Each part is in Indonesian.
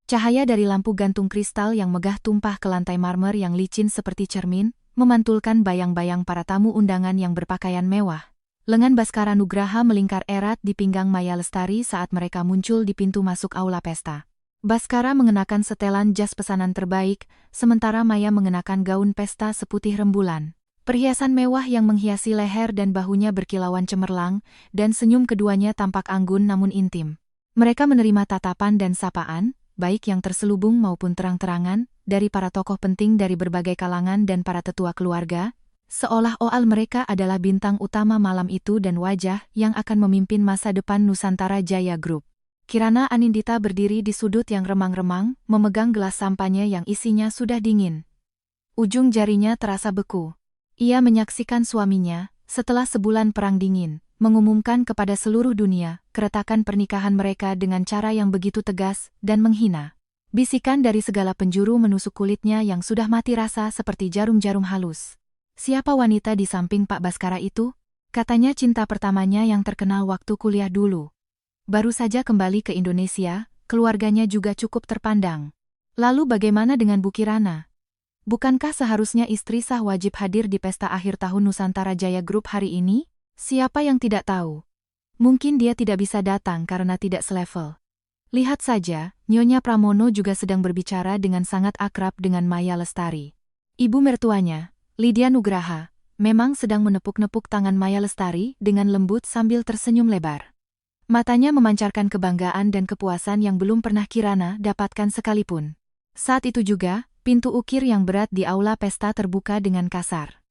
Cahaya dari lampu gantung kristal yang megah tumpah ke lantai marmer yang licin seperti cermin, memantulkan bayang-bayang para tamu undangan yang berpakaian mewah. Lengan Baskara Nugraha melingkar erat di pinggang Maya Lestari saat mereka muncul di pintu masuk aula pesta. Baskara mengenakan setelan jas pesanan terbaik, sementara Maya mengenakan gaun pesta seputih rembulan. Perhiasan mewah yang menghiasi leher dan bahunya berkilauan cemerlang, dan senyum keduanya tampak anggun namun intim. Mereka menerima tatapan dan sapaan, baik yang terselubung maupun terang-terangan, dari para tokoh penting dari berbagai kalangan dan para tetua keluarga, seolah-olah mereka adalah bintang utama malam itu dan wajah yang akan memimpin masa depan Nusantara Jaya Group. Kirana Anindita berdiri di sudut yang remang-remang, memegang gelas sampanye yang isinya sudah dingin. Ujung jarinya terasa beku. Ia menyaksikan suaminya, setelah sebulan perang dingin, mengumumkan kepada seluruh dunia keretakan pernikahan mereka dengan cara yang begitu tegas dan menghina. Bisikan dari segala penjuru menusuk kulitnya yang sudah mati rasa seperti jarum-jarum halus. Siapa wanita di samping Pak Baskara itu? Katanya cinta pertamanya yang terkenal waktu kuliah dulu. Baru saja kembali ke Indonesia, keluarganya juga cukup terpandang. Lalu bagaimana dengan Bu Kirana? Bukankah seharusnya istri sah wajib hadir di pesta akhir tahun Nusantara Jaya Group hari ini? Siapa yang tidak tahu? Mungkin dia tidak bisa datang karena tidak selevel. Lihat saja, Nyonya Pramono juga sedang berbicara dengan sangat akrab dengan Maya Lestari. Ibu mertuanya, Lydia Nugraha, memang sedang menepuk-nepuk tangan Maya Lestari dengan lembut sambil tersenyum lebar. Matanya memancarkan kebanggaan dan kepuasan yang belum pernah Kirana dapatkan sekalipun. Saat itu juga, pintu ukir yang berat di aula pesta terbuka dengan kasar.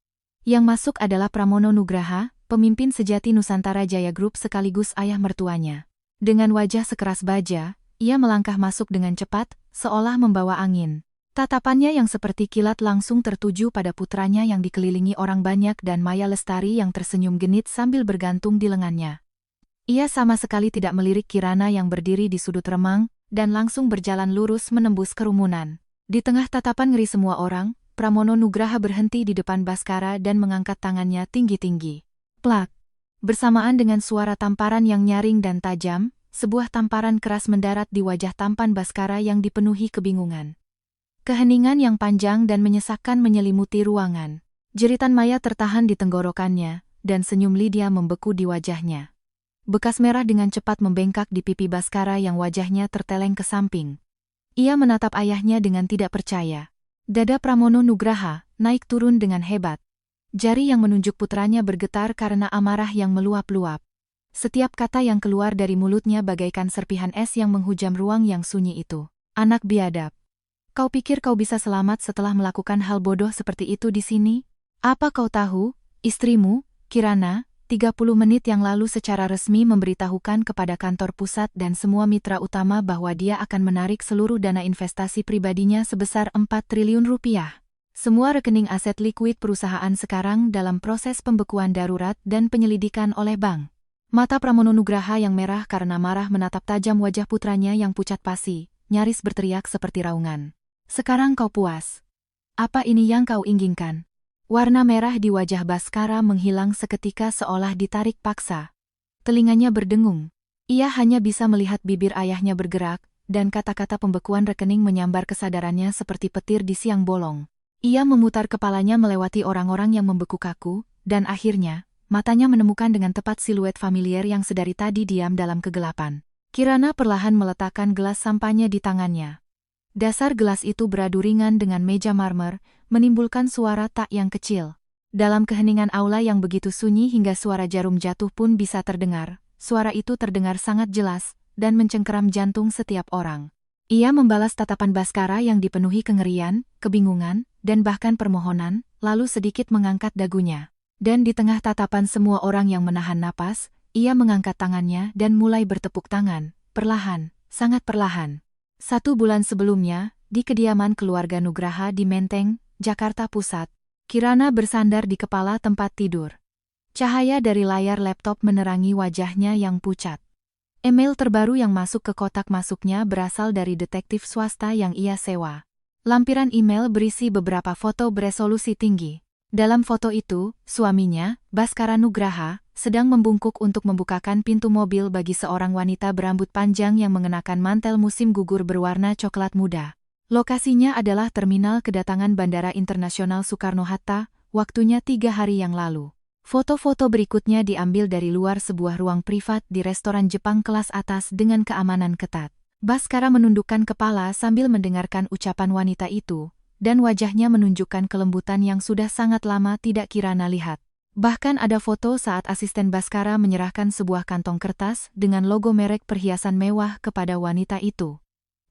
Yang masuk adalah Pramono Nugraha, pemimpin sejati Nusantara Jaya Group sekaligus ayah mertuanya. Dengan wajah sekeras baja, ia melangkah masuk dengan cepat, seolah membawa angin. Tatapannya yang seperti kilat langsung tertuju pada putranya yang dikelilingi orang banyak dan Maya Lestari yang tersenyum genit sambil bergantung di lengannya. Ia sama sekali tidak melirik Kirana yang berdiri di sudut remang, dan langsung berjalan lurus menembus kerumunan. Di tengah tatapan ngeri semua orang, Pramono Nugraha berhenti di depan Baskara dan mengangkat tangannya tinggi-tinggi. Plak! Bersamaan dengan suara tamparan yang nyaring dan tajam, sebuah tamparan keras mendarat di wajah tampan Baskara yang dipenuhi kebingungan. Keheningan yang panjang dan menyesakkan menyelimuti ruangan. Jeritan Maya tertahan di tenggorokannya, dan senyum Lydia membeku di wajahnya. Bekas merah dengan cepat membengkak di pipi Baskara yang wajahnya terteleng ke samping. Ia menatap ayahnya dengan tidak percaya. Dada Pramono Nugraha naik turun dengan hebat. Jari yang menunjuk putranya bergetar karena amarah yang meluap-luap. Setiap kata yang keluar dari mulutnya bagaikan serpihan es yang menghujam ruang yang sunyi itu. Anak biadab. Kau pikir kau bisa selamat setelah melakukan hal bodoh seperti itu di sini? Apa kau tahu, istrimu, Kirana, 30 menit yang lalu secara resmi memberitahukan kepada kantor pusat dan semua mitra utama bahwa dia akan menarik seluruh dana investasi pribadinya sebesar 4 triliun rupiah. Semua rekening aset likuid perusahaan sekarang dalam proses pembekuan darurat dan penyelidikan oleh bank. Mata Pramono Nugraha yang merah karena marah menatap tajam wajah putranya yang pucat pasi, nyaris berteriak seperti raungan. Sekarang kau puas. Apa ini yang kau inginkan? Warna merah di wajah Baskara menghilang seketika seolah ditarik paksa. Telinganya berdengung. Ia hanya bisa melihat bibir ayahnya bergerak, dan kata-kata pembekuan rekening menyambar kesadarannya seperti petir di siang bolong. Ia memutar kepalanya melewati orang-orang yang membeku kaku, dan akhirnya, matanya menemukan dengan tepat siluet familiar yang sedari tadi diam dalam kegelapan. Kirana perlahan meletakkan gelas sampanye di tangannya. Dasar gelas itu beradu ringan dengan meja marmer, menimbulkan suara tak yang kecil. Dalam keheningan aula yang begitu sunyi hingga suara jarum jatuh pun bisa terdengar, suara itu terdengar sangat jelas, dan mencengkeram jantung setiap orang. Ia membalas tatapan Baskara yang dipenuhi kengerian, kebingungan, dan bahkan permohonan, lalu sedikit mengangkat dagunya. Dan di tengah tatapan semua orang yang menahan napas, ia mengangkat tangannya dan mulai bertepuk tangan, perlahan, sangat perlahan. 1 bulan sebelumnya, di kediaman keluarga Nugraha di Menteng, Jakarta Pusat, Kirana bersandar di kepala tempat tidur. Cahaya dari layar laptop menerangi wajahnya yang pucat. Email terbaru yang masuk ke kotak masuknya berasal dari detektif swasta yang ia sewa. Lampiran email berisi beberapa foto beresolusi tinggi. Dalam foto itu, suaminya, Baskara Nugraha, sedang membungkuk untuk membukakan pintu mobil bagi seorang wanita berambut panjang yang mengenakan mantel musim gugur berwarna coklat muda. Lokasinya adalah terminal kedatangan Bandara Internasional Soekarno-Hatta, waktunya 3 hari yang lalu. Foto-foto berikutnya diambil dari luar sebuah ruang privat di restoran Jepang kelas atas dengan keamanan ketat. Baskara menundukkan kepala sambil mendengarkan ucapan wanita itu, dan wajahnya menunjukkan kelembutan yang sudah sangat lama tidak Kirana lihat. Bahkan ada foto saat asisten Baskara menyerahkan sebuah kantong kertas dengan logo merek perhiasan mewah kepada wanita itu.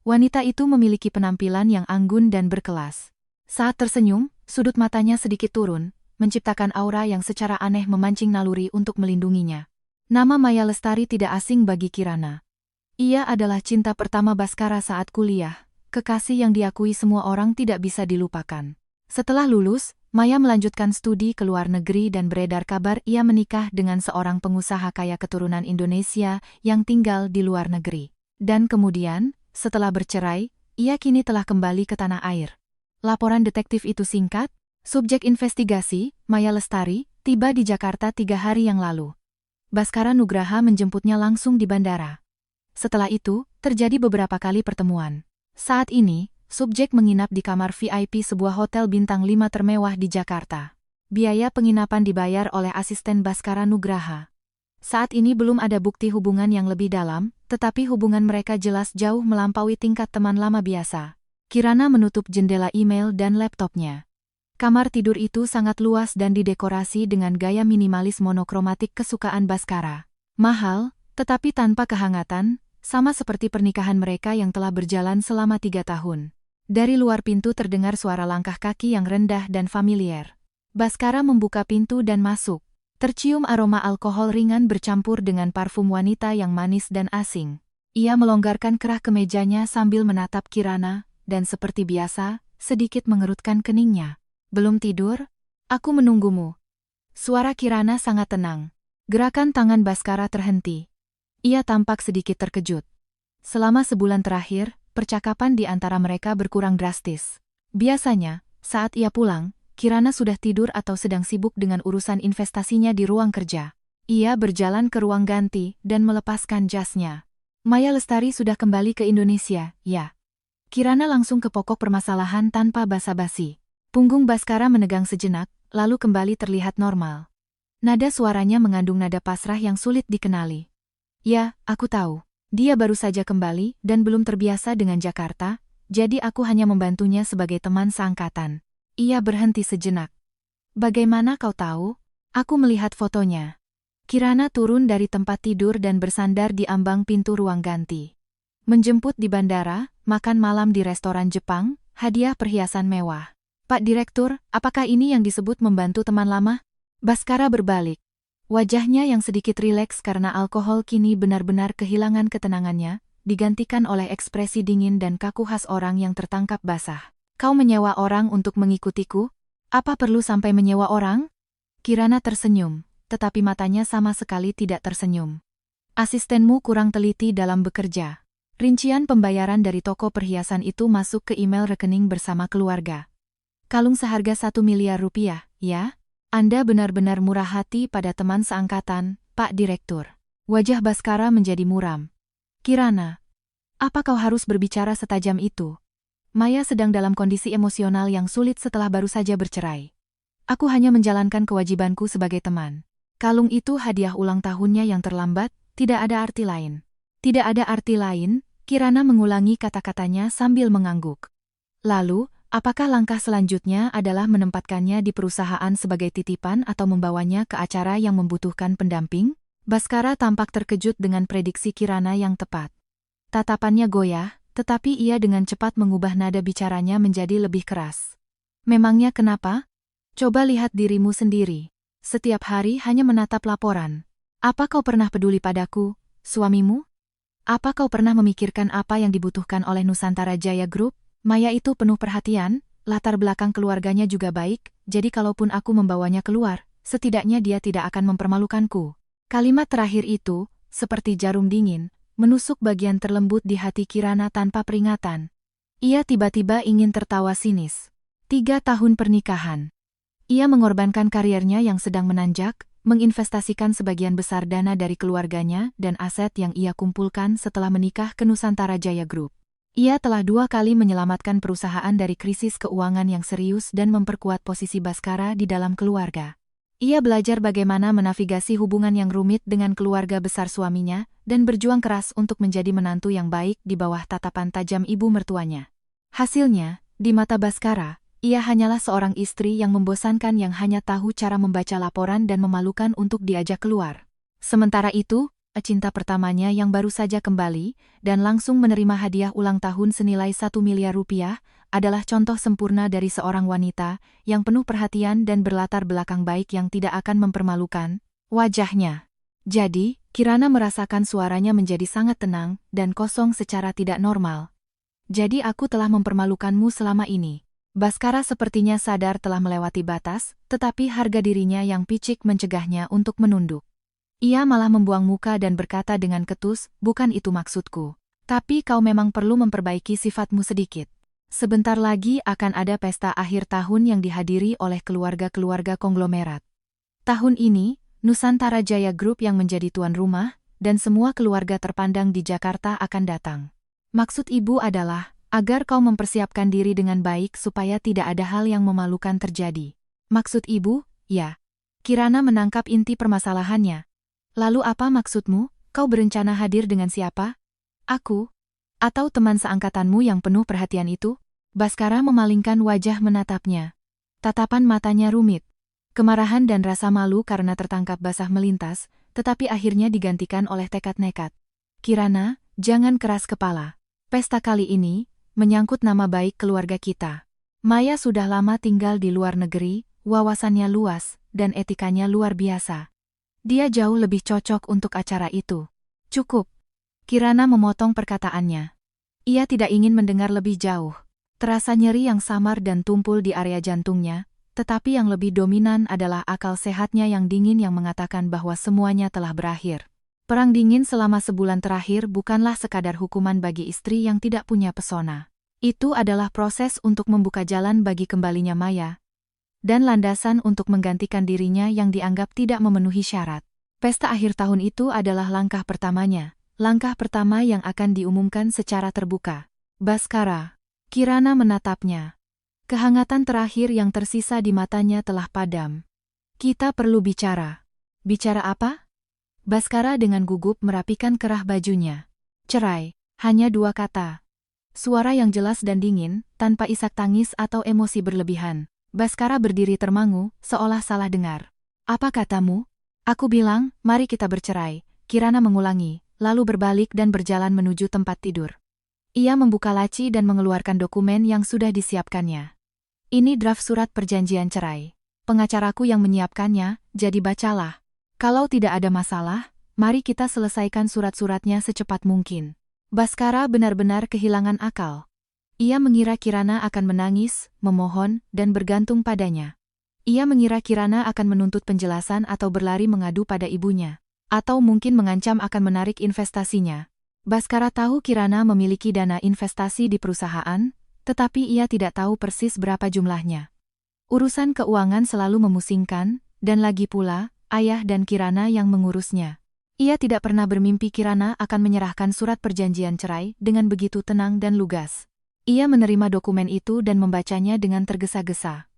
Wanita itu memiliki penampilan yang anggun dan berkelas. Saat tersenyum, sudut matanya sedikit turun, menciptakan aura yang secara aneh memancing naluri untuk melindunginya. Nama Maya Lestari tidak asing bagi Kirana. Ia adalah cinta pertama Baskara saat kuliah, kekasih yang diakui semua orang tidak bisa dilupakan. Setelah lulus, Maya melanjutkan studi ke luar negeri dan beredar kabar ia menikah dengan seorang pengusaha kaya keturunan Indonesia yang tinggal di luar negeri. Dan kemudian, setelah bercerai, ia kini telah kembali ke tanah air. Laporan detektif itu singkat, subjek investigasi, Maya Lestari, tiba di Jakarta 3 hari yang lalu. Baskara Nugraha menjemputnya langsung di bandara. Setelah itu, terjadi beberapa kali pertemuan. Saat ini, subjek menginap di kamar VIP sebuah hotel bintang 5 termewah di Jakarta. Biaya penginapan dibayar oleh asisten Baskara Nugraha. Saat ini belum ada bukti hubungan yang lebih dalam, tetapi hubungan mereka jelas jauh melampaui tingkat teman lama biasa. Kirana menutup jendela email dan laptopnya. Kamar tidur itu sangat luas dan didekorasi dengan gaya minimalis monokromatik kesukaan Baskara. Mahal, tetapi tanpa kehangatan, sama seperti pernikahan mereka yang telah berjalan selama 3 tahun. Dari luar pintu terdengar suara langkah kaki yang rendah dan familiar. Baskara membuka pintu dan masuk. Tercium aroma alkohol ringan bercampur dengan parfum wanita yang manis dan asing. Ia melonggarkan kerah kemejanya sambil menatap Kirana, dan seperti biasa, sedikit mengerutkan keningnya. Belum tidur? Aku menunggumu. Suara Kirana sangat tenang. Gerakan tangan Baskara terhenti. Ia tampak sedikit terkejut. Selama sebulan terakhir, percakapan di antara mereka berkurang drastis. Biasanya, saat ia pulang, Kirana sudah tidur atau sedang sibuk dengan urusan investasinya di ruang kerja. Ia berjalan ke ruang ganti dan melepaskan jasnya. Maya Lestari sudah kembali ke Indonesia, ya. Kirana langsung ke pokok permasalahan tanpa basa-basi. Punggung Baskara menegang sejenak, lalu kembali terlihat normal. Nada suaranya mengandung nada pasrah yang sulit dikenali. Ya, aku tahu. Dia baru saja kembali dan belum terbiasa dengan Jakarta, jadi aku hanya membantunya sebagai teman seangkatan. Ia berhenti sejenak. Bagaimana kau tahu? Aku melihat fotonya. Kirana turun dari tempat tidur dan bersandar di ambang pintu ruang ganti. Menjemput di bandara, makan malam di restoran Jepang, hadiah perhiasan mewah. Pak Direktur, apakah ini yang disebut membantu teman lama? Baskara berbalik. Wajahnya yang sedikit rileks karena alkohol kini benar-benar kehilangan ketenangannya, digantikan oleh ekspresi dingin dan kaku khas orang yang tertangkap basah. Kau menyewa orang untuk mengikutiku? Apa perlu sampai menyewa orang? Kirana tersenyum, tetapi matanya sama sekali tidak tersenyum. Asistenmu kurang teliti dalam bekerja. Rincian pembayaran dari toko perhiasan itu masuk ke email rekening bersama keluarga. Kalung seharga 1 miliar rupiah, ya? Anda benar-benar murah hati pada teman seangkatan, Pak Direktur. Wajah Baskara menjadi muram. Kirana, apa kau harus berbicara setajam itu? Maya sedang dalam kondisi emosional yang sulit setelah baru saja bercerai. Aku hanya menjalankan kewajibanku sebagai teman. Kalung itu hadiah ulang tahunnya yang terlambat, tidak ada arti lain. Tidak ada arti lain, Kirana mengulangi kata-katanya sambil mengangguk. Lalu, apakah langkah selanjutnya adalah menempatkannya di perusahaan sebagai titipan atau membawanya ke acara yang membutuhkan pendamping? Baskara tampak terkejut dengan prediksi Kirana yang tepat. Tatapannya goyah, tetapi ia dengan cepat mengubah nada bicaranya menjadi lebih keras. Memangnya kenapa? Coba lihat dirimu sendiri. Setiap hari hanya menatap laporan. Apa kau pernah peduli padaku, suamimu? Apa kau pernah memikirkan apa yang dibutuhkan oleh Nusantara Jaya Group? Maya itu penuh perhatian, latar belakang keluarganya juga baik, jadi kalaupun aku membawanya keluar, setidaknya dia tidak akan mempermalukanku. Kalimat terakhir itu, seperti jarum dingin, menusuk bagian terlembut di hati Kirana tanpa peringatan. Ia tiba-tiba ingin tertawa sinis. 3 tahun pernikahan. Ia mengorbankan karirnya yang sedang menanjak, menginvestasikan sebagian besar dana dari keluarganya dan aset yang ia kumpulkan setelah menikah ke Nusantara Jaya Group. Ia telah 2 kali menyelamatkan perusahaan dari krisis keuangan yang serius dan memperkuat posisi Baskara di dalam keluarga. Ia belajar bagaimana menavigasi hubungan yang rumit dengan keluarga besar suaminya dan berjuang keras untuk menjadi menantu yang baik di bawah tatapan tajam ibu mertuanya. Hasilnya, di mata Baskara, ia hanyalah seorang istri yang membosankan yang hanya tahu cara membaca laporan dan memalukan untuk diajak keluar. Sementara itu, cinta pertamanya yang baru saja kembali dan langsung menerima hadiah ulang tahun senilai 1 miliar rupiah adalah contoh sempurna dari seorang wanita yang penuh perhatian dan berlatar belakang baik yang tidak akan mempermalukan wajahnya. Jadi, Kirana merasakan suaranya menjadi sangat tenang dan kosong secara tidak normal. Jadi aku telah mempermalukanmu selama ini. Baskara sepertinya sadar telah melewati batas, tetapi harga dirinya yang picik mencegahnya untuk menunduk. Ia malah membuang muka dan berkata dengan ketus, "Bukan itu maksudku. Tapi kau memang perlu memperbaiki sifatmu sedikit. Sebentar lagi akan ada pesta akhir tahun yang dihadiri oleh keluarga-keluarga konglomerat. Tahun ini, Nusantara Jaya Group yang menjadi tuan rumah, dan semua keluarga terpandang di Jakarta akan datang. Maksud ibu adalah, agar kau mempersiapkan diri dengan baik supaya tidak ada hal yang memalukan terjadi." "Maksud ibu?" "Ya." Kirana menangkap inti permasalahannya. "Lalu apa maksudmu? Kau berencana hadir dengan siapa? Aku? Atau teman seangkatanmu yang penuh perhatian itu?" Baskara memalingkan wajah menatapnya. Tatapan matanya rumit. Kemarahan dan rasa malu karena tertangkap basah melintas, tetapi akhirnya digantikan oleh tekad nekat. "Kirana, jangan keras kepala. Pesta kali ini menyangkut nama baik keluarga kita. Maya sudah lama tinggal di luar negeri, wawasannya luas, dan etikanya luar biasa. Dia jauh lebih cocok untuk acara itu." "Cukup." Kirana memotong perkataannya. Ia tidak ingin mendengar lebih jauh. Terasa nyeri yang samar dan tumpul di area jantungnya, tetapi yang lebih dominan adalah akal sehatnya yang dingin yang mengatakan bahwa semuanya telah berakhir. Perang dingin selama sebulan terakhir bukanlah sekadar hukuman bagi istri yang tidak punya pesona. Itu adalah proses untuk membuka jalan bagi kembalinya Maya, dan landasan untuk menggantikan dirinya yang dianggap tidak memenuhi syarat. Pesta akhir tahun itu adalah langkah pertamanya, langkah pertama yang akan diumumkan secara terbuka. "Baskara." Kirana menatapnya. Kehangatan terakhir yang tersisa di matanya telah padam. "Kita perlu bicara." "Bicara apa?" Baskara dengan gugup merapikan kerah bajunya. "Cerai." Hanya 2 kata. Suara yang jelas dan dingin, tanpa isak tangis atau emosi berlebihan. Baskara berdiri termangu, seolah salah dengar. "Apa katamu?" "Aku bilang, mari kita bercerai." Kirana mengulangi, lalu berbalik dan berjalan menuju tempat tidur. Ia membuka laci dan mengeluarkan dokumen yang sudah disiapkannya. "Ini draft surat perjanjian cerai. Pengacaraku yang menyiapkannya, jadi bacalah. Kalau tidak ada masalah, mari kita selesaikan surat-suratnya secepat mungkin." Baskara benar-benar kehilangan akal. Ia mengira Kirana akan menangis, memohon, dan bergantung padanya. Ia mengira Kirana akan menuntut penjelasan atau berlari mengadu pada ibunya. Atau mungkin mengancam akan menarik investasinya. Baskara tahu Kirana memiliki dana investasi di perusahaan, tetapi ia tidak tahu persis berapa jumlahnya. Urusan keuangan selalu memusingkan, dan lagi pula, ayah dan Kirana yang mengurusnya. Ia tidak pernah bermimpi Kirana akan menyerahkan surat perjanjian cerai dengan begitu tenang dan lugas. Ia menerima dokumen itu dan membacanya dengan tergesa-gesa.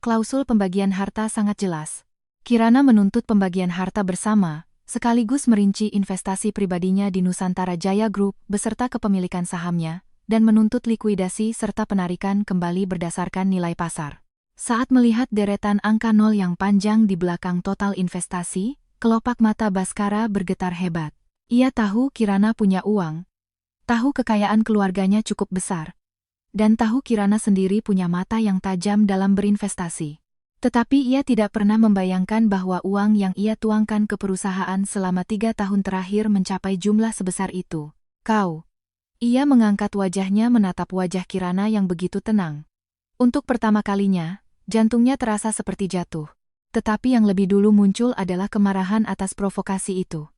Klausul pembagian harta sangat jelas. Kirana menuntut pembagian harta bersama, sekaligus merinci investasi pribadinya di Nusantara Jaya Group beserta kepemilikan sahamnya, dan menuntut likuidasi serta penarikan kembali berdasarkan nilai pasar. Saat melihat deretan angka nol yang panjang di belakang total investasi, kelopak mata Baskara bergetar hebat. Ia tahu Kirana punya uang. Tahu kekayaan keluarganya cukup besar. Dan tahu Kirana sendiri punya mata yang tajam dalam berinvestasi. Tetapi ia tidak pernah membayangkan bahwa uang yang ia tuangkan ke perusahaan selama 3 tahun terakhir mencapai jumlah sebesar itu. "Kau." Ia mengangkat wajahnya menatap wajah Kirana yang begitu tenang. Untuk pertama kalinya, jantungnya terasa seperti jatuh. Tetapi yang lebih dulu muncul adalah kemarahan atas provokasi itu.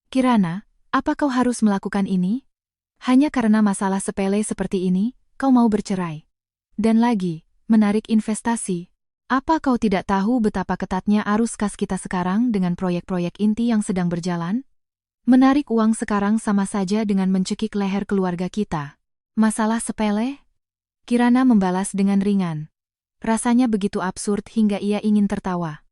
"Kirana, apa kau harus melakukan ini? Hanya karena masalah sepele seperti ini, kau mau bercerai? Dan lagi, menarik investasi? Apa kau tidak tahu betapa ketatnya arus kas kita sekarang dengan proyek-proyek inti yang sedang berjalan? Menarik uang sekarang sama saja dengan mencekik leher keluarga kita. Masalah sepele? Kirana membalas dengan ringan. Rasanya begitu absurd hingga ia ingin tertawa.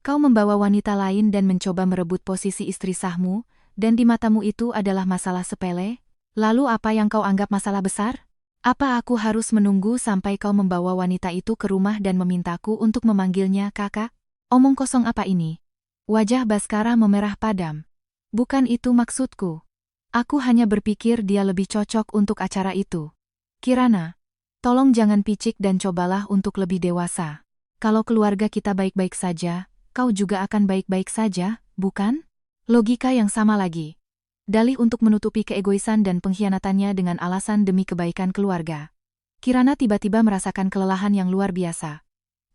Kau membawa wanita lain dan mencoba merebut posisi istri sahmu, dan di matamu itu adalah masalah sepele? Lalu apa yang kau anggap masalah besar? Apa aku harus menunggu sampai kau membawa wanita itu ke rumah dan memintaku untuk memanggilnya kakak? Omong kosong apa ini? Wajah Baskara memerah padam. Bukan itu maksudku. Aku hanya berpikir dia lebih cocok untuk acara itu. Kirana, tolong jangan picik dan cobalah untuk lebih dewasa. Kalau keluarga kita baik-baik saja, kau juga akan baik-baik saja, bukan? Logika yang sama lagi. Dalih untuk menutupi keegoisan dan pengkhianatannya dengan alasan demi kebaikan keluarga. Kirana tiba-tiba merasakan kelelahan yang luar biasa.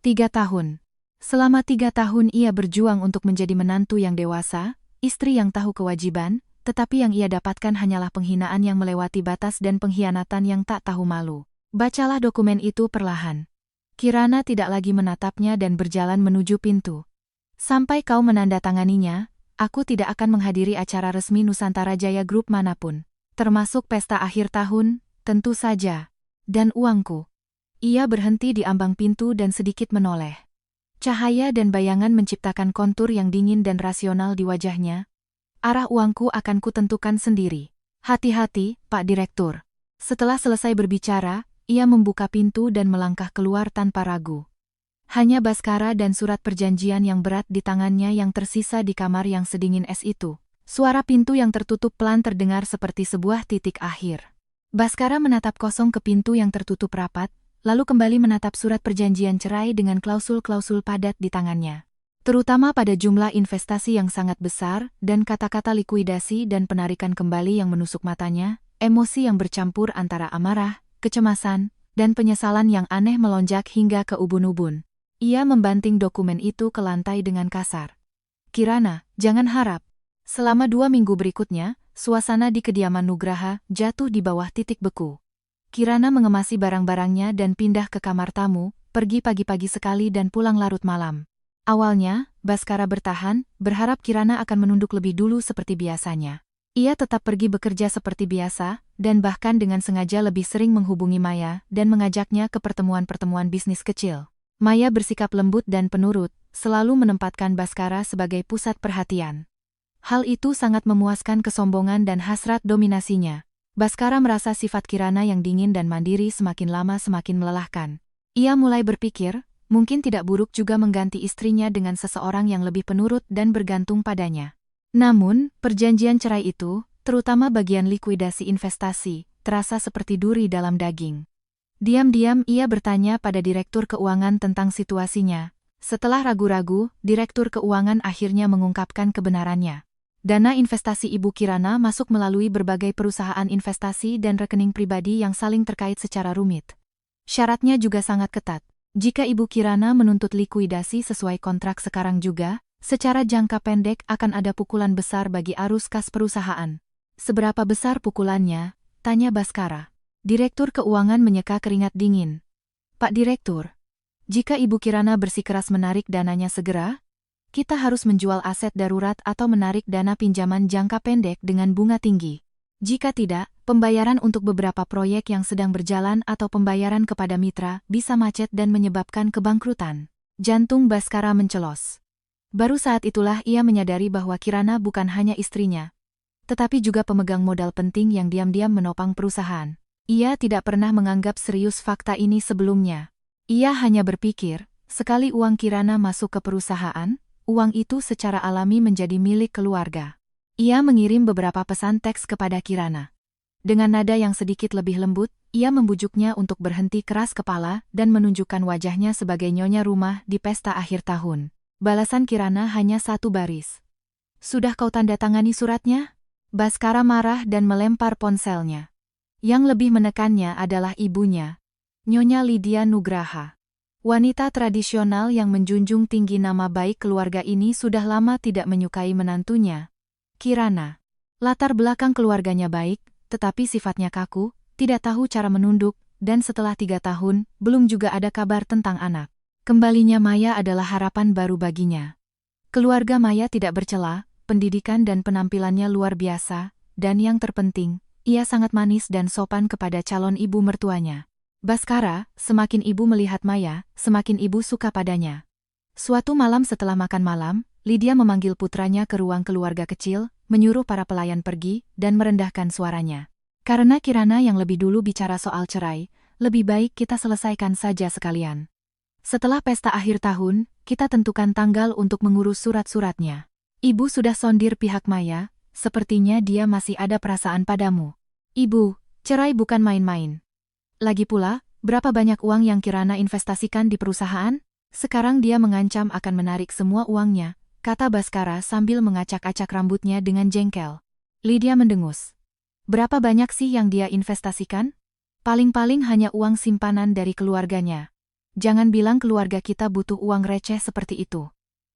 3 tahun. Selama 3 tahun ia berjuang untuk menjadi menantu yang dewasa, istri yang tahu kewajiban, tetapi yang ia dapatkan hanyalah penghinaan yang melewati batas dan pengkhianatan yang tak tahu malu. Bacalah dokumen itu perlahan. Kirana tidak lagi menatapnya dan berjalan menuju pintu. Sampai kau menandatanganinya, aku tidak akan menghadiri acara resmi Nusantara Jaya Group manapun. Termasuk pesta akhir tahun, tentu saja. Dan uangku. Ia berhenti di ambang pintu dan sedikit menoleh. Cahaya dan bayangan menciptakan kontur yang dingin dan rasional di wajahnya. Arah uangku akan kutentukan sendiri. Hati-hati, Pak Direktur. Setelah selesai berbicara, ia membuka pintu dan melangkah keluar tanpa ragu. Hanya Baskara dan surat perjanjian yang berat di tangannya yang tersisa di kamar yang sedingin es itu. Suara pintu yang tertutup pelan terdengar seperti sebuah titik akhir. Baskara menatap kosong ke pintu yang tertutup rapat, lalu kembali menatap surat perjanjian cerai dengan klausul-klausul padat di tangannya. Terutama pada jumlah investasi yang sangat besar dan kata-kata likuidasi dan penarikan kembali yang menusuk matanya, emosi yang bercampur antara amarah, kecemasan, dan penyesalan yang aneh melonjak hingga ke ubun-ubun. Ia membanting dokumen itu ke lantai dengan kasar. Kirana, jangan harap. Selama 2 minggu berikutnya, suasana di kediaman Nugraha jatuh di bawah titik beku. Kirana mengemasi barang-barangnya dan pindah ke kamar tamu, pergi pagi-pagi sekali dan pulang larut malam. Awalnya, Baskara bertahan, berharap Kirana akan menunduk lebih dulu seperti biasanya. Ia tetap pergi bekerja seperti biasa, dan bahkan dengan sengaja lebih sering menghubungi Maya dan mengajaknya ke pertemuan-pertemuan bisnis kecil. Maya bersikap lembut dan penurut, selalu menempatkan Baskara sebagai pusat perhatian. Hal itu sangat memuaskan kesombongan dan hasrat dominasinya. Baskara merasa sifat Kirana yang dingin dan mandiri semakin lama semakin melelahkan. Ia mulai berpikir, mungkin tidak buruk juga mengganti istrinya dengan seseorang yang lebih penurut dan bergantung padanya. Namun, perjanjian cerai itu, terutama bagian likuidasi investasi, terasa seperti duri dalam daging. Diam-diam ia bertanya pada Direktur Keuangan tentang situasinya. Setelah ragu-ragu, Direktur Keuangan akhirnya mengungkapkan kebenarannya. Dana investasi Ibu Kirana masuk melalui berbagai perusahaan investasi dan rekening pribadi yang saling terkait secara rumit. Syaratnya juga sangat ketat. Jika Ibu Kirana menuntut likuidasi sesuai kontrak sekarang juga, secara jangka pendek akan ada pukulan besar bagi arus kas perusahaan. Seberapa besar pukulannya? Tanya Baskara. Direktur Keuangan menyeka keringat dingin. Pak Direktur, jika Ibu Kirana bersikeras menarik dananya segera, kita harus menjual aset darurat atau menarik dana pinjaman jangka pendek dengan bunga tinggi. Jika tidak, pembayaran untuk beberapa proyek yang sedang berjalan atau pembayaran kepada mitra bisa macet dan menyebabkan kebangkrutan. Jantung Baskara mencelos. Baru saat itulah ia menyadari bahwa Kirana bukan hanya istrinya, tetapi juga pemegang modal penting yang diam-diam menopang perusahaan. Ia tidak pernah menganggap serius fakta ini sebelumnya. Ia hanya berpikir, sekali uang Kirana masuk ke perusahaan, uang itu secara alami menjadi milik keluarga. Ia mengirim beberapa pesan teks kepada Kirana. Dengan nada yang sedikit lebih lembut, ia membujuknya untuk berhenti keras kepala dan menunjukkan wajahnya sebagai nyonya rumah di pesta akhir tahun. Balasan Kirana hanya 1 baris. Sudah kau tanda tangani suratnya? Baskara marah dan melempar ponselnya. Yang lebih menekannya adalah ibunya, Nyonya Lydia Nugraha. Wanita tradisional yang menjunjung tinggi nama baik keluarga ini sudah lama tidak menyukai menantunya, Kirana. Latar belakang keluarganya baik, tetapi sifatnya kaku, tidak tahu cara menunduk, dan setelah 3 tahun, belum juga ada kabar tentang anak. Kembalinya Maya adalah harapan baru baginya. Keluarga Maya tidak bercela, pendidikan dan penampilannya luar biasa, dan yang terpenting, ia sangat manis dan sopan kepada calon ibu mertuanya. Baskara, semakin ibu melihat Maya, semakin ibu suka padanya. Suatu malam setelah makan malam, Lydia memanggil putranya ke ruang keluarga kecil, menyuruh para pelayan pergi, dan merendahkan suaranya. Karena Kirana yang lebih dulu bicara soal cerai, lebih baik kita selesaikan saja sekalian. Setelah pesta akhir tahun, kita tentukan tanggal untuk mengurus surat-suratnya. Ibu sudah sondir pihak Maya, sepertinya dia masih ada perasaan padamu. Ibu, cerai bukan main-main. Lagi pula, berapa banyak uang yang Kirana investasikan di perusahaan? Sekarang dia mengancam akan menarik semua uangnya, kata Baskara sambil mengacak-acak rambutnya dengan jengkel. Lydia mendengus. Berapa banyak sih yang dia investasikan? Paling-paling hanya uang simpanan dari keluarganya. Jangan bilang keluarga kita butuh uang receh seperti itu.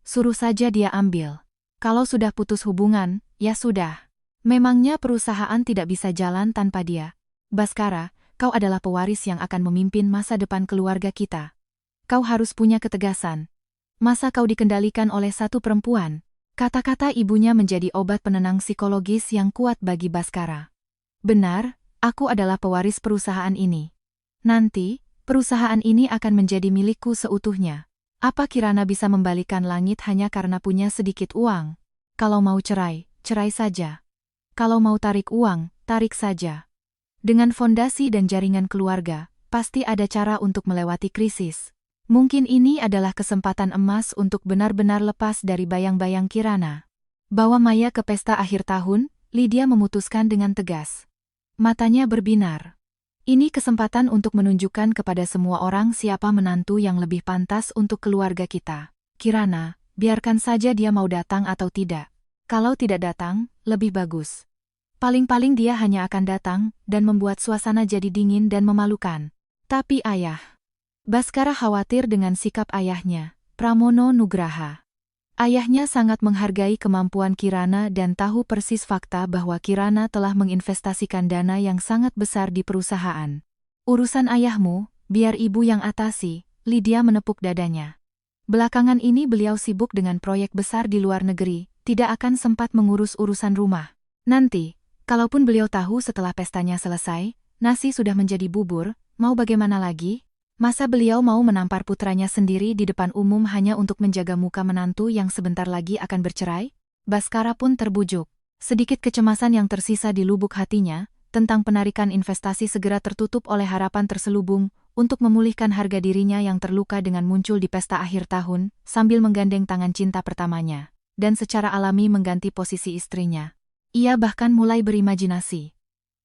Suruh saja dia ambil. Kalau sudah putus hubungan, ya sudah. Memangnya perusahaan tidak bisa jalan tanpa dia. Baskara, kau adalah pewaris yang akan memimpin masa depan keluarga kita. Kau harus punya ketegasan. Masa kau dikendalikan oleh satu perempuan? Kata-kata ibunya menjadi obat penenang psikologis yang kuat bagi Baskara. Benar, aku adalah pewaris perusahaan ini. Nanti, perusahaan ini akan menjadi milikku seutuhnya. Apa Kirana bisa membalikan langit hanya karena punya sedikit uang? Kalau mau cerai, cerai saja. Kalau mau tarik uang, tarik saja. Dengan fondasi dan jaringan keluarga, pasti ada cara untuk melewati krisis. Mungkin ini adalah kesempatan emas untuk benar-benar lepas dari bayang-bayang Kirana. Bawa Maya ke pesta akhir tahun, Lydia memutuskan dengan tegas. Matanya berbinar. Ini kesempatan untuk menunjukkan kepada semua orang siapa menantu yang lebih pantas untuk keluarga kita. Kirana, biarkan saja dia mau datang atau tidak. Kalau tidak datang, lebih bagus. Paling-paling dia hanya akan datang dan membuat suasana jadi dingin dan memalukan. Tapi ayah. Baskara khawatir dengan sikap ayahnya, Pramono Nugraha. Ayahnya sangat menghargai kemampuan Kirana dan tahu persis fakta bahwa Kirana telah menginvestasikan dana yang sangat besar di perusahaan. Urusan ayahmu, biar ibu yang atasi, Lydia menepuk dadanya. Belakangan ini beliau sibuk dengan proyek besar di luar negeri, tidak akan sempat mengurus urusan rumah. Nanti, kalaupun beliau tahu setelah pestanya selesai, nasi sudah menjadi bubur, mau bagaimana lagi? Masa beliau mau menampar putranya sendiri di depan umum hanya untuk menjaga muka menantu yang sebentar lagi akan bercerai? Baskara pun terbujuk. Sedikit kecemasan yang tersisa di lubuk hatinya, tentang penarikan investasi segera tertutup oleh harapan terselubung, untuk memulihkan harga dirinya yang terluka dengan muncul di pesta akhir tahun, sambil menggandeng tangan cinta pertamanya, dan secara alami mengganti posisi istrinya. Ia bahkan mulai berimajinasi.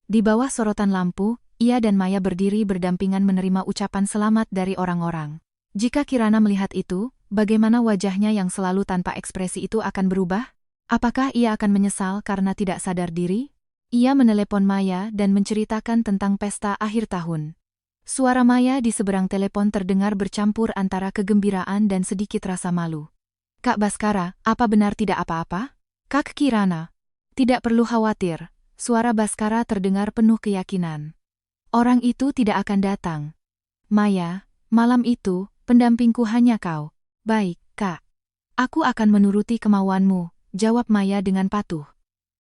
Di bawah sorotan lampu, ia dan Maya berdiri berdampingan menerima ucapan selamat dari orang-orang. Jika Kirana melihat itu, bagaimana wajahnya yang selalu tanpa ekspresi itu akan berubah? Apakah ia akan menyesal karena tidak sadar diri? Ia menelepon Maya dan menceritakan tentang pesta akhir tahun. Suara Maya di seberang telepon terdengar bercampur antara kegembiraan dan sedikit rasa malu. Kak Baskara, apa benar tidak apa-apa? Kak Kirana. Tidak perlu khawatir, suara Baskara terdengar penuh keyakinan. Orang itu tidak akan datang. Maya, malam itu, pendampingku hanya kau. Baik, Kak. Aku akan menuruti kemauanmu, jawab Maya dengan patuh.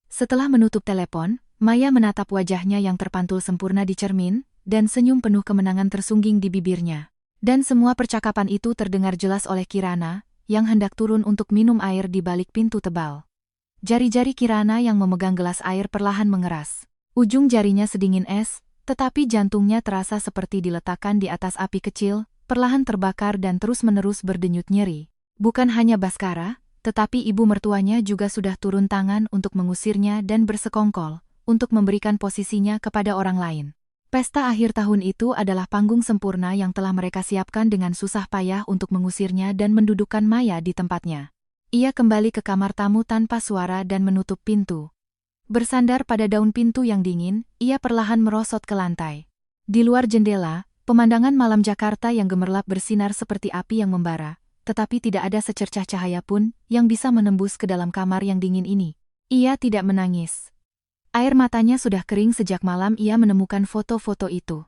Setelah menutup telepon, Maya menatap wajahnya yang terpantul sempurna di cermin, dan senyum penuh kemenangan tersungging di bibirnya. Dan semua percakapan itu terdengar jelas oleh Kirana, yang hendak turun untuk minum air di balik pintu tebal. Jari-jari Kirana yang memegang gelas air perlahan mengeras. Ujung jarinya sedingin es, tetapi jantungnya terasa seperti diletakkan di atas api kecil, perlahan terbakar dan terus-menerus berdenyut nyeri. Bukan hanya Baskara, tetapi ibu mertuanya juga sudah turun tangan untuk mengusirnya dan bersekongkol, untuk memberikan posisinya kepada orang lain. Pesta akhir tahun itu adalah panggung sempurna yang telah mereka siapkan dengan susah payah untuk mengusirnya dan mendudukkan Maya di tempatnya. Ia kembali ke kamar tamu tanpa suara dan menutup pintu. Bersandar pada daun pintu yang dingin, ia perlahan merosot ke lantai. Di luar jendela, pemandangan malam Jakarta yang gemerlap bersinar seperti api yang membara, tetapi tidak ada secercah cahaya pun yang bisa menembus ke dalam kamar yang dingin ini. Ia tidak menangis. Air matanya sudah kering sejak malam ia menemukan foto-foto itu.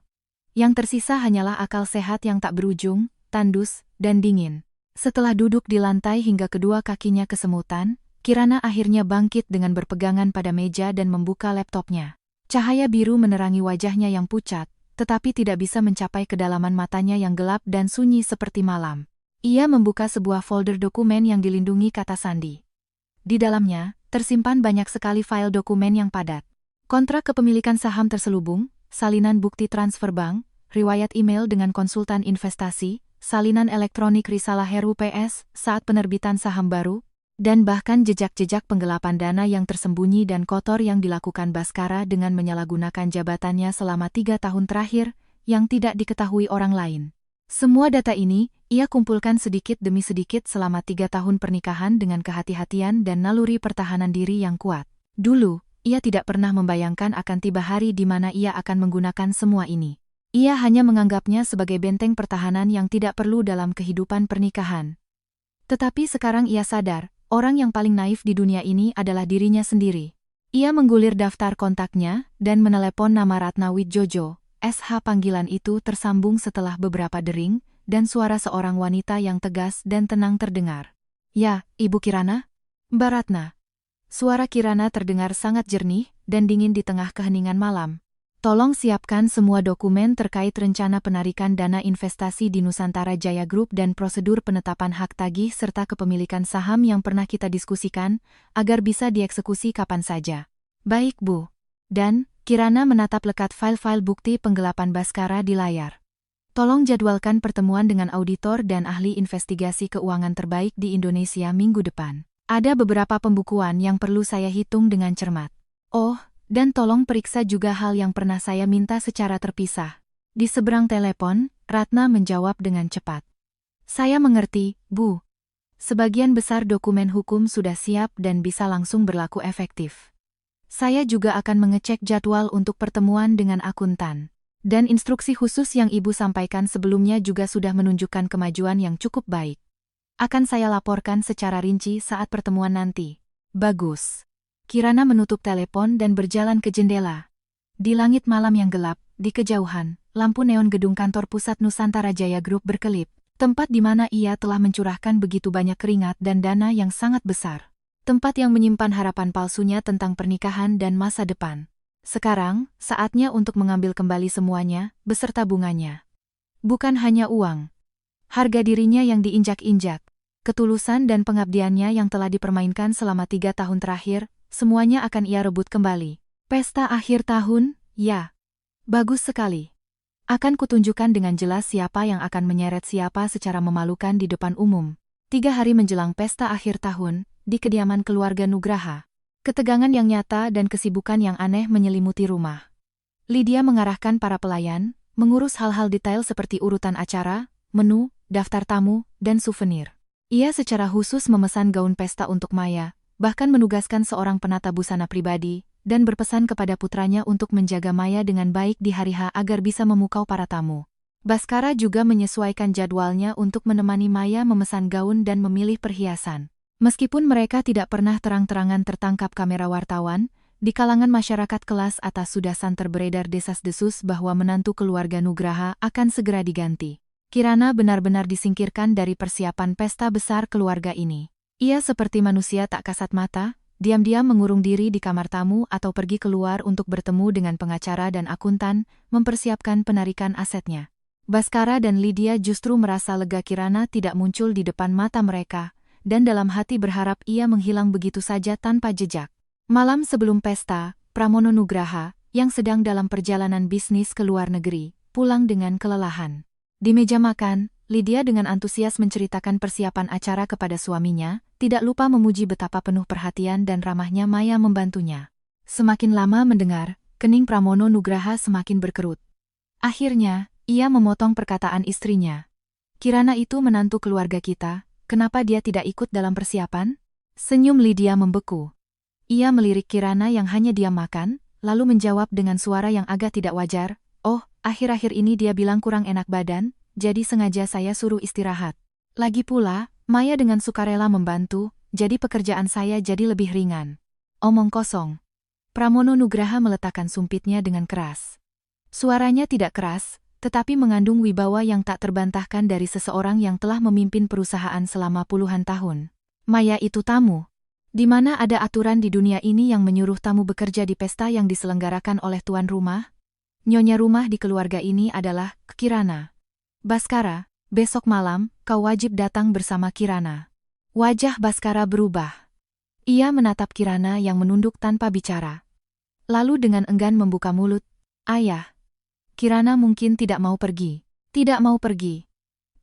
Yang tersisa hanyalah akal sehat yang tak berujung, tandus, dan dingin. Setelah duduk di lantai hingga kedua kakinya kesemutan, Kirana akhirnya bangkit dengan berpegangan pada meja dan membuka laptopnya. Cahaya biru menerangi wajahnya yang pucat, tetapi tidak bisa mencapai kedalaman matanya yang gelap dan sunyi seperti malam. Ia membuka sebuah folder dokumen yang dilindungi kata sandi. Di dalamnya, tersimpan banyak sekali file dokumen yang padat. Kontrak kepemilikan saham terselubung, salinan bukti transfer bank, riwayat email dengan konsultan investasi, salinan elektronik risalah Heru PS saat penerbitan saham baru, dan bahkan jejak-jejak penggelapan dana yang tersembunyi dan kotor yang dilakukan Baskara dengan menyalahgunakan jabatannya selama 3 tahun terakhir, yang tidak diketahui orang lain. Semua data ini, ia kumpulkan sedikit demi sedikit selama 3 tahun pernikahan dengan kehati-hatian dan naluri pertahanan diri yang kuat. Dulu, ia tidak pernah membayangkan akan tiba hari di mana ia akan menggunakan semua ini. Ia hanya menganggapnya sebagai benteng pertahanan yang tidak perlu dalam kehidupan pernikahan. Tetapi sekarang ia sadar, orang yang paling naif di dunia ini adalah dirinya sendiri. Ia menggulir daftar kontaknya dan menelepon nama Ratna Widjojo. SH panggilan itu tersambung setelah beberapa dering, dan suara seorang wanita yang tegas dan tenang terdengar. "Ya, Ibu Kirana?" "Mbak Ratna." Suara Kirana terdengar sangat jernih dan dingin di tengah keheningan malam. "Tolong siapkan semua dokumen terkait rencana penarikan dana investasi di Nusantara Jaya Group dan prosedur penetapan hak tagih serta kepemilikan saham yang pernah kita diskusikan, agar bisa dieksekusi kapan saja." "Baik, Bu." Dan Kirana menatap lekat file-file bukti penggelapan Baskara di layar. "Tolong jadwalkan pertemuan dengan auditor dan ahli investigasi keuangan terbaik di Indonesia minggu depan. Ada beberapa pembukuan yang perlu saya hitung dengan cermat. Oh, dan tolong periksa juga hal yang pernah saya minta secara terpisah." Di seberang telepon, Ratna menjawab dengan cepat. "Saya mengerti, Bu. Sebagian besar dokumen hukum sudah siap dan bisa langsung berlaku efektif. Saya juga akan mengecek jadwal untuk pertemuan dengan akuntan. Dan instruksi khusus yang Ibu sampaikan sebelumnya juga sudah menunjukkan kemajuan yang cukup baik. Akan saya laporkan secara rinci saat pertemuan nanti." "Bagus." Kirana menutup telepon dan berjalan ke jendela. Di langit malam yang gelap, di kejauhan, lampu neon gedung kantor pusat Nusantara Jaya Group berkelip, tempat di mana ia telah mencurahkan begitu banyak keringat dan dana yang sangat besar. Tempat yang menyimpan harapan palsunya tentang pernikahan dan masa depan. Sekarang, saatnya untuk mengambil kembali semuanya, beserta bunganya. Bukan hanya uang. Harga dirinya yang diinjak-injak, ketulusan dan pengabdiannya yang telah dipermainkan selama 3 tahun terakhir, semuanya akan ia rebut kembali. Pesta akhir tahun, ya. Bagus sekali. Akan kutunjukkan dengan jelas siapa yang akan menyeret siapa secara memalukan di depan umum. 3 hari menjelang pesta akhir tahun, di kediaman keluarga Nugraha. Ketegangan yang nyata dan kesibukan yang aneh menyelimuti rumah. Lydia mengarahkan para pelayan, mengurus hal-hal detail seperti urutan acara, menu, daftar tamu, dan souvenir. Ia secara khusus memesan gaun pesta untuk Maya, bahkan menugaskan seorang penata busana pribadi, dan berpesan kepada putranya untuk menjaga Maya dengan baik di hari H agar bisa memukau para tamu. Baskara juga menyesuaikan jadwalnya untuk menemani Maya memesan gaun dan memilih perhiasan. Meskipun mereka tidak pernah terang-terangan tertangkap kamera wartawan, di kalangan masyarakat kelas atas sudah santer beredar desas-desus bahwa menantu keluarga Nugraha akan segera diganti. Kirana benar-benar disingkirkan dari persiapan pesta besar keluarga ini. Ia seperti manusia tak kasat mata, diam-diam mengurung diri di kamar tamu atau pergi keluar untuk bertemu dengan pengacara dan akuntan, mempersiapkan penarikan asetnya. Baskara dan Lydia justru merasa lega Kirana tidak muncul di depan mata mereka, dan dalam hati berharap ia menghilang begitu saja tanpa jejak. Malam sebelum pesta, Pramono Nugraha, yang sedang dalam perjalanan bisnis ke luar negeri, pulang dengan kelelahan. Di meja makan, Lydia dengan antusias menceritakan persiapan acara kepada suaminya, tidak lupa memuji betapa penuh perhatian dan ramahnya Maya membantunya. Semakin lama mendengar, kening Pramono Nugraha semakin berkerut. Akhirnya, ia memotong perkataan istrinya. "Kirana itu menantu keluarga kita. Kenapa dia tidak ikut dalam persiapan?" Senyum Lydia membeku. Ia melirik Kirana yang hanya diam makan, lalu menjawab dengan suara yang agak tidak wajar, "Oh, akhir-akhir ini dia bilang kurang enak badan, jadi sengaja saya suruh istirahat. Lagi pula, Maya dengan sukarela membantu, jadi pekerjaan saya jadi lebih ringan." "Omong kosong." Pramono Nugraha meletakkan sumpitnya dengan keras. Suaranya tidak keras, tetapi mengandung wibawa yang tak terbantahkan dari seseorang yang telah memimpin perusahaan selama puluhan tahun. Maya itu tamu. Di mana ada aturan di dunia ini yang menyuruh tamu bekerja di pesta yang diselenggarakan oleh tuan rumah? Nyonya rumah di keluarga ini adalah Kirana. Baskara, besok malam, kau wajib datang bersama Kirana. Wajah Baskara berubah. Ia menatap Kirana yang menunduk tanpa bicara. Lalu dengan enggan membuka mulut, "Ayah." Kirana mungkin tidak mau pergi. Tidak mau pergi.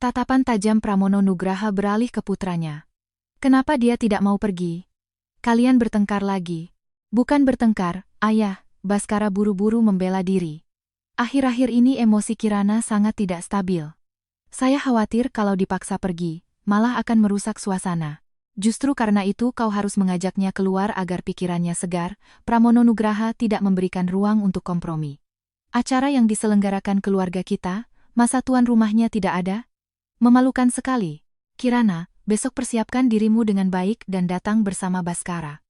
Tatapan tajam Pramono Nugraha beralih ke putranya. Kenapa dia tidak mau pergi? Kalian bertengkar lagi. Bukan bertengkar, ayah, Baskara buru-buru membela diri. Akhir-akhir ini emosi Kirana sangat tidak stabil. Saya khawatir kalau dipaksa pergi, malah akan merusak suasana. Justru karena itu kau harus mengajaknya keluar agar pikirannya segar. Pramono Nugraha tidak memberikan ruang untuk kompromi. Acara yang diselenggarakan keluarga kita, masa tuan rumahnya tidak ada? Memalukan sekali. Kirana, besok persiapkan dirimu dengan baik dan datang bersama Baskara.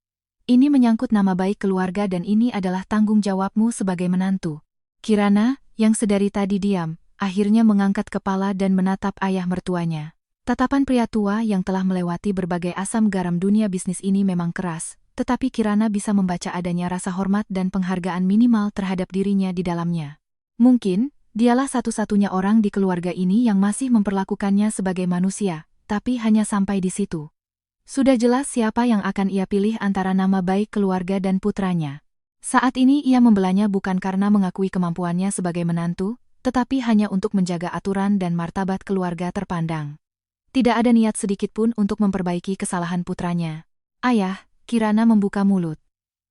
Ini menyangkut nama baik keluarga dan ini adalah tanggung jawabmu sebagai menantu. Kirana, yang sedari tadi diam, akhirnya mengangkat kepala dan menatap ayah mertuanya. Tatapan pria tua yang telah melewati berbagai asam garam dunia bisnis ini memang keras, tetapi Kirana bisa membaca adanya rasa hormat dan penghargaan minimal terhadap dirinya di dalamnya. Mungkin, dialah satu-satunya orang di keluarga ini yang masih memperlakukannya sebagai manusia, tapi hanya sampai di situ. Sudah jelas siapa yang akan ia pilih antara nama baik keluarga dan putranya. Saat ini ia membelanya bukan karena mengakui kemampuannya sebagai menantu, tetapi hanya untuk menjaga aturan dan martabat keluarga terpandang. Tidak ada niat sedikitpun untuk memperbaiki kesalahan putranya. "Ayah," Kirana membuka mulut.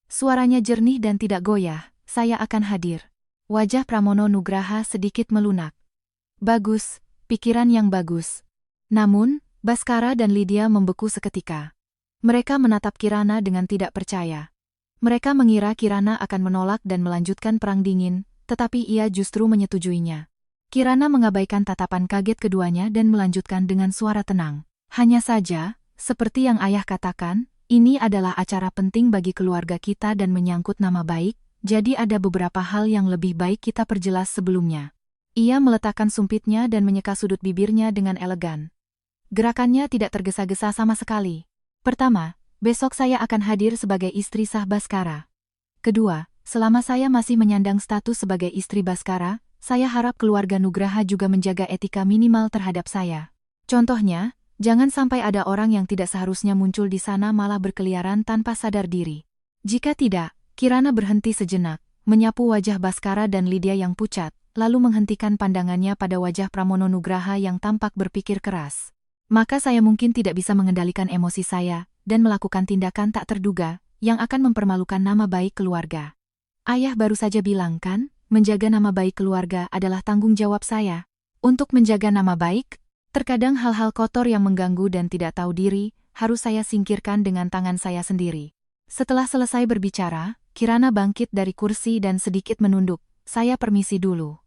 Suaranya jernih dan tidak goyah, "Saya akan hadir." Wajah Pramono Nugraha sedikit melunak. Bagus, pikiran yang bagus. Namun, Baskara dan Lydia membeku seketika. Mereka menatap Kirana dengan tidak percaya. Mereka mengira Kirana akan menolak dan melanjutkan perang dingin, tetapi ia justru menyetujuinya. Kirana mengabaikan tatapan kaget keduanya dan melanjutkan dengan suara tenang. "Hanya saja, seperti yang ayah katakan, ini adalah acara penting bagi keluarga kita dan menyangkut nama baik, jadi ada beberapa hal yang lebih baik kita perjelas sebelumnya." Ia meletakkan sumpitnya dan menyeka sudut bibirnya dengan elegan. Gerakannya tidak tergesa-gesa sama sekali. "Pertama, besok saya akan hadir sebagai istri sah Baskara. Kedua, selama saya masih menyandang status sebagai istri Baskara, saya harap keluarga Nugraha juga menjaga etika minimal terhadap saya. Contohnya, jangan sampai ada orang yang tidak seharusnya muncul di sana malah berkeliaran tanpa sadar diri. Jika tidak," Kirana berhenti sejenak, menyapu wajah Baskara dan Lydia yang pucat, lalu menghentikan pandangannya pada wajah Pramono Nugraha yang tampak berpikir keras. "Maka saya mungkin tidak bisa mengendalikan emosi saya, dan melakukan tindakan tak terduga, yang akan mempermalukan nama baik keluarga. Ayah baru saja bilang kan, menjaga nama baik keluarga adalah tanggung jawab saya. Untuk menjaga nama baik, terkadang hal-hal kotor yang mengganggu dan tidak tahu diri, harus saya singkirkan dengan tangan saya sendiri." Setelah selesai berbicara, Kirana bangkit dari kursi dan sedikit menunduk. "Saya permisi dulu."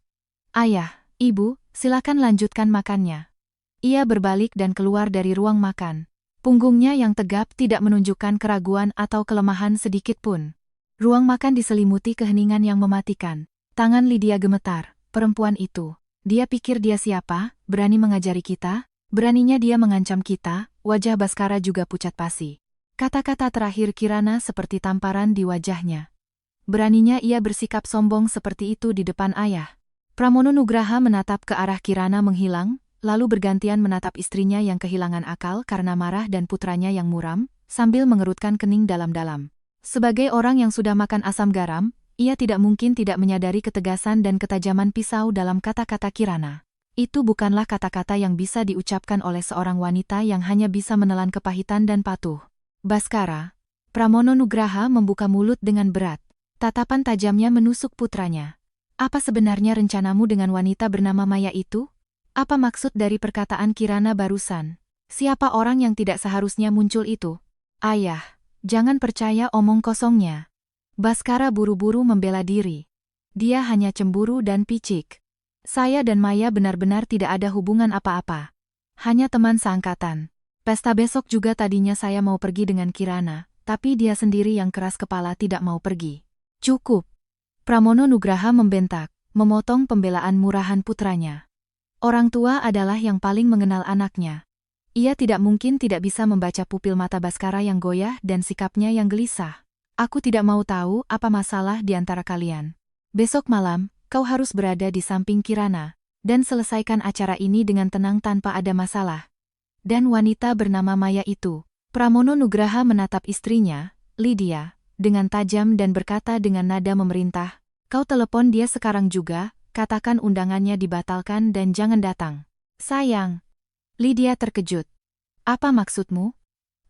"Ayah, Ibu, silakan lanjutkan makannya." Ia berbalik dan keluar dari ruang makan. Punggungnya yang tegap tidak menunjukkan keraguan atau kelemahan sedikit pun. Ruang makan diselimuti keheningan yang mematikan. Tangan Lydia gemetar. Perempuan itu. Dia pikir dia siapa, berani mengajari kita? Beraninya dia mengancam kita? Wajah Baskara juga pucat pasi. Kata-kata terakhir Kirana seperti tamparan di wajahnya. Beraninya ia bersikap sombong seperti itu di depan ayah. Pramono Nugraha menatap ke arah Kirana menghilang, lalu bergantian menatap istrinya yang kehilangan akal karena marah dan putranya yang muram, sambil mengerutkan kening dalam-dalam. Sebagai orang yang sudah makan asam garam, ia tidak mungkin tidak menyadari ketegasan dan ketajaman pisau dalam kata-kata Kirana. Itu bukanlah kata-kata yang bisa diucapkan oleh seorang wanita yang hanya bisa menelan kepahitan dan patuh. "Baskara." Pramono Nugraha membuka mulut dengan berat. Tatapan tajamnya menusuk putranya. "Apa sebenarnya rencanamu dengan wanita bernama Maya itu? Apa maksud dari perkataan Kirana barusan? Siapa orang yang tidak seharusnya muncul itu?" "Ayah, jangan percaya omong kosongnya." Baskara buru-buru membela diri. "Dia hanya cemburu dan picik. Saya dan Maya benar-benar tidak ada hubungan apa-apa. Hanya teman seangkatan. Pesta besok juga tadinya saya mau pergi dengan Kirana, tapi dia sendiri yang keras kepala tidak mau pergi." "Cukup." Pramono Nugraha membentak. memotong pembelaan murahan putranya. Orang tua adalah yang paling mengenal anaknya. Ia tidak mungkin tidak bisa membaca pupil mata Baskara yang goyah dan sikapnya yang gelisah. Aku tidak mau tahu apa masalah di antara kalian. Besok malam, kau harus berada di samping Kirana, dan selesaikan acara ini dengan tenang tanpa ada masalah. Dan wanita bernama Maya itu, Pramono Nugraha menatap istrinya, Lydia, dengan tajam dan berkata dengan nada memerintah, kau telepon dia sekarang juga, katakan undangannya dibatalkan dan jangan datang. Sayang. Lydia terkejut. Apa maksudmu?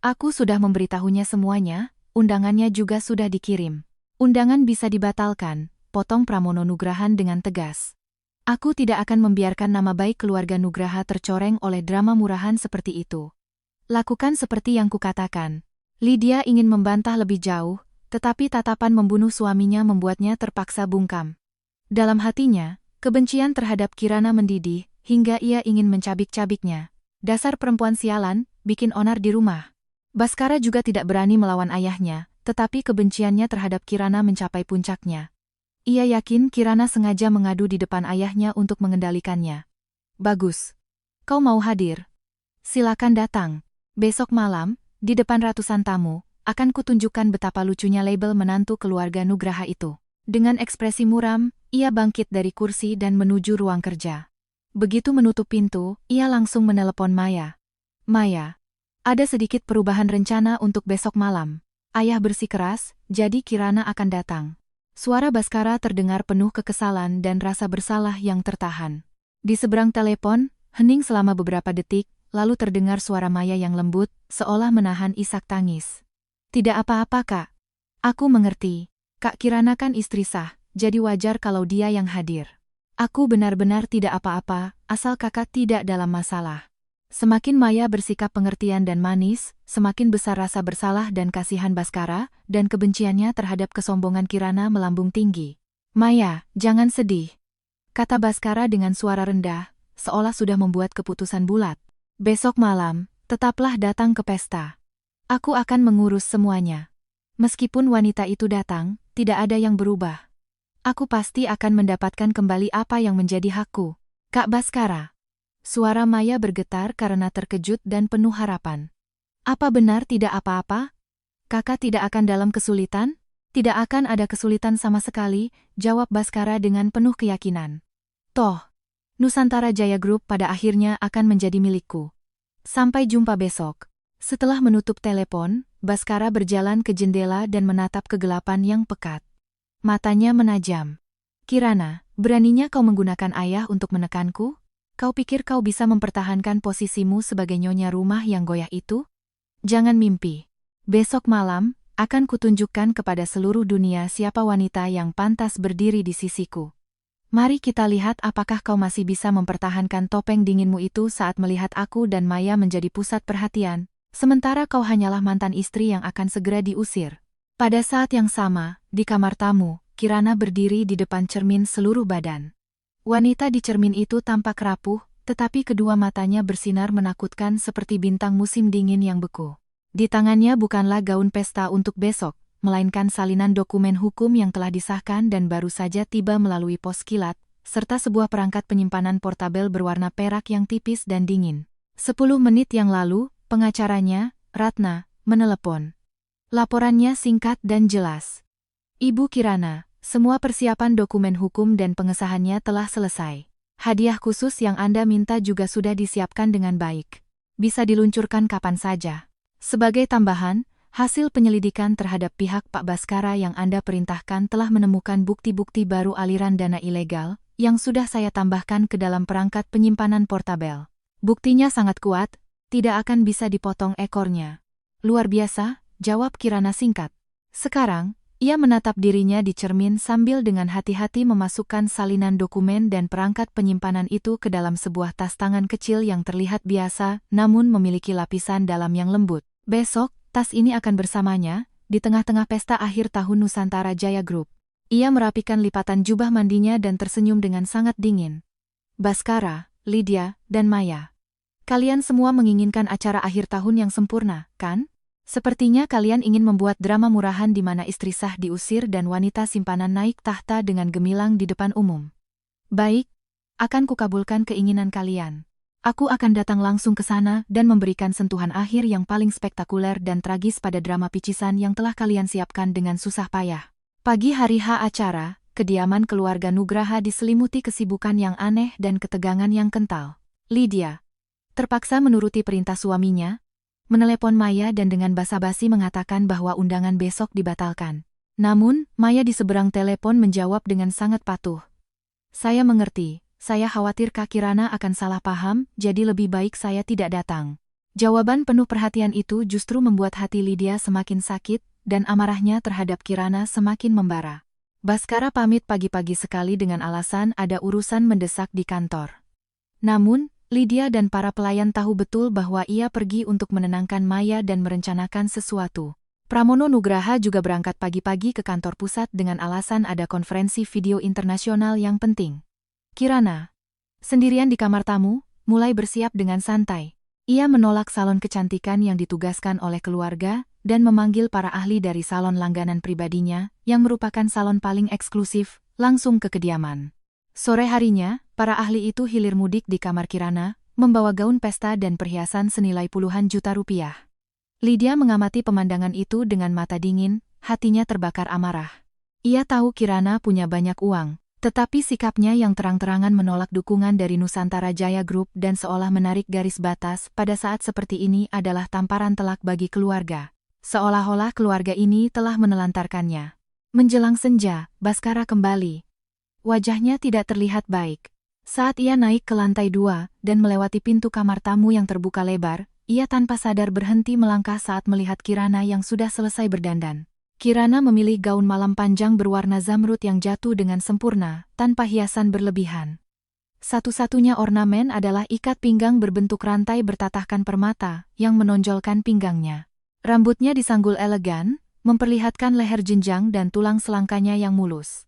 Aku sudah memberitahunya semuanya, undangannya juga sudah dikirim. Undangan bisa dibatalkan, potong Pramono Nugrahan dengan tegas. Aku tidak akan membiarkan nama baik keluarga Nugraha tercoreng oleh drama murahan seperti itu. Lakukan seperti yang kukatakan. Lydia ingin membantah lebih jauh, tetapi tatapan membunuh suaminya membuatnya terpaksa bungkam. Dalam hatinya, kebencian terhadap Kirana mendidih, hingga ia ingin mencabik-cabiknya. Dasar perempuan sialan, bikin onar di rumah. Baskara juga tidak berani melawan ayahnya, tetapi kebenciannya terhadap Kirana mencapai puncaknya. Ia yakin Kirana sengaja mengadu di depan ayahnya untuk mengendalikannya. Bagus. Kau mau hadir? Silakan datang. Besok malam, di depan ratusan tamu, akan kutunjukkan betapa lucunya label menantu keluarga Nugraha itu. Dengan ekspresi muram, ia bangkit dari kursi dan menuju ruang kerja. Begitu menutup pintu, ia langsung menelepon Maya. Maya, ada sedikit perubahan rencana untuk besok malam. Ayah bersikeras, jadi Kirana akan datang. Suara Baskara terdengar penuh kekesalan dan rasa bersalah yang tertahan. Di seberang telepon, hening selama beberapa detik, lalu terdengar suara Maya yang lembut, seolah menahan isak tangis. Tidak apa-apa, Kak. Aku mengerti. Kak Kirana kan istri sah, jadi wajar kalau dia yang hadir. Aku benar-benar tidak apa-apa, asal kakak tidak dalam masalah. Semakin Maya bersikap pengertian dan manis, semakin besar rasa bersalah dan kasihan Baskara, dan kebenciannya terhadap kesombongan Kirana melambung tinggi. Maya, jangan sedih. Kata Baskara dengan suara rendah, seolah sudah membuat keputusan bulat. Besok malam, tetaplah datang ke pesta. Aku akan mengurus semuanya. Meskipun wanita itu datang, tidak ada yang berubah. Aku pasti akan mendapatkan kembali apa yang menjadi hakku. Kak Baskara. Suara Maya bergetar karena terkejut dan penuh harapan. Apa benar tidak apa-apa? Kakak tidak akan dalam kesulitan? Tidak akan ada kesulitan sama sekali, jawab Baskara dengan penuh keyakinan. Toh, Nusantara Jaya Group pada akhirnya akan menjadi milikku. Sampai jumpa besok. Setelah menutup telepon, Baskara berjalan ke jendela dan menatap kegelapan yang pekat. Matanya menajam. Kirana, beraninya kau menggunakan ayah untuk menekanku? Kau pikir kau bisa mempertahankan posisimu sebagai nyonya rumah yang goyah itu? Jangan mimpi. Besok malam, akan kutunjukkan kepada seluruh dunia siapa wanita yang pantas berdiri di sisiku. Mari kita lihat apakah kau masih bisa mempertahankan topeng dinginmu itu saat melihat aku dan Maya menjadi pusat perhatian, sementara kau hanyalah mantan istri yang akan segera diusir. Pada saat yang sama, di kamar tamu, Kirana berdiri di depan cermin seluruh badan. Wanita di cermin itu tampak rapuh, tetapi kedua matanya bersinar menakutkan seperti bintang musim dingin yang beku. Di tangannya bukanlah gaun pesta untuk besok, melainkan salinan dokumen hukum yang telah disahkan dan baru saja tiba melalui pos kilat, serta sebuah perangkat penyimpanan portabel berwarna perak yang tipis dan dingin. 10 menit yang lalu, pengacaranya, Ratna, menelepon. Laporannya singkat dan jelas. Ibu Kirana, semua persiapan dokumen hukum dan pengesahannya telah selesai. Hadiah khusus yang Anda minta juga sudah disiapkan dengan baik. Bisa diluncurkan kapan saja. Sebagai tambahan, hasil penyelidikan terhadap pihak Pak Baskara yang Anda perintahkan telah menemukan bukti-bukti baru aliran dana ilegal, yang sudah saya tambahkan ke dalam perangkat penyimpanan portabel. Buktinya sangat kuat, tidak akan bisa dipotong ekornya. Luar biasa, jawab Kirana singkat. Sekarang, ia menatap dirinya di cermin sambil dengan hati-hati memasukkan salinan dokumen dan perangkat penyimpanan itu ke dalam sebuah tas tangan kecil yang terlihat biasa, namun memiliki lapisan dalam yang lembut. Besok, tas ini akan bersamanya, di tengah-tengah pesta akhir tahun Nusantara Jaya Group. Ia merapikan lipatan jubah mandinya dan tersenyum dengan sangat dingin. Baskara, Lydia, dan Maya. Kalian semua menginginkan acara akhir tahun yang sempurna, kan? Sepertinya kalian ingin membuat drama murahan di mana istri sah diusir dan wanita simpanan naik tahta dengan gemilang di depan umum. Baik, akan kukabulkan keinginan kalian. Aku akan datang langsung ke sana dan memberikan sentuhan akhir yang paling spektakuler dan tragis pada drama picisan yang telah kalian siapkan dengan susah payah. Pagi hari H acara, kediaman keluarga Nugraha diselimuti kesibukan yang aneh dan ketegangan yang kental. Lydia terpaksa menuruti perintah suaminya, menelepon Maya dan dengan basa-basi mengatakan bahwa undangan besok dibatalkan. Namun, Maya di seberang telepon menjawab dengan sangat patuh. Saya mengerti. Saya khawatir Kak Kirana akan salah paham, jadi lebih baik saya tidak datang. Jawaban penuh perhatian itu justru membuat hati Lydia semakin sakit, dan amarahnya terhadap Kirana semakin membara. Baskara pamit pagi-pagi sekali dengan alasan ada urusan mendesak di kantor. Namun, Lydia dan para pelayan tahu betul bahwa ia pergi untuk menenangkan Maya dan merencanakan sesuatu. Pramono Nugraha juga berangkat pagi-pagi ke kantor pusat dengan alasan ada konferensi video internasional yang penting. Kirana, sendirian di kamar tamu, mulai bersiap dengan santai. Ia menolak salon kecantikan yang ditugaskan oleh keluarga dan memanggil para ahli dari salon langganan pribadinya, yang merupakan salon paling eksklusif, langsung ke kediaman. Sore harinya, para ahli itu hilir mudik di kamar Kirana, membawa gaun pesta dan perhiasan senilai puluhan juta rupiah. Lydia mengamati pemandangan itu dengan mata dingin, hatinya terbakar amarah. Ia tahu Kirana punya banyak uang. Tetapi sikapnya yang terang-terangan menolak dukungan dari Nusantara Jaya Group dan seolah menarik garis batas pada saat seperti ini adalah tamparan telak bagi keluarga. Seolah-olah keluarga ini telah menelantarkannya. Menjelang senja, Baskara kembali. Wajahnya tidak terlihat baik. Saat ia naik ke lantai 2 dan melewati pintu kamar tamu yang terbuka lebar, ia tanpa sadar berhenti melangkah saat melihat Kirana yang sudah selesai berdandan. Kirana memilih gaun malam panjang berwarna zamrud yang jatuh dengan sempurna, tanpa hiasan berlebihan. Satu-satunya ornamen adalah ikat pinggang berbentuk rantai bertatahkan permata, yang menonjolkan pinggangnya. Rambutnya disanggul elegan, memperlihatkan leher jenjang dan tulang selangkanya yang mulus.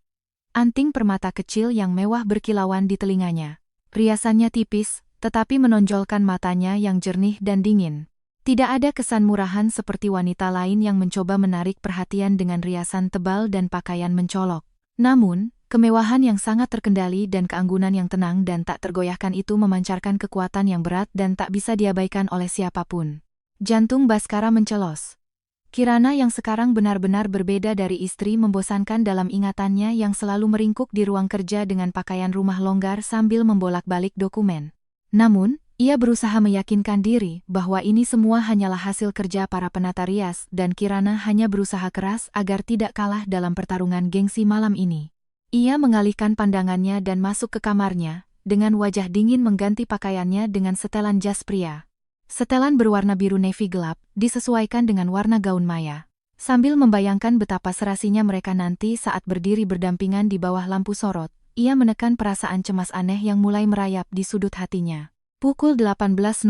Anting permata kecil yang mewah berkilauan di telinganya. Riasannya tipis, tetapi menonjolkan matanya yang jernih dan dingin. Tidak ada kesan murahan seperti wanita lain yang mencoba menarik perhatian dengan riasan tebal dan pakaian mencolok. Namun, kemewahan yang sangat terkendali dan keanggunan yang tenang dan tak tergoyahkan itu memancarkan kekuatan yang berat dan tak bisa diabaikan oleh siapapun. Jantung Baskara mencelos. Kirana yang sekarang benar-benar berbeda dari istri membosankan dalam ingatannya yang selalu meringkuk di ruang kerja dengan pakaian rumah longgar sambil membolak-balik dokumen. Namun, ia berusaha meyakinkan diri bahwa ini semua hanyalah hasil kerja para penata rias dan Kirana hanya berusaha keras agar tidak kalah dalam pertarungan gengsi malam ini. Ia mengalihkan pandangannya dan masuk ke kamarnya, dengan wajah dingin mengganti pakaiannya dengan setelan jas pria. Setelan berwarna biru navy gelap, disesuaikan dengan warna gaun Maya. Sambil membayangkan betapa serasinya mereka nanti saat berdiri berdampingan di bawah lampu sorot, ia menekan perasaan cemas aneh yang mulai merayap di sudut hatinya. Pukul 18.00,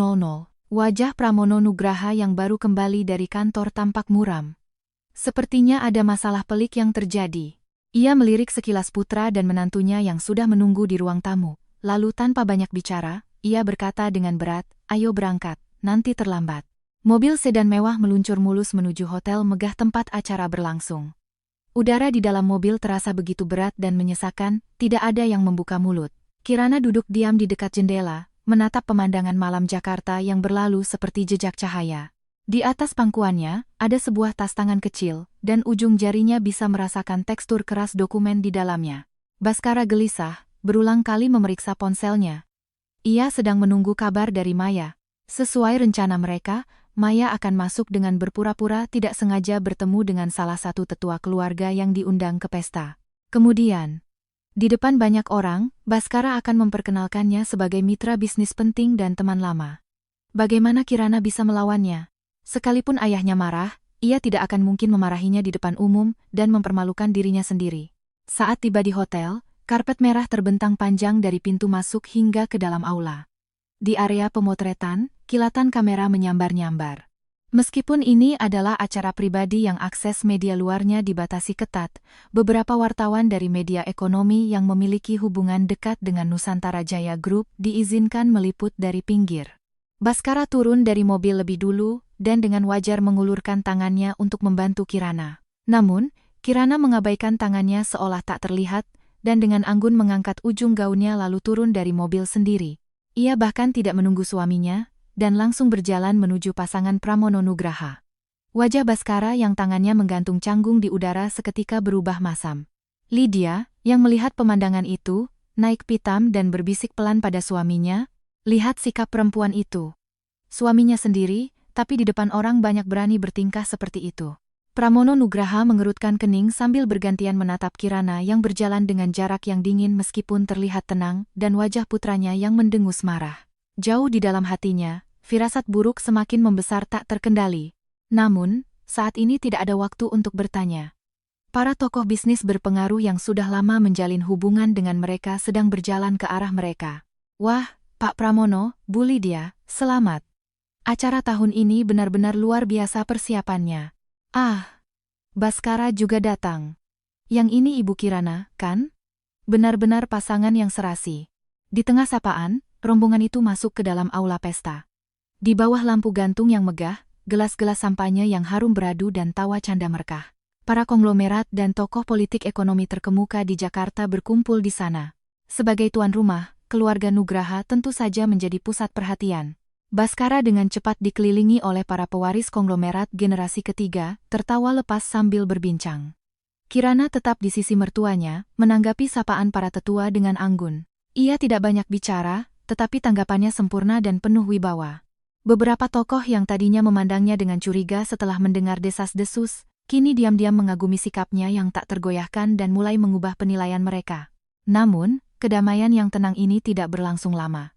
wajah Pramono Nugraha yang baru kembali dari kantor tampak muram. Sepertinya ada masalah pelik yang terjadi. Ia melirik sekilas putra dan menantunya yang sudah menunggu di ruang tamu. Lalu tanpa banyak bicara, ia berkata dengan berat, "Ayo berangkat, nanti terlambat." Mobil sedan mewah meluncur mulus menuju hotel megah tempat acara berlangsung. Udara di dalam mobil terasa begitu berat dan menyesakan, tidak ada yang membuka mulut. Kirana duduk diam di dekat jendela, menatap pemandangan malam Jakarta yang berlalu seperti jejak cahaya. Di atas pangkuannya, ada sebuah tas tangan kecil, dan ujung jarinya bisa merasakan tekstur keras dokumen di dalamnya. Baskara gelisah, berulang kali memeriksa ponselnya. Ia sedang menunggu kabar dari Maya. Sesuai rencana mereka, Maya akan masuk dengan berpura-pura tidak sengaja bertemu dengan salah satu tetua keluarga yang diundang ke pesta. Kemudian, di depan banyak orang, Baskara akan memperkenalkannya sebagai mitra bisnis penting dan teman lama. Bagaimana Kirana bisa melawannya? Sekalipun ayahnya marah, ia tidak akan mungkin memarahinya di depan umum dan mempermalukan dirinya sendiri. Saat tiba di hotel, karpet merah terbentang panjang dari pintu masuk hingga ke dalam aula. Di area pemotretan, kilatan kamera menyambar-nyambar. Meskipun ini adalah acara pribadi yang akses media luarnya dibatasi ketat, beberapa wartawan dari media ekonomi yang memiliki hubungan dekat dengan Nusantara Jaya Group diizinkan meliput dari pinggir. Baskara turun dari mobil lebih dulu dan dengan wajar mengulurkan tangannya untuk membantu Kirana. Namun, Kirana mengabaikan tangannya seolah tak terlihat, dan dengan anggun mengangkat ujung gaunnya lalu turun dari mobil sendiri. Ia bahkan tidak menunggu suaminya, dan langsung berjalan menuju pasangan Pramono Nugraha. Wajah Baskara yang tangannya menggantung canggung di udara seketika berubah masam. Lydia, yang melihat pemandangan itu, naik pitam dan berbisik pelan pada suaminya, "Lihat sikap perempuan itu." Suaminya sendiri, tapi di depan orang banyak berani bertingkah seperti itu. Pramono Nugraha mengerutkan kening sambil bergantian menatap Kirana yang berjalan dengan jarak yang dingin meskipun terlihat tenang dan wajah putranya yang mendengus marah. Jauh di dalam hatinya, firasat buruk semakin membesar tak terkendali. Namun, saat ini tidak ada waktu untuk bertanya. Para tokoh bisnis berpengaruh yang sudah lama menjalin hubungan dengan mereka sedang berjalan ke arah mereka. "Wah, Pak Pramono, Bu Lydia, selamat. Acara tahun ini benar-benar luar biasa persiapannya." "Ah, Baskara juga datang. Yang ini Ibu Kirana, kan? Benar-benar pasangan yang serasi." Di tengah sapaan, rombongan itu masuk ke dalam aula pesta. Di bawah lampu gantung yang megah, gelas-gelas sampanye yang harum beradu dan tawa canda merkah. Para konglomerat dan tokoh politik ekonomi terkemuka di Jakarta berkumpul di sana. Sebagai tuan rumah, keluarga Nugraha tentu saja menjadi pusat perhatian. Baskara dengan cepat dikelilingi oleh para pewaris konglomerat generasi ketiga, tertawa lepas sambil berbincang. Kirana tetap di sisi mertuanya, menanggapi sapaan para tetua dengan anggun. Ia tidak banyak bicara, tetapi tanggapannya sempurna dan penuh wibawa. Beberapa tokoh yang tadinya memandangnya dengan curiga setelah mendengar desas-desus, kini diam-diam mengagumi sikapnya yang tak tergoyahkan dan mulai mengubah penilaian mereka. Namun, kedamaian yang tenang ini tidak berlangsung lama.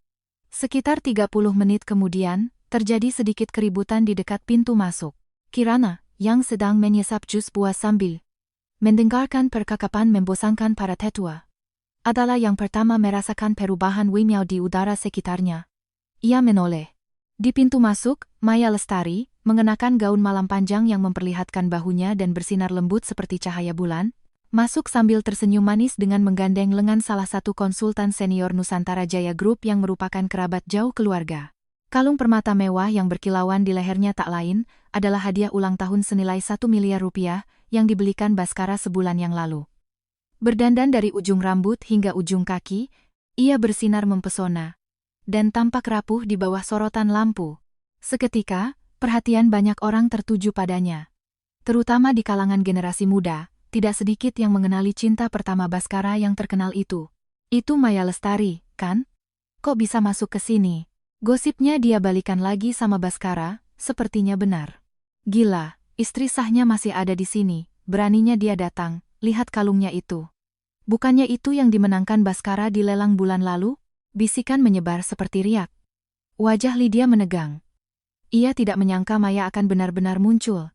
Sekitar 30 menit kemudian, terjadi sedikit keributan di dekat pintu masuk. Kirana, yang sedang menyesap jus buah sambil mendengarkan percakapan membosankan para tetua, adalah yang pertama merasakan perubahan wimiau di udara sekitarnya. Ia menoleh. Di pintu masuk, Maya Lestari, mengenakan gaun malam panjang yang memperlihatkan bahunya dan bersinar lembut seperti cahaya bulan, masuk sambil tersenyum manis dengan menggandeng lengan salah satu konsultan senior Nusantara Jaya Group yang merupakan kerabat jauh keluarga. Kalung permata mewah yang berkilauan di lehernya tak lain, adalah hadiah ulang tahun senilai 1 miliar rupiah yang dibelikan Baskara sebulan yang lalu. Berdandan dari ujung rambut hingga ujung kaki, ia bersinar mempesona dan tampak rapuh di bawah sorotan lampu. Seketika, perhatian banyak orang tertuju padanya. Terutama di kalangan generasi muda. Tidak sedikit yang mengenali cinta pertama Baskara yang terkenal itu. "Itu Maya Lestari, kan? Kok bisa masuk ke sini?" Gosipnya dia balikan lagi sama Baskara, sepertinya benar. "Gila, istri sahnya masih ada di sini, beraninya dia datang, lihat kalungnya itu. Bukannya itu yang dimenangkan Baskara di lelang bulan lalu?" Bisikan menyebar seperti riak. Wajah Lydia menegang. Ia tidak menyangka Maya akan benar-benar muncul.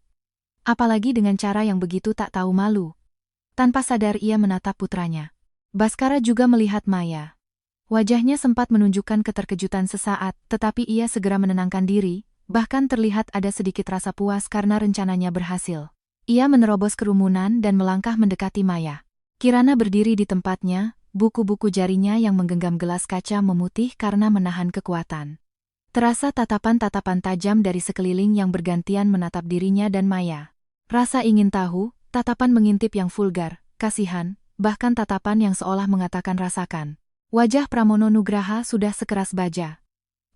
Apalagi dengan cara yang begitu tak tahu malu. Tanpa sadar ia menatap putranya. Baskara juga melihat Maya. Wajahnya sempat menunjukkan keterkejutan sesaat, tetapi ia segera menenangkan diri, bahkan terlihat ada sedikit rasa puas karena rencananya berhasil. Ia menerobos kerumunan dan melangkah mendekati Maya. Kirana berdiri di tempatnya, buku-buku jarinya yang menggenggam gelas kaca memutih karena menahan kekuatan. Terasa tatapan-tatapan tajam dari sekeliling yang bergantian menatap dirinya dan Maya. Rasa ingin tahu, tatapan mengintip yang vulgar, kasihan, bahkan tatapan yang seolah mengatakan rasakan. Wajah Pramono Nugraha sudah sekeras baja.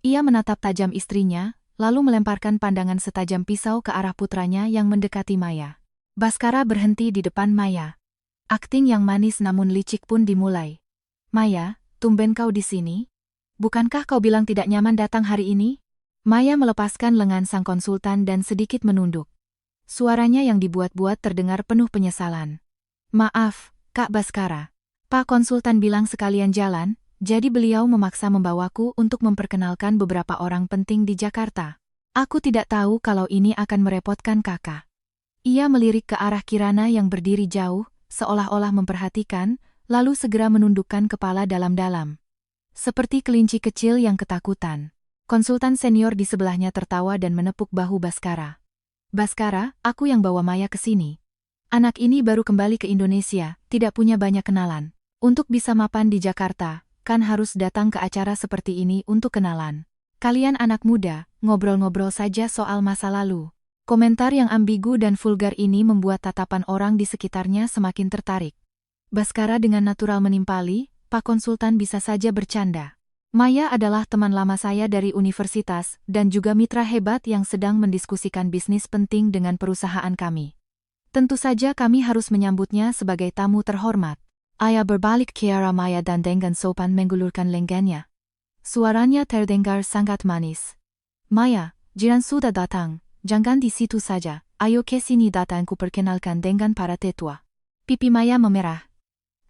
Ia menatap tajam istrinya, lalu melemparkan pandangan setajam pisau ke arah putranya yang mendekati Maya. Baskara berhenti di depan Maya. Akting yang manis namun licik pun dimulai. "Maya, tumben kau di sini? Bukankah kau bilang tidak nyaman datang hari ini?" Maya melepaskan lengan sang konsultan dan sedikit menunduk. Suaranya yang dibuat-buat terdengar penuh penyesalan. "Maaf, Kak Baskara. Pak Konsultan bilang sekalian jalan, jadi beliau memaksa membawaku untuk memperkenalkan beberapa orang penting di Jakarta. Aku tidak tahu kalau ini akan merepotkan kakak." Ia melirik ke arah Kirana yang berdiri jauh, seolah-olah memperhatikan, lalu segera menundukkan kepala dalam-dalam. Seperti kelinci kecil yang ketakutan. Konsultan senior di sebelahnya tertawa dan menepuk bahu Baskara. "Baskara, aku yang bawa Maya ke sini. Anak ini baru kembali ke Indonesia, tidak punya banyak kenalan. Untuk bisa mapan di Jakarta, kan harus datang ke acara seperti ini untuk kenalan. Kalian anak muda, ngobrol-ngobrol saja soal masa lalu." Komentar yang ambigu dan vulgar ini membuat tatapan orang di sekitarnya semakin tertarik. Baskara dengan natural menimpali, Pak Konsultan bisa saja bercanda. Maya adalah teman lama saya dari universitas dan juga mitra hebat yang sedang mendiskusikan bisnis penting dengan perusahaan kami. Tentu saja kami harus menyambutnya sebagai tamu terhormat. Ayah berbalik ke arah Maya dan dengan sopan menggulurkan lengannya. Suaranya terdengar sangat manis. Maya, jiran sudah datang, jangan di situ saja, ayo ke sini datang ku perkenalkan dengan para tetua. Pipi Maya memerah.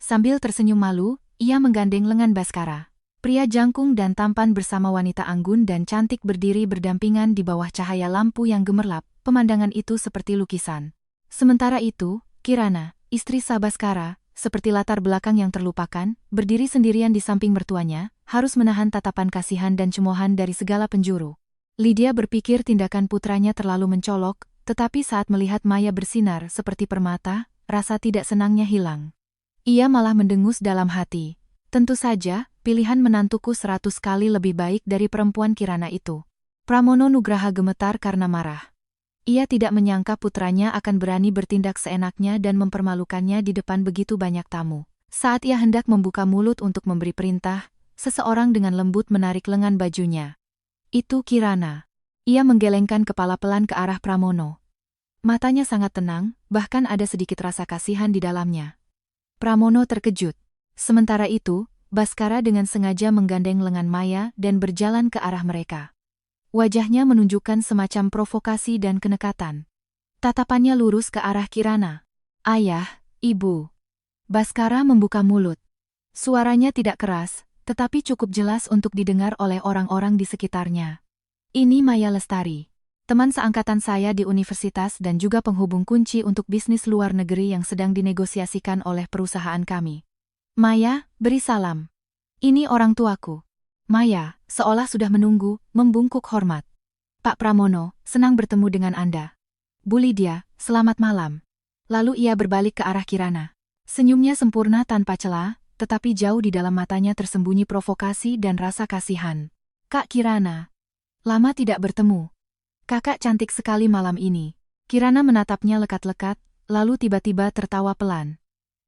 Sambil tersenyum malu, ia menggandeng lengan Baskara. Pria jangkung dan tampan bersama wanita anggun dan cantik berdiri berdampingan di bawah cahaya lampu yang gemerlap, pemandangan itu seperti lukisan. Sementara itu, Kirana, istri Baskara, seperti latar belakang yang terlupakan, berdiri sendirian di samping mertuanya, harus menahan tatapan kasihan dan cemoohan dari segala penjuru. Lydia berpikir tindakan putranya terlalu mencolok, tetapi saat melihat Maya bersinar seperti permata, rasa tidak senangnya hilang. Ia malah mendengus dalam hati. Tentu saja, pilihan menantuku 100 kali lebih baik dari perempuan Kirana itu. Pramono Nugraha gemetar karena marah. Ia tidak menyangka putranya akan berani bertindak seenaknya dan mempermalukannya di depan begitu banyak tamu. Saat ia hendak membuka mulut untuk memberi perintah, seseorang dengan lembut menarik lengan bajunya. Itu Kirana. Ia menggelengkan kepala pelan ke arah Pramono. Matanya sangat tenang, bahkan ada sedikit rasa kasihan di dalamnya. Pramono terkejut. Sementara itu, Baskara dengan sengaja menggandeng lengan Maya dan berjalan ke arah mereka. Wajahnya menunjukkan semacam provokasi dan kenekatan. Tatapannya lurus ke arah Kirana. Ayah, ibu. Baskara membuka mulut. Suaranya tidak keras, tetapi cukup jelas untuk didengar oleh orang-orang di sekitarnya. Ini Maya Lestari, teman seangkatan saya di universitas dan juga penghubung kunci untuk bisnis luar negeri yang sedang dinegosiasikan oleh perusahaan kami. Maya, beri salam. Ini orang tuaku. Maya, seolah sudah menunggu, membungkuk hormat. Pak Pramono, senang bertemu dengan Anda. Bu Lydia, selamat malam. Lalu ia berbalik ke arah Kirana. Senyumnya sempurna tanpa celah, tetapi jauh di dalam matanya tersembunyi provokasi dan rasa kasihan. Kak Kirana. Lama tidak bertemu. Kakak cantik sekali malam ini. Kirana menatapnya lekat-lekat, lalu tiba-tiba tertawa pelan.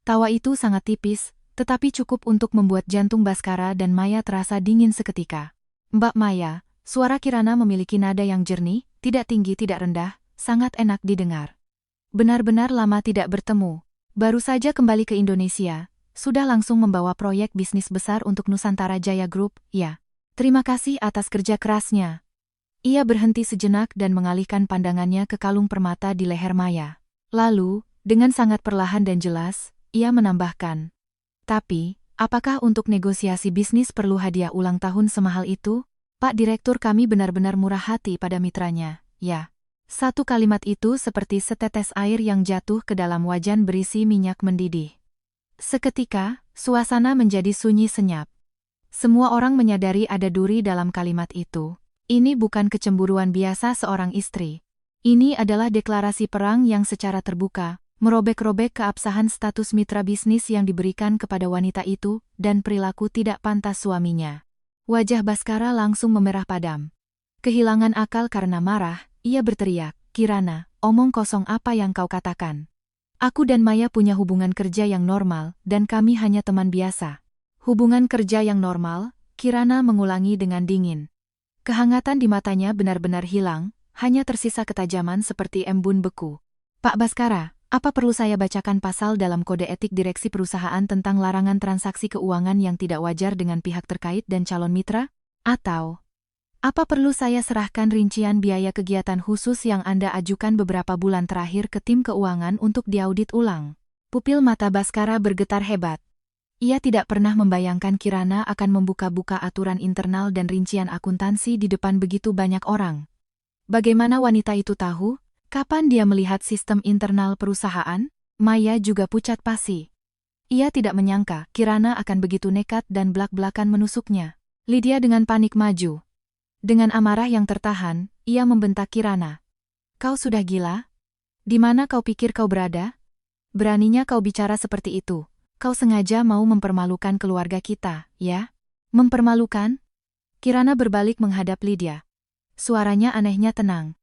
Tawa itu sangat tipis, tetapi cukup untuk membuat jantung Baskara dan Maya terasa dingin seketika. Mbak Maya, suara Kirana memiliki nada yang jernih, tidak tinggi tidak rendah, sangat enak didengar. Benar-benar lama tidak bertemu. Baru saja kembali ke Indonesia, sudah langsung membawa proyek bisnis besar untuk Nusantara Jaya Group, ya. Terima kasih atas kerja kerasnya. Ia berhenti sejenak dan mengalihkan pandangannya ke kalung permata di leher Maya. Lalu, dengan sangat perlahan dan jelas, ia menambahkan. Tapi, apakah untuk negosiasi bisnis perlu hadiah ulang tahun semahal itu? Pak Direktur kami benar-benar murah hati pada mitranya, ya. Satu kalimat itu seperti setetes air yang jatuh ke dalam wajan berisi minyak mendidih. Seketika, suasana menjadi sunyi senyap. Semua orang menyadari ada duri dalam kalimat itu. Ini bukan kecemburuan biasa seorang istri. Ini adalah deklarasi perang yang secara terbuka, merobek-robek keabsahan status mitra bisnis yang diberikan kepada wanita itu, dan perilaku tidak pantas suaminya. Wajah Baskara langsung memerah padam. Kehilangan akal karena marah, ia berteriak, Kirana, omong kosong apa yang kau katakan? Aku dan Maya punya hubungan kerja yang normal, dan kami hanya teman biasa. Hubungan kerja yang normal, Kirana mengulangi dengan dingin. Kehangatan di matanya benar-benar hilang, hanya tersisa ketajaman seperti embun beku. Pak Baskara, apa perlu saya bacakan pasal dalam kode etik direksi perusahaan tentang larangan transaksi keuangan yang tidak wajar dengan pihak terkait dan calon mitra? Atau, apa perlu saya serahkan rincian biaya kegiatan khusus yang Anda ajukan beberapa bulan terakhir ke tim keuangan untuk diaudit ulang? Pupil mata Baskara bergetar hebat. Ia tidak pernah membayangkan Kirana akan membuka-buka aturan internal dan rincian akuntansi di depan begitu banyak orang. Bagaimana wanita itu tahu? Kapan dia melihat sistem internal perusahaan? Maya juga pucat pasi. Ia tidak menyangka Kirana akan begitu nekat dan belak-belakan menusuknya. Lydia dengan panik maju. Dengan amarah yang tertahan, ia membentak Kirana. Kau sudah gila? Di mana kau pikir kau berada? Beraninya kau bicara seperti itu. Kau sengaja mau mempermalukan keluarga kita, ya? Mempermalukan? Kirana berbalik menghadap Lydia. Suaranya anehnya tenang.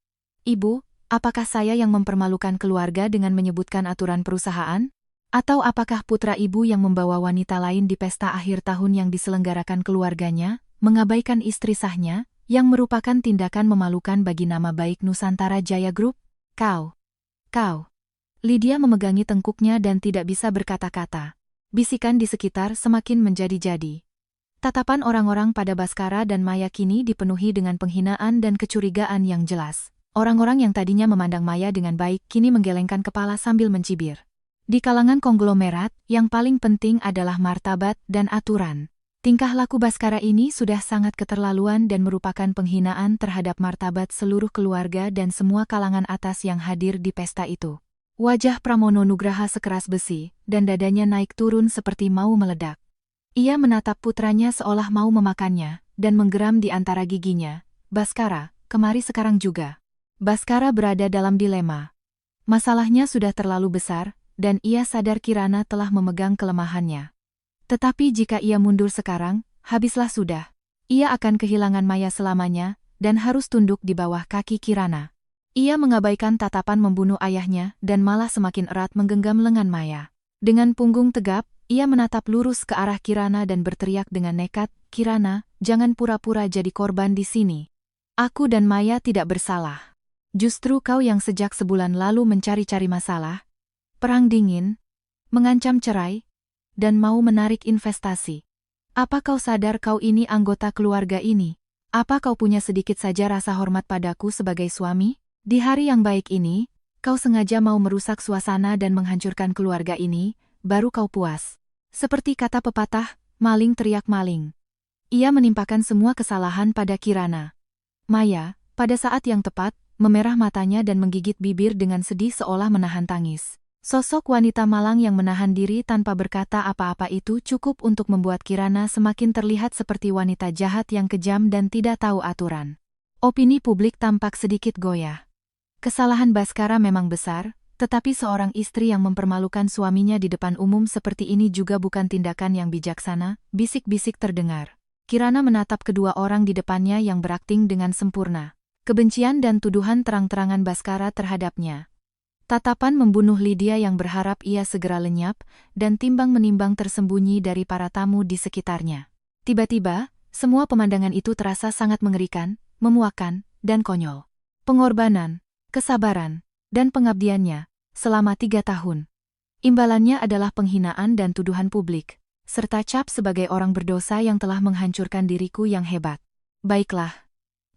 Ibu, apakah saya yang mempermalukan keluarga dengan menyebutkan aturan perusahaan? Atau apakah putra ibu yang membawa wanita lain di pesta akhir tahun yang diselenggarakan keluarganya, mengabaikan istri sahnya, yang merupakan tindakan memalukan bagi nama baik Nusantara Jaya Group? Kau. Lydia memegangi tengkuknya dan tidak bisa berkata-kata. Bisikan di sekitar semakin menjadi-jadi. Tatapan orang-orang pada Baskara dan Maya kini dipenuhi dengan penghinaan dan kecurigaan yang jelas. Orang-orang yang tadinya memandang Maya dengan baik kini menggelengkan kepala sambil mencibir. Di kalangan konglomerat, yang paling penting adalah martabat dan aturan. Tingkah laku Baskara ini sudah sangat keterlaluan dan merupakan penghinaan terhadap martabat seluruh keluarga dan semua kalangan atas yang hadir di pesta itu. Wajah Pramono Nugraha sekeras besi, dan dadanya naik turun seperti mau meledak. Ia menatap putranya seolah mau memakannya, dan menggeram di antara giginya. Baskara, kemari sekarang juga. Baskara berada dalam dilema. Masalahnya sudah terlalu besar, dan ia sadar Kirana telah memegang kelemahannya. Tetapi jika ia mundur sekarang, habislah sudah. Ia akan kehilangan Maya selamanya, dan harus tunduk di bawah kaki Kirana. Ia mengabaikan tatapan membunuh ayahnya, dan malah semakin erat menggenggam lengan Maya. Dengan punggung tegap, ia menatap lurus ke arah Kirana dan berteriak dengan nekat, "Kirana, jangan pura-pura jadi korban di sini. Aku dan Maya tidak bersalah. Justru kau yang sejak sebulan lalu mencari-cari masalah, perang dingin, mengancam cerai, dan mau menarik investasi. Apa kau sadar kau ini anggota keluarga ini? Apa kau punya sedikit saja rasa hormat padaku sebagai suami? Di hari yang baik ini, kau sengaja mau merusak suasana dan menghancurkan keluarga ini, baru kau puas." Seperti kata pepatah, maling teriak maling. Ia menimpakan semua kesalahan pada Kirana. Maya, pada saat yang tepat, memerah matanya dan menggigit bibir dengan sedih seolah menahan tangis. Sosok wanita malang yang menahan diri tanpa berkata apa-apa itu cukup untuk membuat Kirana semakin terlihat seperti wanita jahat yang kejam dan tidak tahu aturan. Opini publik tampak sedikit goyah. Kesalahan Baskara memang besar, tetapi seorang istri yang mempermalukan suaminya di depan umum seperti ini juga bukan tindakan yang bijaksana, bisik-bisik terdengar. Kirana menatap kedua orang di depannya yang berakting dengan sempurna. Kebencian dan tuduhan terang-terangan Baskara terhadapnya. Tatapan membunuh Lydia yang berharap ia segera lenyap, dan timbang-menimbang tersembunyi dari para tamu di sekitarnya. Tiba-tiba, semua pemandangan itu terasa sangat mengerikan, memuakkan, dan konyol. Pengorbanan, kesabaran, dan pengabdiannya, selama 3 tahun. Imbalannya adalah penghinaan dan tuduhan publik, serta cap sebagai orang berdosa yang telah menghancurkan diriku yang hebat. Baiklah.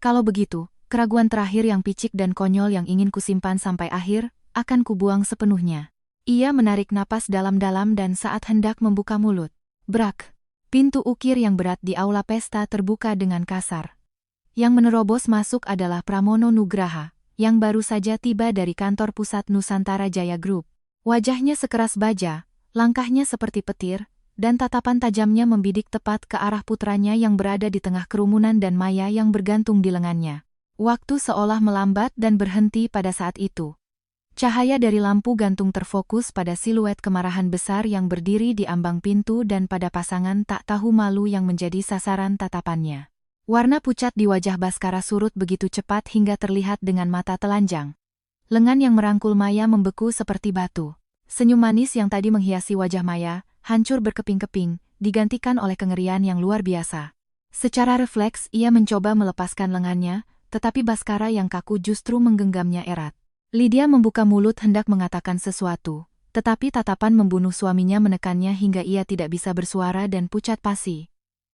Kalau begitu, keraguan terakhir yang picik dan konyol yang ingin kusimpan sampai akhir, akan kubuang sepenuhnya. Ia menarik napas dalam-dalam dan saat hendak membuka mulut. Brak! Pintu ukir yang berat di aula pesta terbuka dengan kasar. Yang menerobos masuk adalah Pramono Nugraha, yang baru saja tiba dari kantor pusat Nusantara Jaya Group. Wajahnya sekeras baja, langkahnya seperti petir, dan tatapan tajamnya membidik tepat ke arah putranya yang berada di tengah kerumunan dan Maya yang bergantung di lengannya. Waktu seolah melambat dan berhenti pada saat itu. Cahaya dari lampu gantung terfokus pada siluet kemarahan besar yang berdiri di ambang pintu dan pada pasangan tak tahu malu yang menjadi sasaran tatapannya. Warna pucat di wajah Baskara surut begitu cepat hingga terlihat dengan mata telanjang. Lengan yang merangkul Maya membeku seperti batu. Senyum manis yang tadi menghiasi wajah Maya, hancur berkeping-keping, digantikan oleh kengerian yang luar biasa. Secara refleks ia mencoba melepaskan lengannya, tetapi Baskara yang kaku justru menggenggamnya erat. Lydia membuka mulut hendak mengatakan sesuatu, tetapi tatapan membunuh suaminya menekannya hingga ia tidak bisa bersuara dan pucat pasi.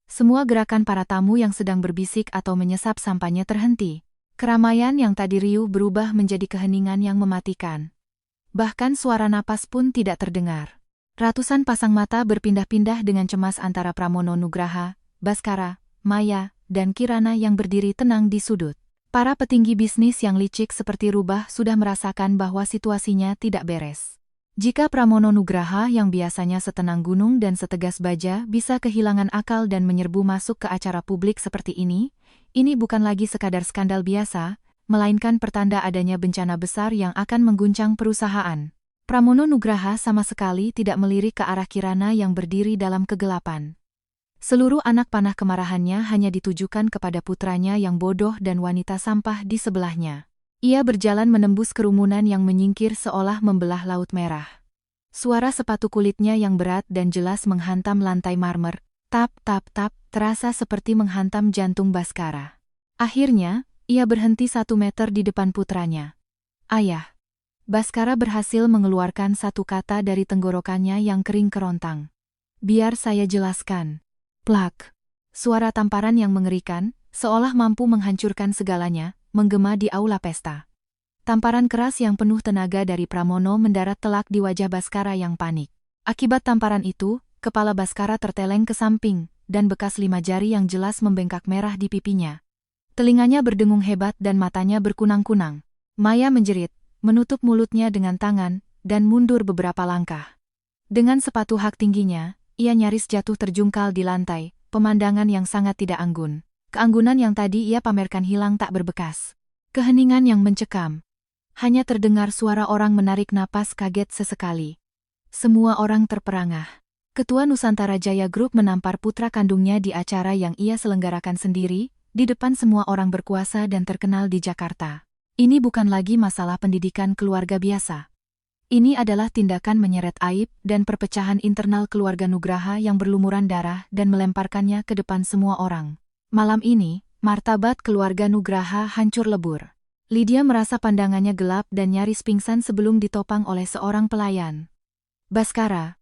Semua gerakan para tamu yang sedang berbisik atau menyesap sampahnya terhenti. Keramaian yang tadi riuh berubah menjadi keheningan yang mematikan. Bahkan suara napas pun tidak terdengar. Ratusan pasang mata berpindah-pindah dengan cemas antara Pramono Nugraha, Baskara, Maya, dan Kirana yang berdiri tenang di sudut. Para petinggi bisnis yang licik seperti rubah sudah merasakan bahwa situasinya tidak beres. Jika Pramono Nugraha yang biasanya setenang gunung dan setegas baja bisa kehilangan akal dan menyerbu masuk ke acara publik seperti ini bukan lagi sekadar skandal biasa, melainkan pertanda adanya bencana besar yang akan mengguncang perusahaan. Pramono Nugraha sama sekali tidak melirik ke arah Kirana yang berdiri dalam kegelapan. Seluruh anak panah kemarahannya hanya ditujukan kepada putranya yang bodoh dan wanita sampah di sebelahnya. Ia berjalan menembus kerumunan yang menyingkir seolah membelah laut merah. Suara sepatu kulitnya yang berat dan jelas menghantam lantai marmer. Tap, tap, tap, terasa seperti menghantam jantung Baskara. Akhirnya, ia berhenti 1 meter di depan putranya. Ayah. Baskara berhasil mengeluarkan satu kata dari tenggorokannya yang kering kerontang. Biar saya jelaskan. Plak. Suara tamparan yang mengerikan, seolah mampu menghancurkan segalanya, menggema di aula pesta. Tamparan keras yang penuh tenaga dari Pramono mendarat telak di wajah Baskara yang panik. Akibat tamparan itu, kepala Baskara terteleng ke samping, dan bekas 5 jari yang jelas membengkak merah di pipinya. Telinganya berdengung hebat dan matanya berkunang-kunang. Maya menjerit, menutup mulutnya dengan tangan, dan mundur beberapa langkah. Dengan sepatu hak tingginya, ia nyaris jatuh terjungkal di lantai, pemandangan yang sangat tidak anggun. Keanggunan yang tadi ia pamerkan hilang tak berbekas. Keheningan yang mencekam. Hanya terdengar suara orang menarik napas kaget sesekali. Semua orang terperangah. Ketua Nusantara Jaya Group menampar putra kandungnya di acara yang ia selenggarakan sendiri, di depan semua orang berkuasa dan terkenal di Jakarta. Ini bukan lagi masalah pendidikan keluarga biasa. Ini adalah tindakan menyeret aib dan perpecahan internal keluarga Nugraha yang berlumuran darah dan melemparkannya ke depan semua orang. Malam ini, martabat keluarga Nugraha hancur lebur. Lydia merasa pandangannya gelap dan nyaris pingsan sebelum ditopang oleh seorang pelayan. Baskara,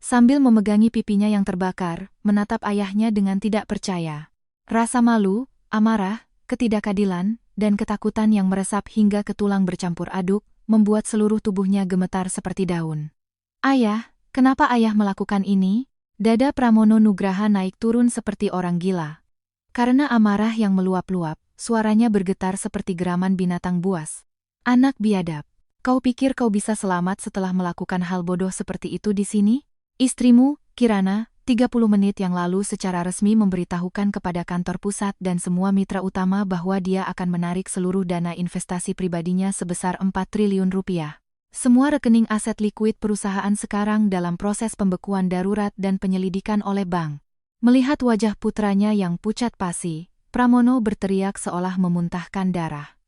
sambil memegangi pipinya yang terbakar, menatap ayahnya dengan tidak percaya. Rasa malu, amarah, ketidakadilan, dan ketakutan yang meresap hingga ke tulang bercampur aduk, membuat seluruh tubuhnya gemetar seperti daun. Ayah, kenapa ayah melakukan ini? Dada Pramono Nugraha naik turun seperti orang gila. Karena amarah yang meluap-luap, suaranya bergetar seperti geraman binatang buas. Anak biadab, kau pikir kau bisa selamat setelah melakukan hal bodoh seperti itu di sini? Istrimu, Kirana, 30 menit yang lalu secara resmi memberitahukan kepada kantor pusat dan semua mitra utama bahwa dia akan menarik seluruh dana investasi pribadinya sebesar 4 triliun rupiah. Semua rekening aset likuid perusahaan sekarang dalam proses pembekuan darurat dan penyelidikan oleh bank. Melihat wajah putranya yang pucat pasi, Pramono berteriak seolah memuntahkan darah.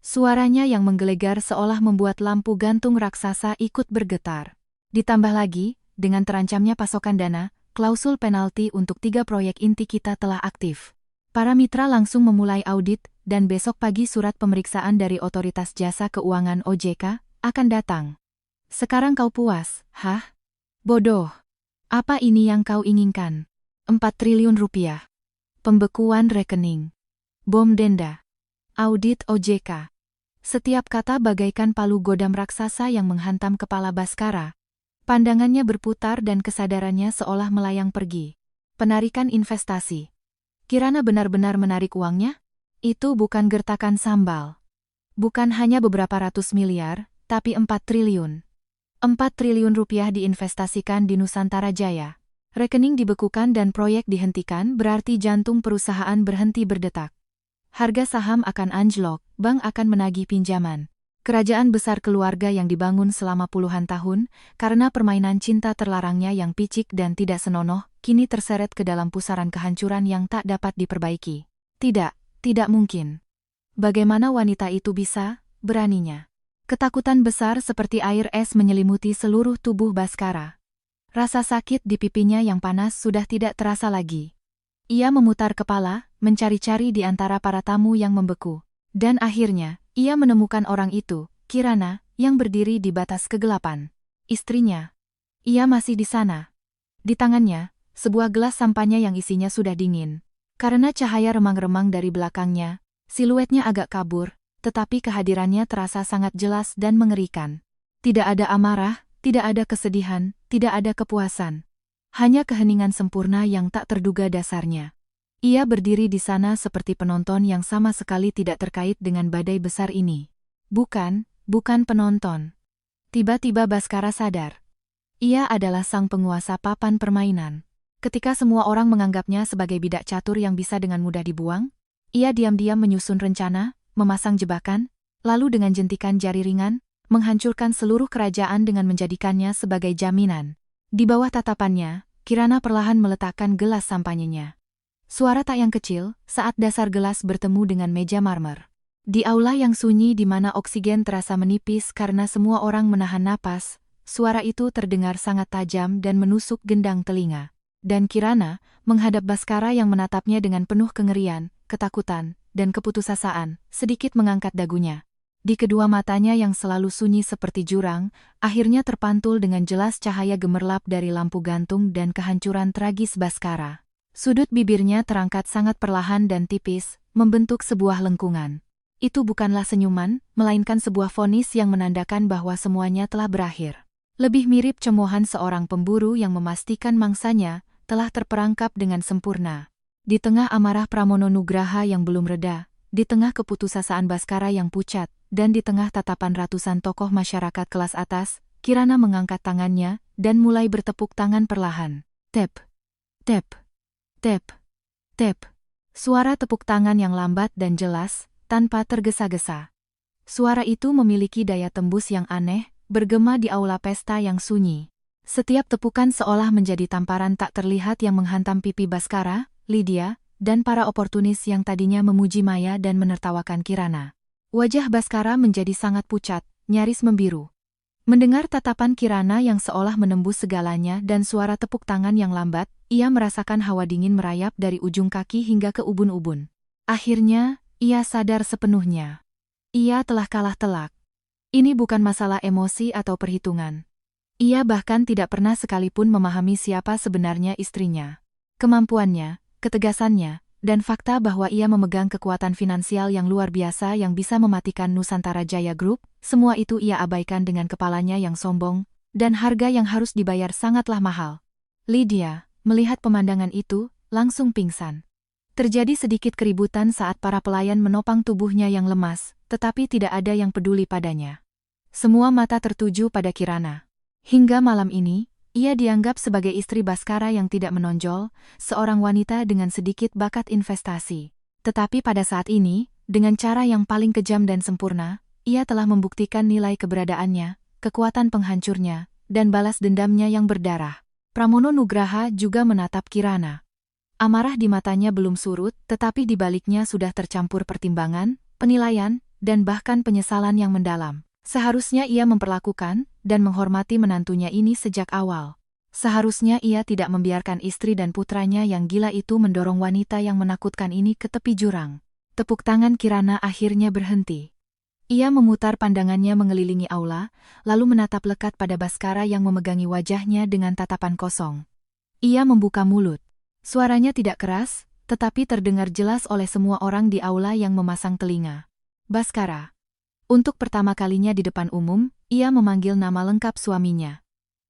Suaranya yang menggelegar seolah membuat lampu gantung raksasa ikut bergetar. Ditambah lagi, dengan terancamnya pasokan dana, klausul penalti untuk 3 proyek inti kita telah aktif. Para mitra langsung memulai audit, dan besok pagi surat pemeriksaan dari Otoritas Jasa Keuangan OJK akan datang. Sekarang kau puas, hah? Bodoh. Apa ini yang kau inginkan? 4 triliun rupiah. Pembekuan rekening. Bom denda. Audit OJK. Setiap kata bagaikan palu godam raksasa yang menghantam kepala Baskara. Pandangannya berputar dan kesadarannya seolah melayang pergi. Penarikan investasi. Kirana benar-benar menarik uangnya? Itu bukan gertakan sambal. Bukan hanya beberapa ratus miliar, tapi 4 triliun. 4 triliun rupiah diinvestasikan di Nusantara Jaya. Rekening dibekukan dan proyek dihentikan berarti jantung perusahaan berhenti berdetak. Harga saham akan anjlok, bank akan menagih pinjaman. Kerajaan besar keluarga yang dibangun selama puluhan tahun, karena permainan cinta terlarangnya yang picik dan tidak senonoh, kini terseret ke dalam pusaran kehancuran yang tak dapat diperbaiki. Tidak mungkin. Bagaimana wanita itu bisa, beraninya? Ketakutan besar seperti air es menyelimuti seluruh tubuh Baskara. Rasa sakit di pipinya yang panas sudah tidak terasa lagi. Ia memutar kepala, mencari-cari di antara para tamu yang membeku. Dan akhirnya, ia menemukan orang itu, Kirana, yang berdiri di batas kegelapan. Istrinya. Ia masih di sana. Di tangannya, sebuah gelas sampahnya yang isinya sudah dingin. Karena cahaya remang-remang dari belakangnya, siluetnya agak kabur, tetapi kehadirannya terasa sangat jelas dan mengerikan. Tidak ada amarah, tidak ada kesedihan, tidak ada kepuasan. Hanya keheningan sempurna yang tak terduga dasarnya. Ia berdiri di sana seperti penonton yang sama sekali tidak terkait dengan badai besar ini. Bukan penonton. Tiba-tiba Baskara sadar. Ia adalah sang penguasa papan permainan. Ketika semua orang menganggapnya sebagai bidak catur yang bisa dengan mudah dibuang, ia diam-diam menyusun rencana, memasang jebakan, lalu dengan jentikan jari ringan, menghancurkan seluruh kerajaan dengan menjadikannya sebagai jaminan. Di bawah tatapannya, Kirana perlahan meletakkan gelas sampanyenya. Suara tak yang kecil saat dasar gelas bertemu dengan meja marmer. Di aula yang sunyi di mana oksigen terasa menipis karena semua orang menahan napas, Suara itu terdengar sangat tajam dan menusuk gendang telinga. Dan Kirana menghadap Baskara yang menatapnya dengan penuh kengerian, ketakutan, dan keputusasaan, sedikit mengangkat dagunya. Di kedua matanya yang selalu sunyi seperti jurang, akhirnya terpantul dengan jelas cahaya gemerlap dari lampu gantung dan kehancuran tragis Baskara. Sudut bibirnya terangkat sangat perlahan dan tipis, membentuk sebuah lengkungan. Itu bukanlah senyuman, melainkan sebuah vonis yang menandakan bahwa semuanya telah berakhir. Lebih mirip cemoohan seorang pemburu yang memastikan mangsanya telah terperangkap dengan sempurna. Di tengah amarah Pramono Nugraha yang belum reda, di tengah keputusasaan Baskara yang pucat, dan di tengah tatapan ratusan tokoh masyarakat kelas atas, Kirana mengangkat tangannya dan mulai bertepuk tangan perlahan. Tep, tep, tep, tep. Suara tepuk tangan yang lambat dan jelas, tanpa tergesa-gesa. Suara itu memiliki daya tembus yang aneh, bergema di aula pesta yang sunyi. Setiap tepukan seolah menjadi tamparan tak terlihat yang menghantam pipi Baskara, Lydia, dan para oportunis yang tadinya memuji Maya dan menertawakan Kirana. Wajah Baskara menjadi sangat pucat, nyaris membiru. Mendengar tatapan Kirana yang seolah menembus segalanya dan suara tepuk tangan yang lambat, ia merasakan hawa dingin merayap dari ujung kaki hingga ke ubun-ubun. Akhirnya, ia sadar sepenuhnya. Ia telah kalah telak. Ini bukan masalah emosi atau perhitungan. Ia bahkan tidak pernah sekalipun memahami siapa sebenarnya istrinya. Kemampuannya, ketegasannya, dan fakta bahwa ia memegang kekuatan finansial yang luar biasa yang bisa mematikan Nusantara Jaya Group, semua itu ia abaikan dengan kepalanya yang sombong, dan harga yang harus dibayar sangatlah mahal. Lydia, melihat pemandangan itu, langsung pingsan. Terjadi sedikit keributan saat para pelayan menopang tubuhnya yang lemas, tetapi tidak ada yang peduli padanya. Semua mata tertuju pada Kirana. Hingga malam ini, ia dianggap sebagai istri Baskara yang tidak menonjol, seorang wanita dengan sedikit bakat investasi. Tetapi pada saat ini, dengan cara yang paling kejam dan sempurna, ia telah membuktikan nilai keberadaannya, kekuatan penghancurnya, dan balas dendamnya yang berdarah. Pramono Nugraha juga menatap Kirana. Amarah di matanya belum surut, tetapi di baliknya sudah tercampur pertimbangan, penilaian, dan bahkan penyesalan yang mendalam. Seharusnya ia memperlakukan dan menghormati menantunya ini sejak awal. Seharusnya ia tidak membiarkan istri dan putranya yang gila itu mendorong wanita yang menakutkan ini ke tepi jurang. Tepuk tangan Kirana akhirnya berhenti. Ia memutar pandangannya mengelilingi aula, lalu menatap lekat pada Baskara yang memegangi wajahnya dengan tatapan kosong. Ia membuka mulut. Suaranya tidak keras, tetapi terdengar jelas oleh semua orang di aula yang memasang telinga. Baskara. Untuk pertama kalinya di depan umum, ia memanggil nama lengkap suaminya.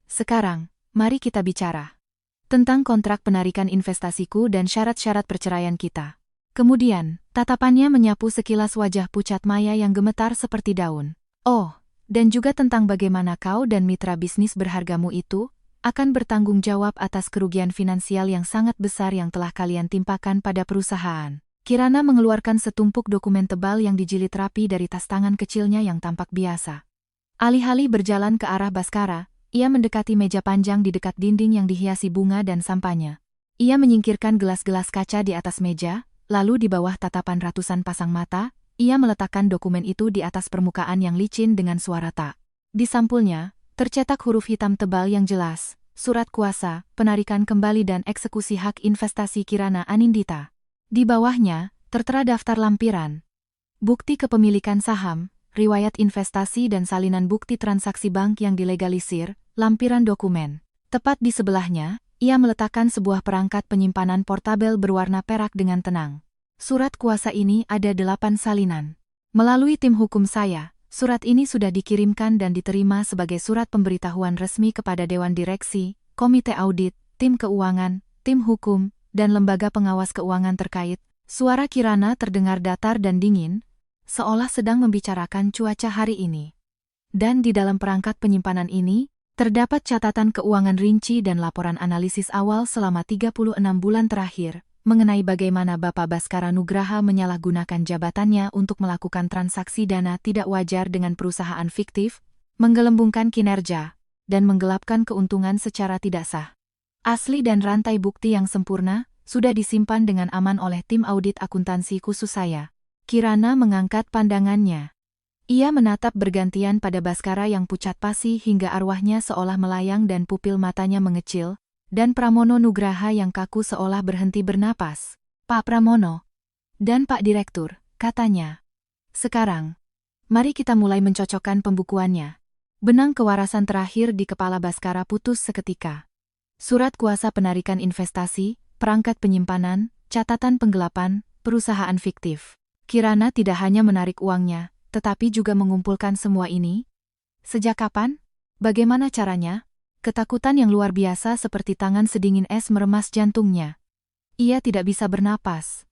Sekarang, mari kita bicara tentang kontrak penarikan investasiku dan syarat-syarat perceraian kita. Kemudian, tatapannya menyapu sekilas wajah pucat Maya yang gemetar seperti daun. Oh, dan juga tentang bagaimana kau dan mitra bisnis berhargamu itu akan bertanggung jawab atas kerugian finansial yang sangat besar yang telah kalian timpakan pada perusahaan. Kirana mengeluarkan setumpuk dokumen tebal yang dijilid rapi dari tas tangan kecilnya yang tampak biasa. Alih-alih berjalan ke arah Baskara, ia mendekati meja panjang di dekat dinding yang dihiasi bunga dan sampahnya. Ia menyingkirkan gelas-gelas kaca di atas meja, lalu di bawah tatapan ratusan pasang mata, ia meletakkan dokumen itu di atas permukaan yang licin dengan suara tak. Di sampulnya, tercetak huruf hitam tebal yang jelas, surat kuasa, penarikan kembali dan eksekusi hak investasi Kirana Anindita. Di bawahnya, tertera daftar lampiran, bukti kepemilikan saham, riwayat investasi dan salinan bukti transaksi bank yang dilegalisir, lampiran dokumen. Tepat di sebelahnya, ia meletakkan sebuah perangkat penyimpanan portabel berwarna perak dengan tenang. Surat kuasa ini ada 8 salinan. Melalui tim hukum saya, surat ini sudah dikirimkan dan diterima sebagai surat pemberitahuan resmi kepada Dewan Direksi, Komite Audit, Tim Keuangan, Tim Hukum, dan lembaga pengawas keuangan terkait. Suara Kirana terdengar datar dan dingin, seolah sedang membicarakan cuaca hari ini. Dan di dalam perangkat penyimpanan ini, terdapat catatan keuangan rinci dan laporan analisis awal selama 36 bulan terakhir, mengenai bagaimana Bapak Baskara Nugraha menyalahgunakan jabatannya untuk melakukan transaksi dana tidak wajar dengan perusahaan fiktif, menggelembungkan kinerja, dan menggelapkan keuntungan secara tidak sah. Asli dan rantai bukti yang sempurna, sudah disimpan dengan aman oleh tim audit akuntansi khusus saya. Kirana mengangkat pandangannya. Ia menatap bergantian pada Baskara yang pucat pasi hingga arwahnya seolah melayang dan pupil matanya mengecil, dan Pramono Nugraha yang kaku seolah berhenti bernapas. "Pak Pramono dan Pak Direktur," katanya. "Sekarang, mari kita mulai mencocokkan pembukuannya." Benang kewarasan terakhir di kepala Baskara putus seketika. Surat kuasa penarikan investasi, perangkat penyimpanan, catatan penggelapan, perusahaan fiktif. Kirana tidak hanya menarik uangnya, tetapi juga mengumpulkan semua ini. Sejak kapan? Bagaimana caranya? Ketakutan yang luar biasa seperti tangan sedingin es meremas jantungnya. Ia tidak bisa bernapas.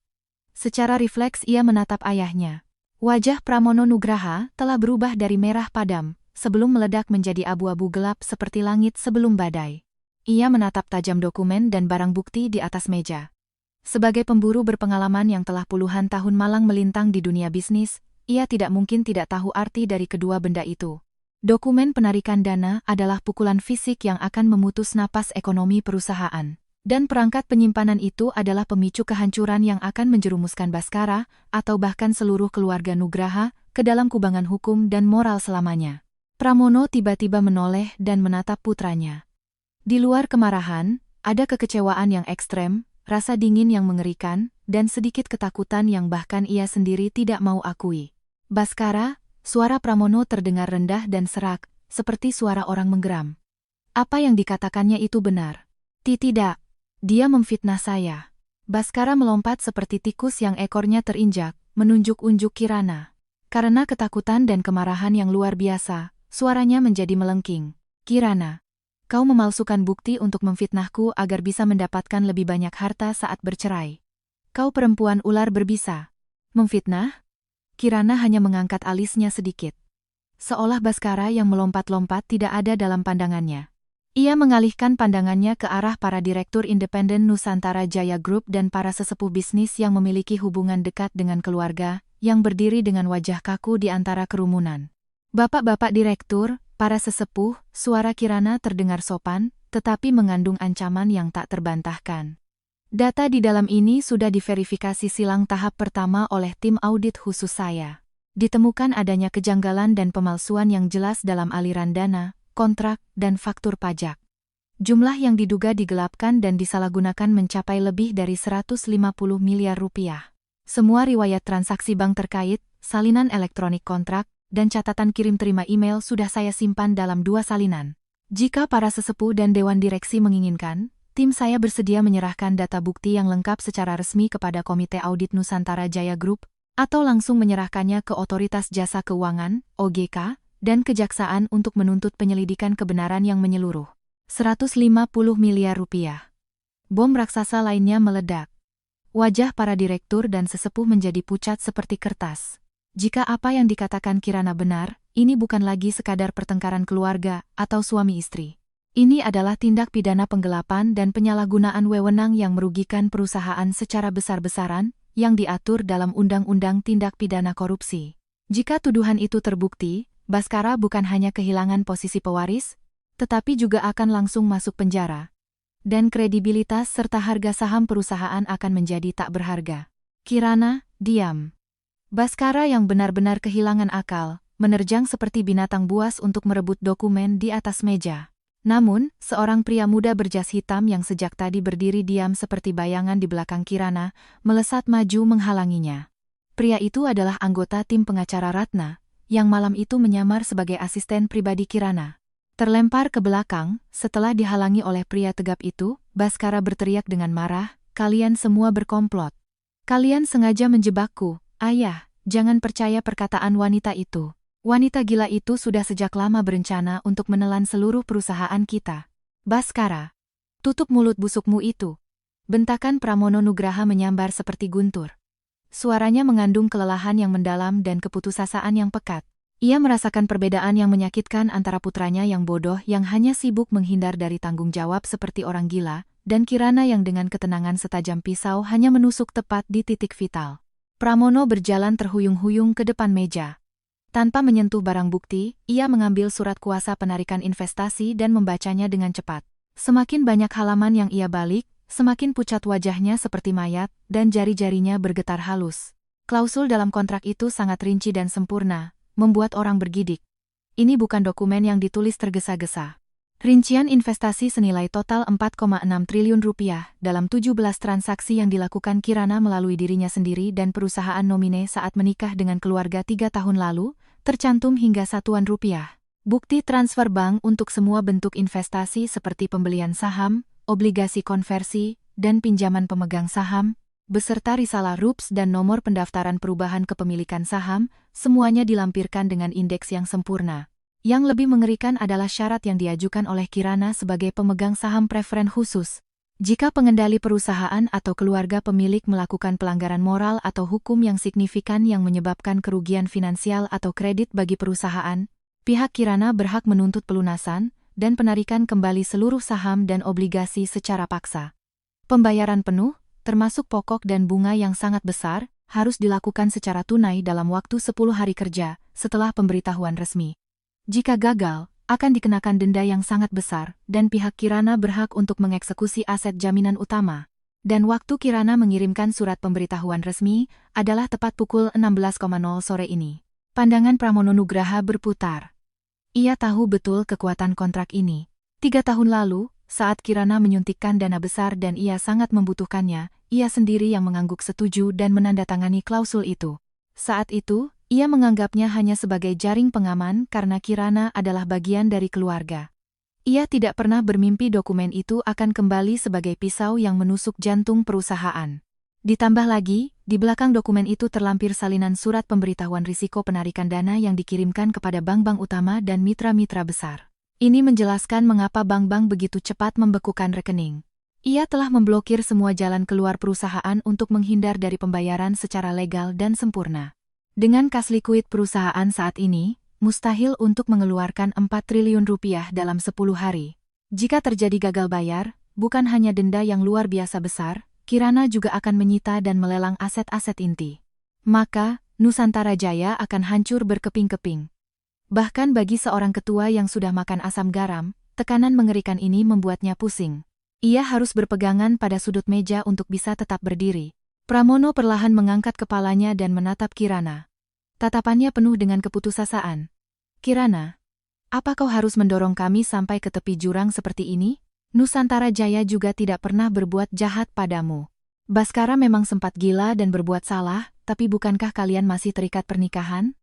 Secara refleks ia menatap ayahnya. Wajah Pramono Nugraha telah berubah dari merah padam, sebelum meledak menjadi abu-abu gelap seperti langit sebelum badai. Ia menatap tajam dokumen dan barang bukti di atas meja. Sebagai pemburu berpengalaman yang telah puluhan tahun malang melintang di dunia bisnis, ia tidak mungkin tidak tahu arti dari kedua benda itu. Dokumen penarikan dana adalah pukulan fisik yang akan memutus napas ekonomi perusahaan. Dan perangkat penyimpanan itu adalah pemicu kehancuran yang akan menjerumuskan Baskara, atau bahkan seluruh keluarga Nugraha, ke dalam kubangan hukum dan moral selamanya. Pramono tiba-tiba menoleh dan menatap putranya. Di luar kemarahan, ada kekecewaan yang ekstrem, rasa dingin yang mengerikan, dan sedikit ketakutan yang bahkan ia sendiri tidak mau akui. "Baskara," suara Pramono terdengar rendah dan serak, seperti suara orang menggeram. "Apa yang dikatakannya itu benar?" "Tidak. Dia memfitnah saya." Baskara melompat seperti tikus yang ekornya terinjak, menunjuk-unjuk Kirana. Karena ketakutan dan kemarahan yang luar biasa, suaranya menjadi melengking. "Kirana, kau memalsukan bukti untuk memfitnahku agar bisa mendapatkan lebih banyak harta saat bercerai. Kau perempuan ular berbisa." "Memfitnah?" Kirana hanya mengangkat alisnya sedikit. Seolah Baskara yang melompat-lompat tidak ada dalam pandangannya. Ia mengalihkan pandangannya ke arah para direktur independen Nusantara Jaya Group dan para sesepuh bisnis yang memiliki hubungan dekat dengan keluarga, yang berdiri dengan wajah kaku di antara kerumunan. "Bapak-bapak direktur, para sesepuh," suara Kirana terdengar sopan, tetapi mengandung ancaman yang tak terbantahkan. "Data di dalam ini sudah diverifikasi silang tahap pertama oleh tim audit khusus saya. Ditemukan adanya kejanggalan dan pemalsuan yang jelas dalam aliran dana, kontrak, dan faktur pajak. Jumlah yang diduga digelapkan dan disalahgunakan mencapai lebih dari 150 miliar rupiah. Semua riwayat transaksi bank terkait, salinan elektronik kontrak, dan catatan kirim terima email sudah saya simpan dalam 2 salinan. Jika para sesepuh dan dewan direksi menginginkan, tim saya bersedia menyerahkan data bukti yang lengkap secara resmi kepada Komite Audit Nusantara Jaya Group, atau langsung menyerahkannya ke Otoritas Jasa Keuangan, OJK, dan Kejaksaan untuk menuntut penyelidikan kebenaran yang menyeluruh. 150 miliar rupiah. Bom raksasa lainnya meledak. Wajah para direktur dan sesepuh menjadi pucat seperti kertas. Jika apa yang dikatakan Kirana benar, ini bukan lagi sekadar pertengkaran keluarga atau suami istri. Ini adalah tindak pidana penggelapan dan penyalahgunaan wewenang yang merugikan perusahaan secara besar-besaran, yang diatur dalam Undang-Undang Tindak Pidana Korupsi. Jika tuduhan itu terbukti, Baskara bukan hanya kehilangan posisi pewaris, tetapi juga akan langsung masuk penjara. Dan kredibilitas serta harga saham perusahaan akan menjadi tak berharga. Kirana, diam. Baskara yang benar-benar kehilangan akal, menerjang seperti binatang buas untuk merebut dokumen di atas meja. Namun, seorang pria muda berjas hitam yang sejak tadi berdiri diam seperti bayangan di belakang Kirana, melesat maju menghalanginya. Pria itu adalah anggota tim pengacara Ratna, yang malam itu menyamar sebagai asisten pribadi Kirana. Terlempar ke belakang, setelah dihalangi oleh pria tegap itu, Baskara berteriak dengan marah, "Kalian semua berkomplot. Kalian sengaja menjebakku, ayah, jangan percaya perkataan wanita itu. Wanita gila itu sudah sejak lama berencana untuk menelan seluruh perusahaan kita. Baskara, tutup mulut busukmu itu." Bentakan Pramono Nugraha menyambar seperti guntur. Suaranya mengandung kelelahan yang mendalam dan keputusasaan yang pekat. Ia merasakan perbedaan yang menyakitkan antara putranya yang bodoh yang hanya sibuk menghindar dari tanggung jawab seperti orang gila, dan Kirana yang dengan ketenangan setajam pisau hanya menusuk tepat di titik vital. Pramono berjalan terhuyung-huyung ke depan meja. Tanpa menyentuh barang bukti, ia mengambil surat kuasa penarikan investasi dan membacanya dengan cepat. Semakin banyak halaman yang ia balik, semakin pucat wajahnya seperti mayat, dan jari-jarinya bergetar halus. Klausul dalam kontrak itu sangat rinci dan sempurna, membuat orang bergidik. Ini bukan dokumen yang ditulis tergesa-gesa. Rincian investasi senilai total 4,6 triliun rupiah dalam 17 transaksi yang dilakukan Kirana melalui dirinya sendiri dan perusahaan nomine saat menikah dengan keluarga 3 tahun lalu, tercantum hingga satuan rupiah. Bukti transfer bank untuk semua bentuk investasi seperti pembelian saham, obligasi konversi, dan pinjaman pemegang saham, beserta risalah RUPS dan nomor pendaftaran perubahan kepemilikan saham, semuanya dilampirkan dengan indeks yang sempurna. Yang lebih mengerikan adalah syarat yang diajukan oleh Kirana sebagai pemegang saham preferen khusus. Jika pengendali perusahaan atau keluarga pemilik melakukan pelanggaran moral atau hukum yang signifikan yang menyebabkan kerugian finansial atau kredit bagi perusahaan, pihak Kirana berhak menuntut pelunasan dan penarikan kembali seluruh saham dan obligasi secara paksa. Pembayaran penuh, termasuk pokok dan bunga yang sangat besar, harus dilakukan secara tunai dalam waktu 10 hari kerja setelah pemberitahuan resmi. Jika gagal, akan dikenakan denda yang sangat besar, dan pihak Kirana berhak untuk mengeksekusi aset jaminan utama. Dan waktu Kirana mengirimkan surat pemberitahuan resmi adalah tepat pukul 16.00 sore ini. Pandangan Pramono Nugraha berputar. Ia tahu betul kekuatan kontrak ini. 3 tahun lalu, saat Kirana menyuntikkan dana besar dan ia sangat membutuhkannya, ia sendiri yang mengangguk setuju dan menandatangani klausul itu. Saat itu, ia menganggapnya hanya sebagai jaring pengaman karena Kirana adalah bagian dari keluarga. Ia tidak pernah bermimpi dokumen itu akan kembali sebagai pisau yang menusuk jantung perusahaan. Ditambah lagi, di belakang dokumen itu terlampir salinan surat pemberitahuan risiko penarikan dana yang dikirimkan kepada bank-bank utama dan mitra-mitra besar. Ini menjelaskan mengapa bank-bank begitu cepat membekukan rekening. Ia telah memblokir semua jalan keluar perusahaan untuk menghindar dari pembayaran secara legal dan sempurna. Dengan kas likuid perusahaan saat ini, mustahil untuk mengeluarkan 4 triliun rupiah dalam 10 hari. Jika terjadi gagal bayar, bukan hanya denda yang luar biasa besar, Kirana juga akan menyita dan melelang aset-aset inti. Maka, Nusantara Jaya akan hancur berkeping-keping. Bahkan bagi seorang ketua yang sudah makan asam garam, tekanan mengerikan ini membuatnya pusing. Ia harus berpegangan pada sudut meja untuk bisa tetap berdiri. Pramono perlahan mengangkat kepalanya dan menatap Kirana. Tatapannya penuh dengan keputusasaan. Kirana, apa kau harus mendorong kami sampai ke tepi jurang seperti ini? Nusantara Jaya juga tidak pernah berbuat jahat padamu. Baskara memang sempat gila dan berbuat salah, tapi bukankah kalian masih terikat pernikahan?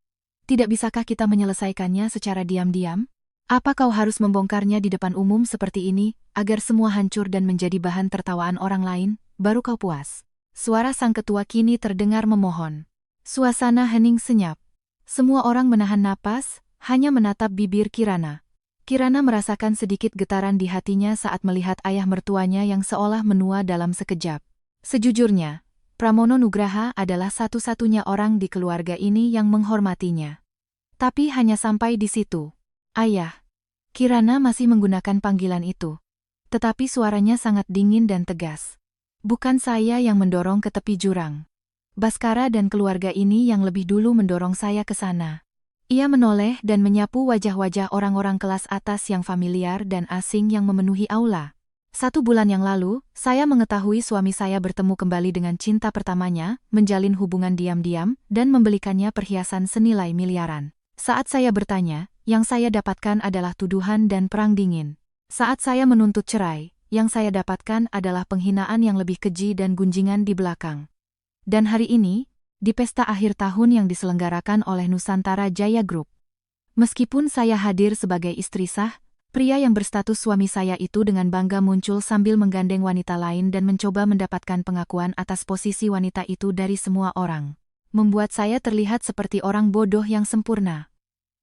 Tidak bisakah kita menyelesaikannya secara diam-diam? Apa kau harus membongkarnya di depan umum seperti ini, agar semua hancur dan menjadi bahan tertawaan orang lain, baru kau puas? Suara sang ketua kini terdengar memohon. Suasana hening senyap. Semua orang menahan napas, hanya menatap bibir Kirana. Kirana merasakan sedikit getaran di hatinya saat melihat ayah mertuanya yang seolah menua dalam sekejap. Sejujurnya, Pramono Nugraha adalah satu-satunya orang di keluarga ini yang menghormatinya. Tapi hanya sampai di situ. Ayah. Kirana masih menggunakan panggilan itu. Tetapi suaranya sangat dingin dan tegas. Bukan saya yang mendorong ke tepi jurang. Baskara dan keluarga ini yang lebih dulu mendorong saya ke sana. Ia menoleh dan menyapu wajah-wajah orang-orang kelas atas yang familiar dan asing yang memenuhi aula. 1 bulan yang lalu, saya mengetahui suami saya bertemu kembali dengan cinta pertamanya, menjalin hubungan diam-diam, dan membelikannya perhiasan senilai miliaran. Saat saya bertanya, yang saya dapatkan adalah tuduhan dan perang dingin. Saat saya menuntut cerai, yang saya dapatkan adalah penghinaan yang lebih keji dan gunjingan di belakang. Dan hari ini, di pesta akhir tahun yang diselenggarakan oleh Nusantara Jaya Group. Meskipun saya hadir sebagai istri sah, pria yang berstatus suami saya itu dengan bangga muncul sambil menggandeng wanita lain dan mencoba mendapatkan pengakuan atas posisi wanita itu dari semua orang. Membuat saya terlihat seperti orang bodoh yang sempurna.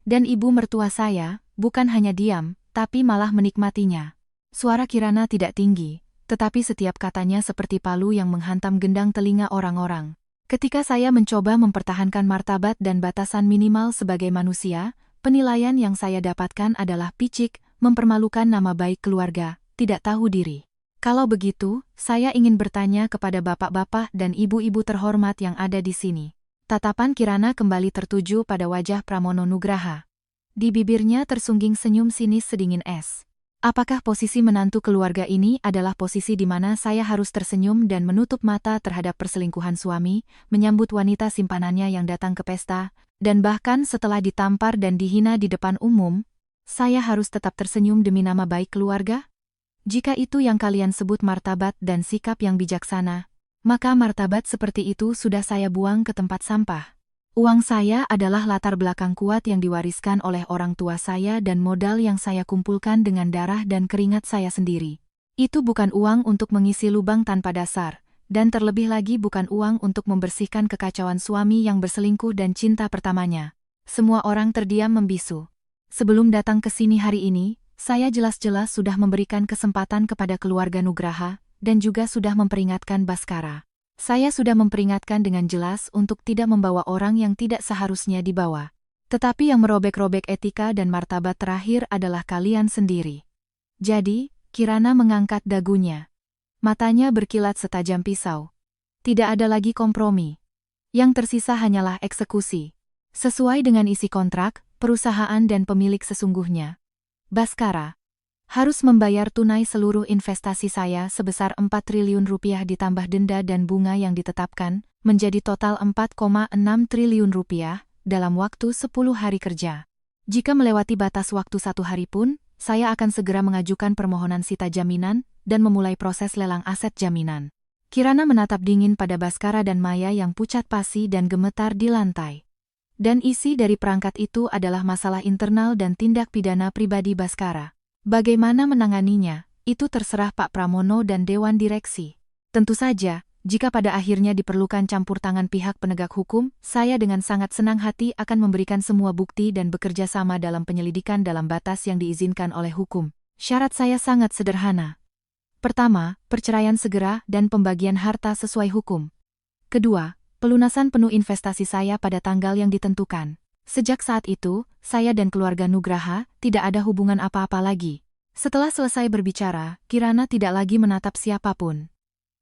Dan ibu mertua saya, bukan hanya diam, tapi malah menikmatinya. Suara Kirana tidak tinggi, tetapi setiap katanya seperti palu yang menghantam gendang telinga orang-orang. Ketika saya mencoba mempertahankan martabat dan batasan minimal sebagai manusia, penilaian yang saya dapatkan adalah picik, mempermalukan nama baik keluarga, tidak tahu diri. Kalau begitu, saya ingin bertanya kepada bapak-bapak dan ibu-ibu terhormat yang ada di sini. Tatapan Kirana kembali tertuju pada wajah Pramono Nugraha. Di bibirnya tersungging senyum sinis sedingin es. Apakah posisi menantu keluarga ini adalah posisi di mana saya harus tersenyum dan menutup mata terhadap perselingkuhan suami, menyambut wanita simpanannya yang datang ke pesta, Dan bahkan setelah ditampar dan dihina di depan umum, saya harus tetap tersenyum demi nama baik keluarga? Jika itu yang kalian sebut martabat dan sikap yang bijaksana, maka martabat seperti itu sudah saya buang ke tempat sampah. Uang saya adalah latar belakang kuat yang diwariskan oleh orang tua saya dan modal yang saya kumpulkan dengan darah dan keringat saya sendiri. Itu bukan uang untuk mengisi lubang tanpa dasar, dan terlebih lagi bukan uang untuk membersihkan kekacauan suami yang berselingkuh dan cinta pertamanya. Semua orang terdiam membisu. Sebelum datang ke sini hari ini, saya jelas-jelas sudah memberikan kesempatan kepada keluarga Nugraha, dan juga sudah memperingatkan Baskara. Saya sudah memperingatkan dengan jelas untuk tidak membawa orang yang tidak seharusnya dibawa. Tetapi yang merobek-robek etika dan martabat terakhir adalah kalian sendiri. Jadi, Kirana mengangkat dagunya. Matanya berkilat setajam pisau. Tidak ada lagi kompromi. Yang tersisa hanyalah eksekusi. Sesuai dengan isi kontrak, perusahaan dan pemilik sesungguhnya, Baskara, harus membayar tunai seluruh investasi saya sebesar 4 triliun rupiah ditambah denda dan bunga yang ditetapkan, menjadi total 4,6 triliun rupiah, dalam waktu 10 hari kerja. Jika melewati batas waktu 1 hari pun, saya akan segera mengajukan permohonan sita jaminan, dan memulai proses lelang aset jaminan. Kirana menatap dingin pada Baskara dan Maya yang pucat pasi dan gemetar di lantai. Dan isi dari perangkat itu adalah masalah internal dan tindak pidana pribadi Baskara. Bagaimana menanganinya, itu terserah Pak Pramono dan Dewan Direksi. Tentu saja, jika pada akhirnya diperlukan campur tangan pihak penegak hukum, saya dengan sangat senang hati akan memberikan semua bukti dan bekerja sama dalam penyelidikan dalam batas yang diizinkan oleh hukum. Syarat saya sangat sederhana. Pertama, perceraian segera dan pembagian harta sesuai hukum. Kedua, pelunasan penuh investasi saya pada tanggal yang ditentukan. Sejak saat itu, saya dan keluarga Nugraha tidak ada hubungan apa-apa lagi. Setelah selesai berbicara, Kirana tidak lagi menatap siapapun.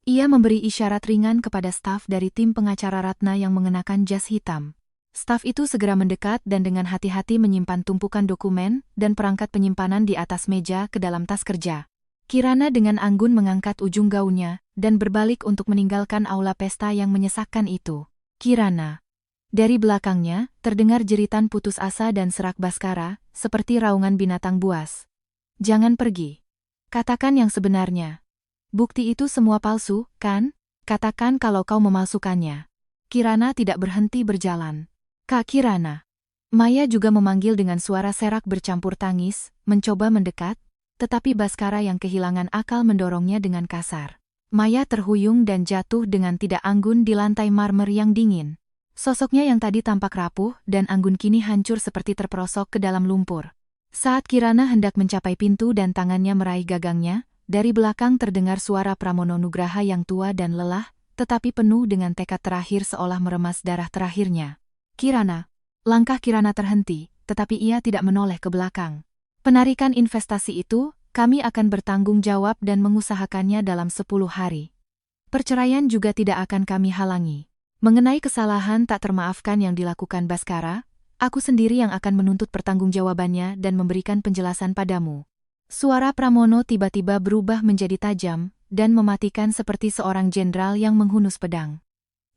Ia memberi isyarat ringan kepada staf dari tim pengacara Ratna yang mengenakan jas hitam. Staf itu segera mendekat dan dengan hati-hati menyimpan tumpukan dokumen dan perangkat penyimpanan di atas meja ke dalam tas kerja. Kirana dengan anggun mengangkat ujung gaunnya dan berbalik untuk meninggalkan aula pesta yang menyesakkan itu. Kirana. Dari belakangnya, terdengar jeritan putus asa dan serak Baskara, seperti raungan binatang buas. Jangan pergi. Katakan yang sebenarnya. Bukti itu semua palsu, kan? Katakan kalau kau memalsukannya. Kirana tidak berhenti berjalan. Kak Kirana. Maya juga memanggil dengan suara serak bercampur tangis, mencoba mendekat, tetapi Baskara yang kehilangan akal mendorongnya dengan kasar. Maya terhuyung dan jatuh dengan tidak anggun di lantai marmer yang dingin. Sosoknya yang tadi tampak rapuh dan anggun kini hancur seperti terperosok ke dalam lumpur. Saat Kirana hendak mencapai pintu dan tangannya meraih gagangnya, dari belakang terdengar suara Pramono Nugraha yang tua dan lelah, tetapi penuh dengan tekad terakhir seolah meremas darah terakhirnya. Kirana. Langkah Kirana terhenti, tetapi ia tidak menoleh ke belakang. Penarikan investasi itu, kami akan bertanggung jawab dan mengusahakannya dalam 10 hari. Perceraian juga tidak akan kami halangi. Mengenai kesalahan tak termaafkan yang dilakukan Baskara, aku sendiri yang akan menuntut pertanggungjawabannya dan memberikan penjelasan padamu. Suara Pramono tiba-tiba berubah menjadi tajam, dan mematikan seperti seorang jenderal yang menghunus pedang.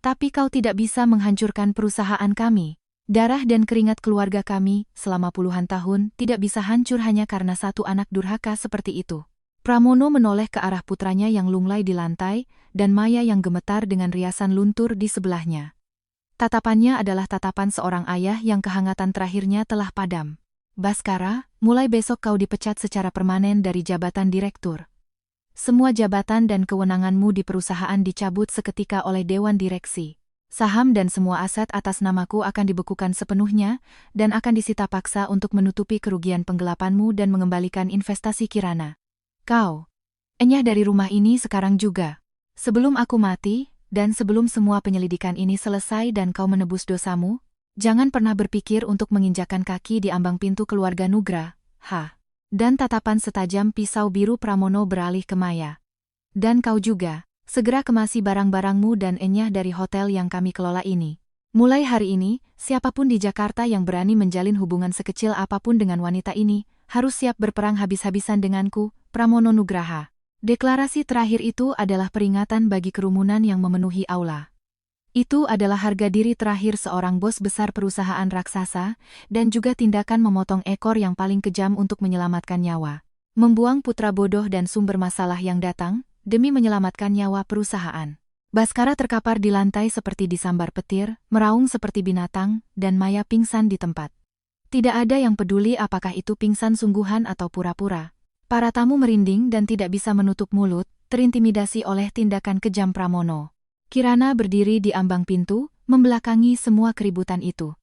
Tapi kau tidak bisa menghancurkan perusahaan kami. Darah dan keringat keluarga kami, selama puluhan tahun, tidak bisa hancur hanya karena satu anak durhaka seperti itu. Pramono menoleh ke arah putranya yang lunglai di lantai, dan Maya yang gemetar dengan riasan luntur di sebelahnya. Tatapannya adalah tatapan seorang ayah yang kehangatan terakhirnya telah padam. Baskara, mulai besok kau dipecat secara permanen dari jabatan direktur. Semua jabatan dan kewenanganmu di perusahaan dicabut seketika oleh Dewan Direksi. Saham dan semua aset atas namaku akan dibekukan sepenuhnya, dan akan disita paksa untuk menutupi kerugian penggelapanmu dan mengembalikan investasi Kirana. Kau enyah dari rumah ini sekarang juga. Sebelum aku mati, dan sebelum semua penyelidikan ini selesai dan kau menebus dosamu, jangan pernah berpikir untuk menginjakan kaki di ambang pintu keluarga Nugra. Dan tatapan setajam pisau biru Pramono beralih ke Maya. Dan kau juga, segera kemasi barang-barangmu dan enyah dari hotel yang kami kelola ini. Mulai hari ini, siapapun di Jakarta yang berani menjalin hubungan sekecil apapun dengan wanita ini, harus siap berperang habis-habisan denganku, Pramono Nugraha. Deklarasi terakhir itu adalah peringatan bagi kerumunan yang memenuhi aula. Itu adalah harga diri terakhir seorang bos besar perusahaan raksasa, dan juga tindakan memotong ekor yang paling kejam untuk menyelamatkan nyawa. Membuang putra bodoh dan sumber masalah yang datang, demi menyelamatkan nyawa perusahaan. Baskara terkapar di lantai seperti disambar petir, meraung seperti binatang, dan Maya pingsan di tempat. Tidak ada yang peduli apakah itu pingsan sungguhan atau pura-pura. Para tamu merinding dan tidak bisa menutup mulut, terintimidasi oleh tindakan kejam Pramono. Kirana berdiri di ambang pintu, membelakangi semua keributan itu.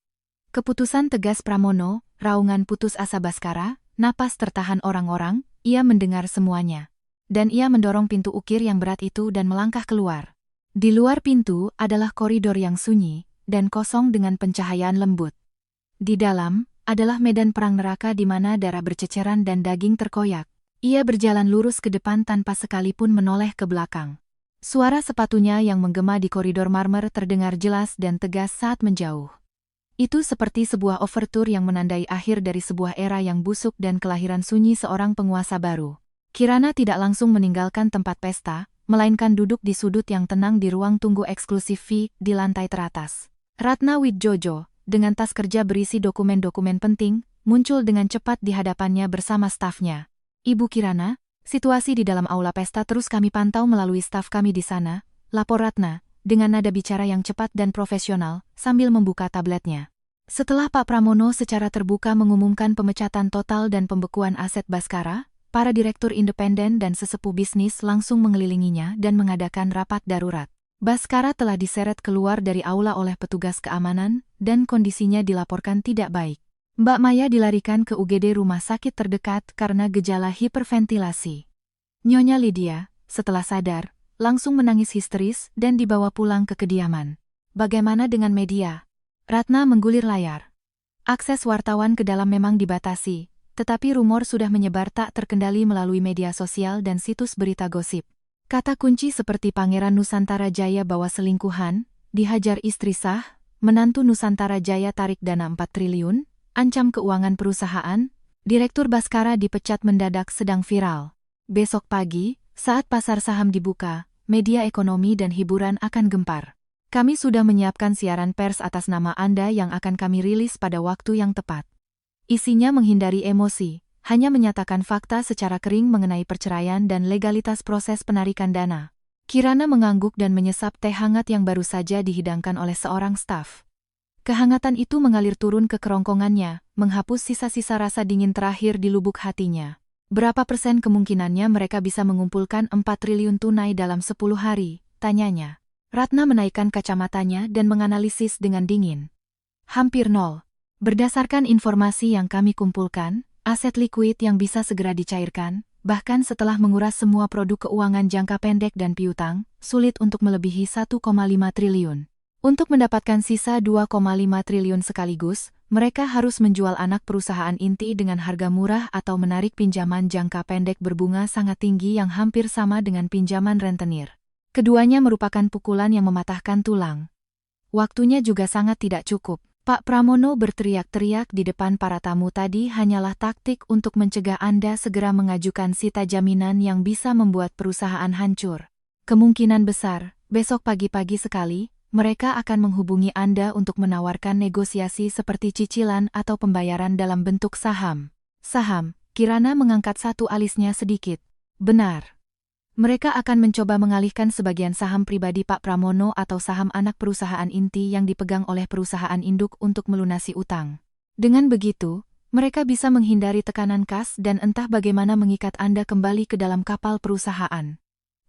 Keputusan tegas Pramono, raungan putus asa Baskara, napas tertahan orang-orang, ia mendengar semuanya. Dan ia mendorong pintu ukir yang berat itu dan melangkah keluar. Di luar pintu adalah koridor yang sunyi, dan kosong dengan pencahayaan lembut. Di dalam, adalah medan perang neraka di mana darah berceceran dan daging terkoyak. Ia berjalan lurus ke depan tanpa sekalipun menoleh ke belakang. Suara sepatunya yang menggema di koridor marmer terdengar jelas dan tegas saat menjauh. Itu seperti sebuah overture yang menandai akhir dari sebuah era yang busuk dan kelahiran sunyi seorang penguasa baru. Kirana tidak langsung meninggalkan tempat pesta, melainkan duduk di sudut yang tenang di ruang tunggu eksklusif V di lantai teratas. Ratna Widjojo, dengan tas kerja berisi dokumen-dokumen penting, muncul dengan cepat di hadapannya bersama stafnya. Ibu Kirana, situasi di dalam aula pesta terus kami pantau melalui staf kami di sana, lapor Ratna, dengan nada bicara yang cepat dan profesional, sambil membuka tabletnya. Setelah Pak Pramono secara terbuka mengumumkan pemecatan total dan pembekuan aset Baskara, para direktur independen dan sesepuh bisnis langsung mengelilinginya dan mengadakan rapat darurat. Baskara telah diseret keluar dari aula oleh petugas keamanan, dan kondisinya dilaporkan tidak baik. Mbak Maya dilarikan ke UGD rumah sakit terdekat karena gejala hiperventilasi. Nyonya Lydia, setelah sadar, langsung menangis histeris dan dibawa pulang ke kediaman. Bagaimana dengan media? Ratna menggulir layar. Akses wartawan ke dalam memang dibatasi, tetapi rumor sudah menyebar tak terkendali melalui media sosial dan situs berita gosip. Kata kunci seperti Pangeran Nusantara Jaya bawa selingkuhan, dihajar istri sah, menantu Nusantara Jaya tarik dana 4 triliun, ancam keuangan perusahaan, Direktur Baskara dipecat mendadak sedang viral. Besok pagi, saat pasar saham dibuka, media ekonomi dan hiburan akan gempar. Kami sudah menyiapkan siaran pers atas nama Anda yang akan kami rilis pada waktu yang tepat. Isinya menghindari emosi, hanya menyatakan fakta secara kering mengenai perceraian dan legalitas proses penarikan dana. Kirana mengangguk dan menyesap teh hangat yang baru saja dihidangkan oleh seorang staf. Kehangatan itu mengalir turun ke kerongkongannya, menghapus sisa-sisa rasa dingin terakhir di lubuk hatinya. Berapa persen kemungkinannya mereka bisa mengumpulkan 4 triliun tunai dalam 10 hari, tanyanya. Ratna menaikkan kacamatanya dan menganalisis dengan dingin. Hampir nol. Berdasarkan informasi yang kami kumpulkan, aset likuid yang bisa segera dicairkan, bahkan setelah menguras semua produk keuangan jangka pendek dan piutang, sulit untuk melebihi 1,5 triliun. Untuk mendapatkan sisa 2,5 triliun sekaligus, mereka harus menjual anak perusahaan inti dengan harga murah atau menarik pinjaman jangka pendek berbunga sangat tinggi yang hampir sama dengan pinjaman rentenir. Keduanya merupakan pukulan yang mematahkan tulang. Waktunya juga sangat tidak cukup. Pak Pramono berteriak-teriak di depan para tamu tadi hanyalah taktik untuk mencegah Anda segera mengajukan sita jaminan yang bisa membuat perusahaan hancur. Kemungkinan besar, besok pagi-pagi sekali, mereka akan menghubungi Anda untuk menawarkan negosiasi seperti cicilan atau pembayaran dalam bentuk saham. Saham, Kirana mengangkat satu alisnya sedikit. Benar. Mereka akan mencoba mengalihkan sebagian saham pribadi Pak Pramono atau saham anak perusahaan inti yang dipegang oleh perusahaan induk untuk melunasi utang. Dengan begitu, mereka bisa menghindari tekanan kas dan entah bagaimana mengikat Anda kembali ke dalam kapal perusahaan.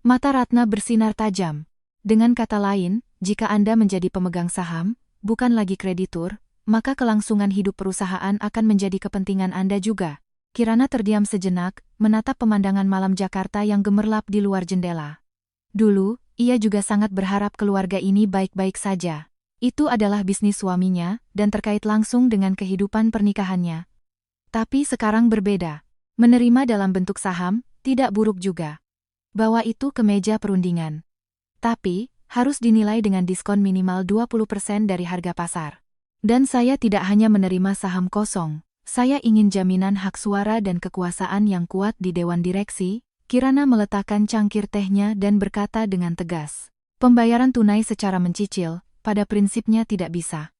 Mata Ratna bersinar tajam. Dengan kata lain, jika Anda menjadi pemegang saham, bukan lagi kreditur, maka kelangsungan hidup perusahaan akan menjadi kepentingan Anda juga. Kirana terdiam sejenak, menatap pemandangan malam Jakarta yang gemerlap di luar jendela. Dulu, ia juga sangat berharap keluarga ini baik-baik saja. Itu adalah bisnis suaminya, dan terkait langsung dengan kehidupan pernikahannya. Tapi sekarang berbeda. Menerima dalam bentuk saham, tidak buruk juga. Bawa itu ke meja perundingan. Tapi, harus dinilai dengan diskon minimal 20% dari harga pasar. Dan saya tidak hanya menerima saham kosong, saya ingin jaminan hak suara dan kekuasaan yang kuat di Dewan Direksi. Kirana meletakkan cangkir tehnya dan berkata dengan tegas. Pembayaran tunai secara mencicil, pada prinsipnya tidak bisa.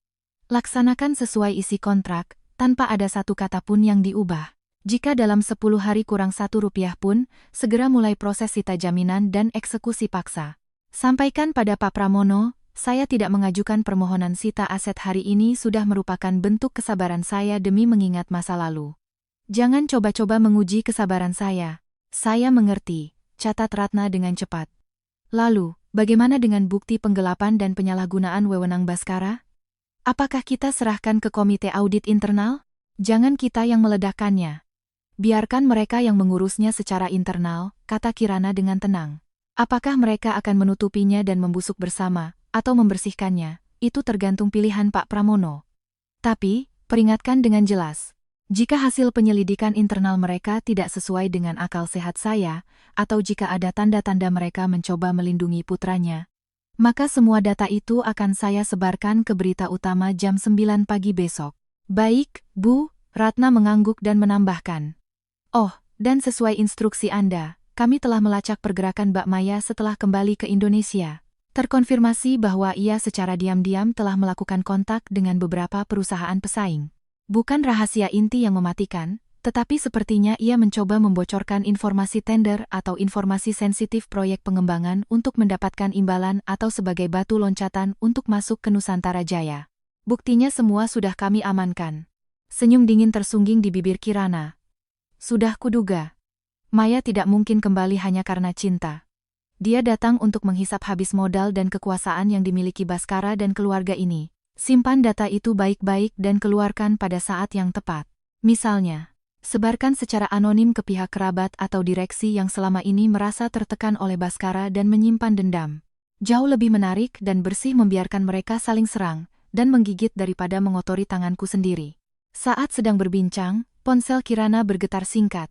Laksanakan sesuai isi kontrak, tanpa ada satu kata pun yang diubah. Jika dalam 10 hari kurang Rp1 pun, segera mulai proses sita jaminan dan eksekusi paksa. Sampaikan pada Pak Pramono, saya tidak mengajukan permohonan sita aset hari ini sudah merupakan bentuk kesabaran saya demi mengingat masa lalu. Jangan coba-coba menguji kesabaran saya. Saya mengerti, catat Ratna dengan cepat. Lalu, bagaimana dengan bukti penggelapan dan penyalahgunaan wewenang Baskara? Apakah kita serahkan ke komite audit internal? Jangan kita yang meledakkannya. Biarkan mereka yang mengurusnya secara internal, kata Kirana dengan tenang. Apakah mereka akan menutupinya dan membusuk bersama, atau membersihkannya? Itu tergantung pilihan Pak Pramono. Tapi, peringatkan dengan jelas. Jika hasil penyelidikan internal mereka tidak sesuai dengan akal sehat saya, atau jika ada tanda-tanda mereka mencoba melindungi putranya, maka semua data itu akan saya sebarkan ke berita utama jam 9 pagi besok. Baik, Bu, Ratna mengangguk dan menambahkan. Oh, dan sesuai instruksi Anda, kami telah melacak pergerakan Mbak Maya setelah kembali ke Indonesia. Terkonfirmasi bahwa ia secara diam-diam telah melakukan kontak dengan beberapa perusahaan pesaing. Bukan rahasia inti yang mematikan, tetapi sepertinya ia mencoba membocorkan informasi tender atau informasi sensitif proyek pengembangan untuk mendapatkan imbalan atau sebagai batu loncatan untuk masuk ke Nusantara Jaya. Buktinya semua sudah kami amankan. Senyum dingin tersungging di bibir Kirana. Sudah kuduga. Maya tidak mungkin kembali hanya karena cinta. Dia datang untuk menghisap habis modal dan kekuasaan yang dimiliki Baskara dan keluarga ini. Simpan data itu baik-baik dan keluarkan pada saat yang tepat. Misalnya, sebarkan secara anonim ke pihak kerabat atau direksi yang selama ini merasa tertekan oleh Baskara dan menyimpan dendam. Jauh lebih menarik dan bersih membiarkan mereka saling serang dan menggigit daripada mengotori tanganku sendiri. Saat sedang berbincang, ponsel Kirana bergetar singkat.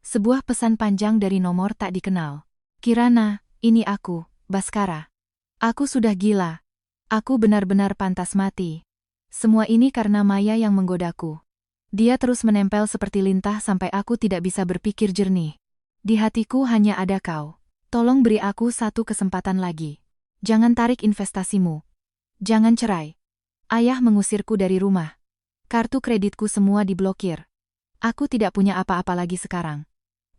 Sebuah pesan panjang dari nomor tak dikenal. Kirana, ini aku, Baskara. Aku sudah gila. Aku benar-benar pantas mati. Semua ini karena Maya yang menggodaku. Dia terus menempel seperti lintah sampai aku tidak bisa berpikir jernih. Di hatiku hanya ada kau. Tolong beri aku satu kesempatan lagi. Jangan tarik investasimu. Jangan cerai. Ayah mengusirku dari rumah. Kartu kreditku semua diblokir. Aku tidak punya apa-apa lagi sekarang.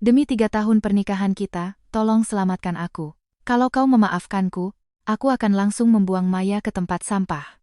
Demi 3 tahun pernikahan kita, tolong selamatkan aku. Kalau kau memaafkanku, aku akan langsung membuang Maya ke tempat sampah.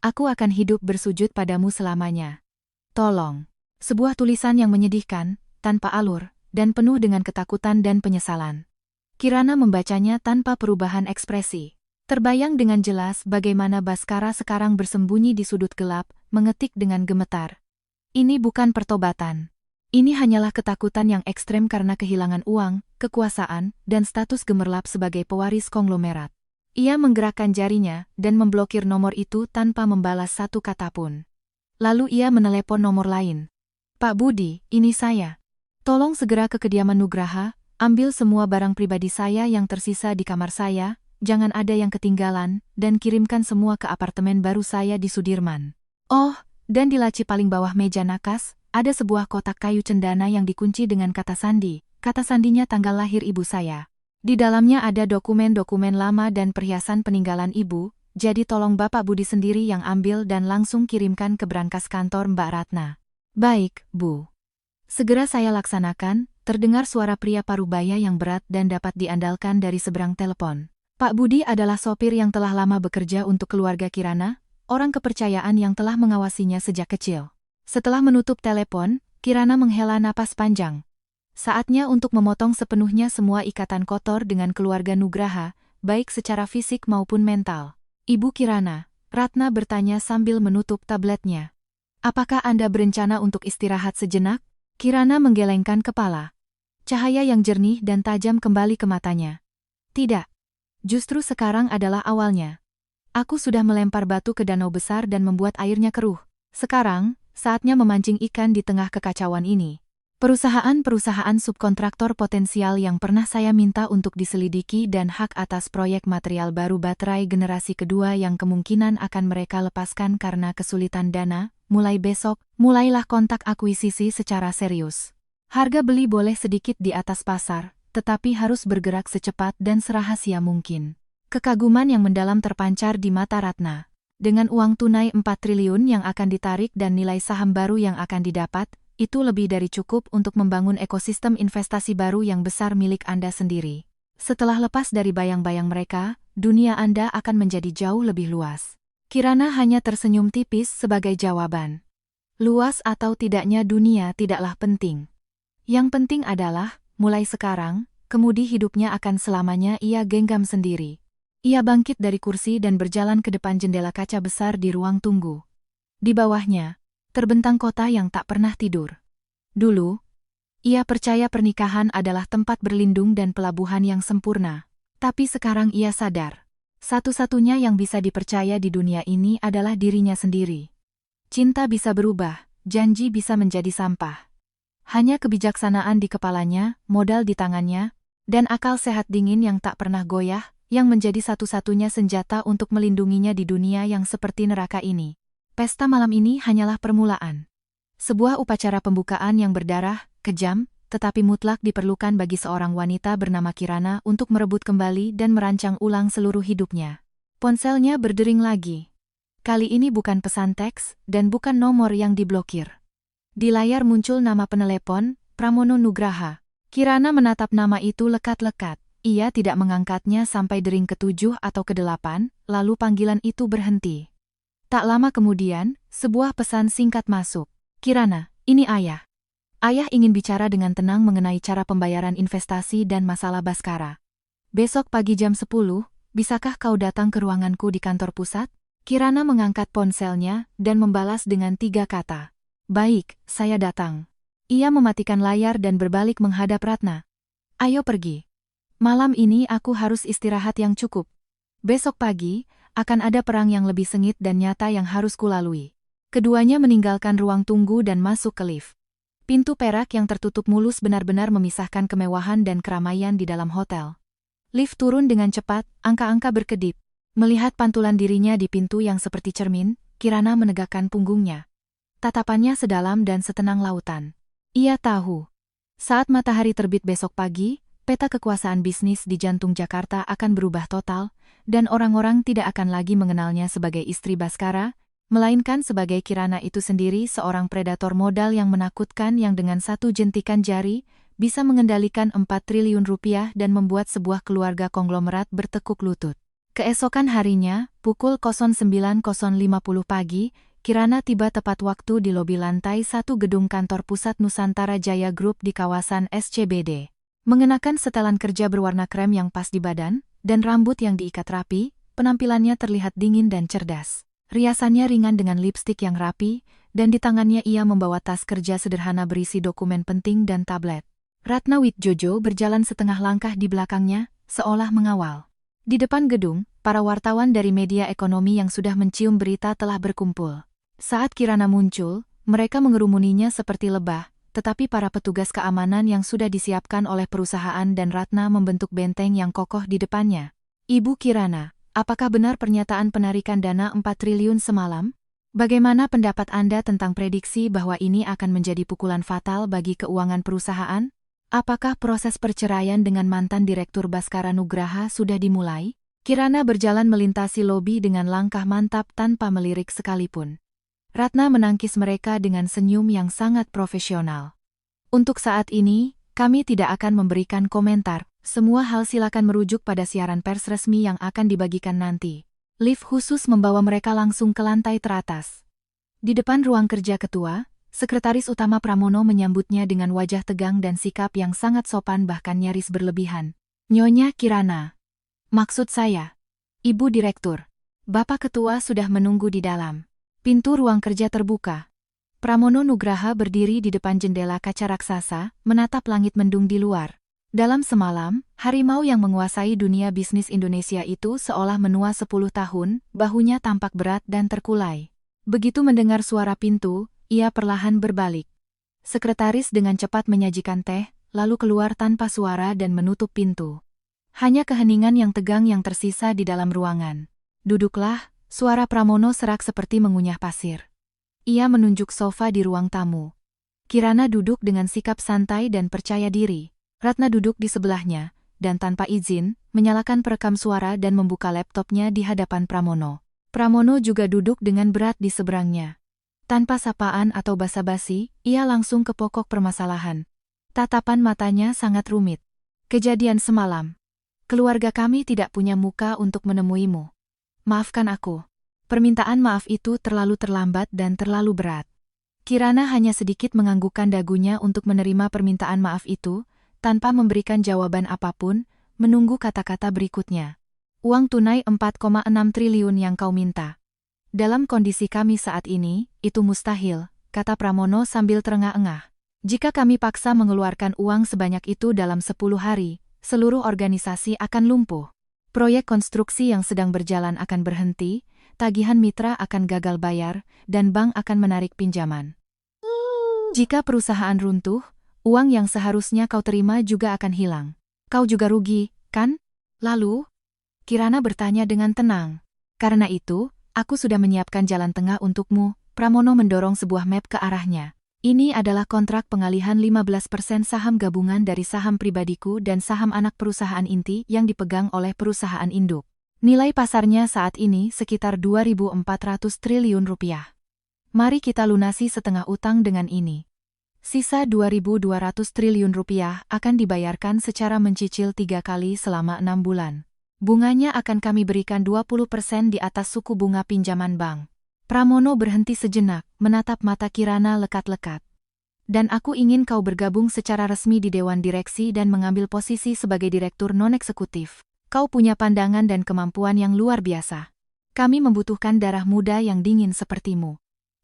Aku akan hidup bersujud padamu selamanya. Tolong. Sebuah tulisan yang menyedihkan, tanpa alur, dan penuh dengan ketakutan dan penyesalan. Kirana membacanya tanpa perubahan ekspresi. Terbayang dengan jelas bagaimana Baskara sekarang bersembunyi di sudut gelap, mengetik dengan gemetar. Ini bukan pertobatan. Ini hanyalah ketakutan yang ekstrem karena kehilangan uang, kekuasaan, dan status gemerlap sebagai pewaris konglomerat. Ia menggerakkan jarinya dan memblokir nomor itu tanpa membalas satu kata pun. Lalu ia menelepon nomor lain. Pak Budi, ini saya. Tolong segera ke kediaman Nugraha, ambil semua barang pribadi saya yang tersisa di kamar saya, jangan ada yang ketinggalan, dan kirimkan semua ke apartemen baru saya di Sudirman. Oh, dan di laci paling bawah meja nakas, ada sebuah kotak kayu cendana yang dikunci dengan kata sandi. Kata sandinya tanggal lahir ibu saya. Di dalamnya ada dokumen-dokumen lama dan perhiasan peninggalan ibu, jadi tolong Bapak Budi sendiri yang ambil dan langsung kirimkan ke brankas kantor Mbak Ratna. Baik, Bu. Segera saya laksanakan, terdengar suara pria parubaya yang berat dan dapat diandalkan dari seberang telepon. Pak Budi adalah sopir yang telah lama bekerja untuk keluarga Kirana, orang kepercayaan yang telah mengawasinya sejak kecil. Setelah menutup telepon, Kirana menghela napas panjang. Saatnya untuk memotong sepenuhnya semua ikatan kotor dengan keluarga Nugraha, baik secara fisik maupun mental. Ibu Kirana, Ratna bertanya sambil menutup tabletnya. Apakah Anda berencana untuk istirahat sejenak? Kirana menggelengkan kepala. Cahaya yang jernih dan tajam kembali ke matanya. Tidak. Justru sekarang adalah awalnya. Aku sudah melempar batu ke danau besar dan membuat airnya keruh. Sekarang, saatnya memancing ikan di tengah kekacauan ini. Perusahaan-perusahaan subkontraktor potensial yang pernah saya minta untuk diselidiki dan hak atas proyek material baru baterai generasi kedua yang kemungkinan akan mereka lepaskan karena kesulitan dana, mulai besok, mulailah kontak akuisisi secara serius. Harga beli boleh sedikit di atas pasar, tetapi harus bergerak secepat dan serahasia mungkin. Kekaguman yang mendalam terpancar di mata Ratna. Dengan uang tunai 4 triliun yang akan ditarik dan nilai saham baru yang akan didapat, itu lebih dari cukup untuk membangun ekosistem investasi baru yang besar milik Anda sendiri. Setelah lepas dari bayang-bayang mereka, dunia Anda akan menjadi jauh lebih luas. Kirana hanya tersenyum tipis sebagai jawaban. Luas atau tidaknya dunia tidaklah penting. Yang penting adalah, mulai sekarang, kemudi hidupnya akan selamanya ia genggam sendiri. Ia bangkit dari kursi dan berjalan ke depan jendela kaca besar di ruang tunggu. Di bawahnya, terbentang kota yang tak pernah tidur. Dulu, ia percaya pernikahan adalah tempat berlindung dan pelabuhan yang sempurna. Tapi sekarang ia sadar, satu-satunya yang bisa dipercaya di dunia ini adalah dirinya sendiri. Cinta bisa berubah, janji bisa menjadi sampah. Hanya kebijaksanaan di kepalanya, modal di tangannya, dan akal sehat dingin yang tak pernah goyah, yang menjadi satu-satunya senjata untuk melindunginya di dunia yang seperti neraka ini. Pesta malam ini hanyalah permulaan. Sebuah upacara pembukaan yang berdarah, kejam, tetapi mutlak diperlukan bagi seorang wanita bernama Kirana untuk merebut kembali dan merancang ulang seluruh hidupnya. Ponselnya berdering lagi. Kali ini bukan pesan teks, dan bukan nomor yang diblokir. Di layar muncul nama penelepon, Pramono Nugraha. Kirana menatap nama itu lekat-lekat. Ia tidak mengangkatnya sampai dering ke-7 atau ke-8, lalu panggilan itu berhenti. Tak lama kemudian, sebuah pesan singkat masuk. Kirana, ini Ayah. Ayah ingin bicara dengan tenang mengenai cara pembayaran investasi dan masalah Baskara. Besok pagi jam 10, bisakah kau datang ke ruanganku di kantor pusat? Kirana mengangkat ponselnya dan membalas dengan 3 kata. Baik, saya datang. Ia mematikan layar dan berbalik menghadap Ratna. Ayo pergi. Malam ini aku harus istirahat yang cukup. Besok pagi, akan ada perang yang lebih sengit dan nyata yang harus kulalui. Keduanya meninggalkan ruang tunggu dan masuk ke lift. Pintu perak yang tertutup mulus benar-benar memisahkan kemewahan dan keramaian di dalam hotel. Lift turun dengan cepat, angka-angka berkedip. Melihat pantulan dirinya di pintu yang seperti cermin, Kirana menegakkan punggungnya. Tatapannya sedalam dan setenang lautan. Ia tahu, saat matahari terbit besok pagi, peta kekuasaan bisnis di jantung Jakarta akan berubah total, dan orang-orang tidak akan lagi mengenalnya sebagai istri Baskara, melainkan sebagai Kirana itu sendiri, seorang predator modal yang menakutkan yang dengan satu jentikan jari, bisa mengendalikan 4 triliun rupiah dan membuat sebuah keluarga konglomerat bertekuk lutut. Keesokan harinya, pukul 09.050 pagi, Kirana tiba tepat waktu di lobi lantai 1 gedung kantor pusat Nusantara Jaya Group di kawasan SCBD. Mengenakan setelan kerja berwarna krem yang pas di badan, dan rambut yang diikat rapi, penampilannya terlihat dingin dan cerdas. Riasannya ringan dengan lipstik yang rapi, dan di tangannya ia membawa tas kerja sederhana berisi dokumen penting dan tablet. Ratna Widjojo berjalan setengah langkah di belakangnya, seolah mengawal. Di depan gedung, para wartawan dari media ekonomi yang sudah mencium berita telah berkumpul. Saat Kirana muncul, mereka mengerumuninya seperti lebah, tetapi para petugas keamanan yang sudah disiapkan oleh perusahaan dan Ratna membentuk benteng yang kokoh di depannya. Ibu Kirana, apakah benar pernyataan penarikan dana 4 triliun semalam? Bagaimana pendapat Anda tentang prediksi bahwa ini akan menjadi pukulan fatal bagi keuangan perusahaan? Apakah proses perceraian dengan mantan Direktur Baskara Nugraha sudah dimulai? Kirana berjalan melintasi lobi dengan langkah mantap tanpa melirik sekalipun. Ratna menangkis mereka dengan senyum yang sangat profesional. Untuk saat ini, kami tidak akan memberikan komentar. Semua hal silakan merujuk pada siaran pers resmi yang akan dibagikan nanti. Lift khusus membawa mereka langsung ke lantai teratas. Di depan ruang kerja ketua, Sekretaris Utama Pramono menyambutnya dengan wajah tegang dan sikap yang sangat sopan bahkan nyaris berlebihan. Nyonya Kirana. Maksud saya, Ibu Direktur. Bapak Ketua sudah menunggu di dalam. Pintu ruang kerja terbuka. Pramono Nugraha berdiri di depan jendela kaca raksasa, menatap langit mendung di luar. Dalam semalam, harimau yang menguasai dunia bisnis Indonesia itu seolah menua 10 tahun, bahunya tampak berat dan terkulai. Begitu mendengar suara pintu, ia perlahan berbalik. Sekretaris dengan cepat menyajikan teh, lalu keluar tanpa suara dan menutup pintu. Hanya keheningan yang tegang yang tersisa di dalam ruangan. Duduklah, suara Pramono serak seperti mengunyah pasir. Ia menunjuk sofa di ruang tamu. Kirana duduk dengan sikap santai dan percaya diri. Ratna duduk di sebelahnya, dan tanpa izin, menyalakan perekam suara dan membuka laptopnya di hadapan Pramono. Pramono juga duduk dengan berat di seberangnya. Tanpa sapaan atau basa-basi, ia langsung ke pokok permasalahan. Tatapan matanya sangat rumit. Kejadian semalam. Keluarga kami tidak punya muka untuk menemuimu. Maafkan aku. Permintaan maaf itu terlalu terlambat dan terlalu berat. Kirana hanya sedikit menganggukkan dagunya untuk menerima permintaan maaf itu, tanpa memberikan jawaban apapun, menunggu kata-kata berikutnya. Uang tunai 4,6 triliun yang kau minta. Dalam kondisi kami saat ini, itu mustahil, kata Pramono sambil terengah-engah. Jika kami paksa mengeluarkan uang sebanyak itu dalam 10 hari, seluruh organisasi akan lumpuh. Proyek konstruksi yang sedang berjalan akan berhenti, tagihan mitra akan gagal bayar, dan bank akan menarik pinjaman. Jika perusahaan runtuh, uang yang seharusnya kau terima juga akan hilang. Kau juga rugi, kan? Lalu? Kirana bertanya dengan tenang. Karena itu, aku sudah menyiapkan jalan tengah untukmu. Pramono mendorong sebuah map ke arahnya. Ini adalah kontrak pengalihan 15% saham gabungan dari saham pribadiku dan saham anak perusahaan inti yang dipegang oleh perusahaan induk. Nilai pasarnya saat ini sekitar 2.400 triliun rupiah. Mari kita lunasi setengah utang dengan ini. Sisa 2.200 triliun rupiah akan dibayarkan secara mencicil 3 kali selama 6 bulan. Bunganya akan kami berikan 20% di atas suku bunga pinjaman bank. Pramono berhenti sejenak, menatap mata Kirana lekat-lekat. Dan aku ingin kau bergabung secara resmi di Dewan Direksi dan mengambil posisi sebagai direktur non-eksekutif. Kau punya pandangan dan kemampuan yang luar biasa. Kami membutuhkan darah muda yang dingin sepertimu.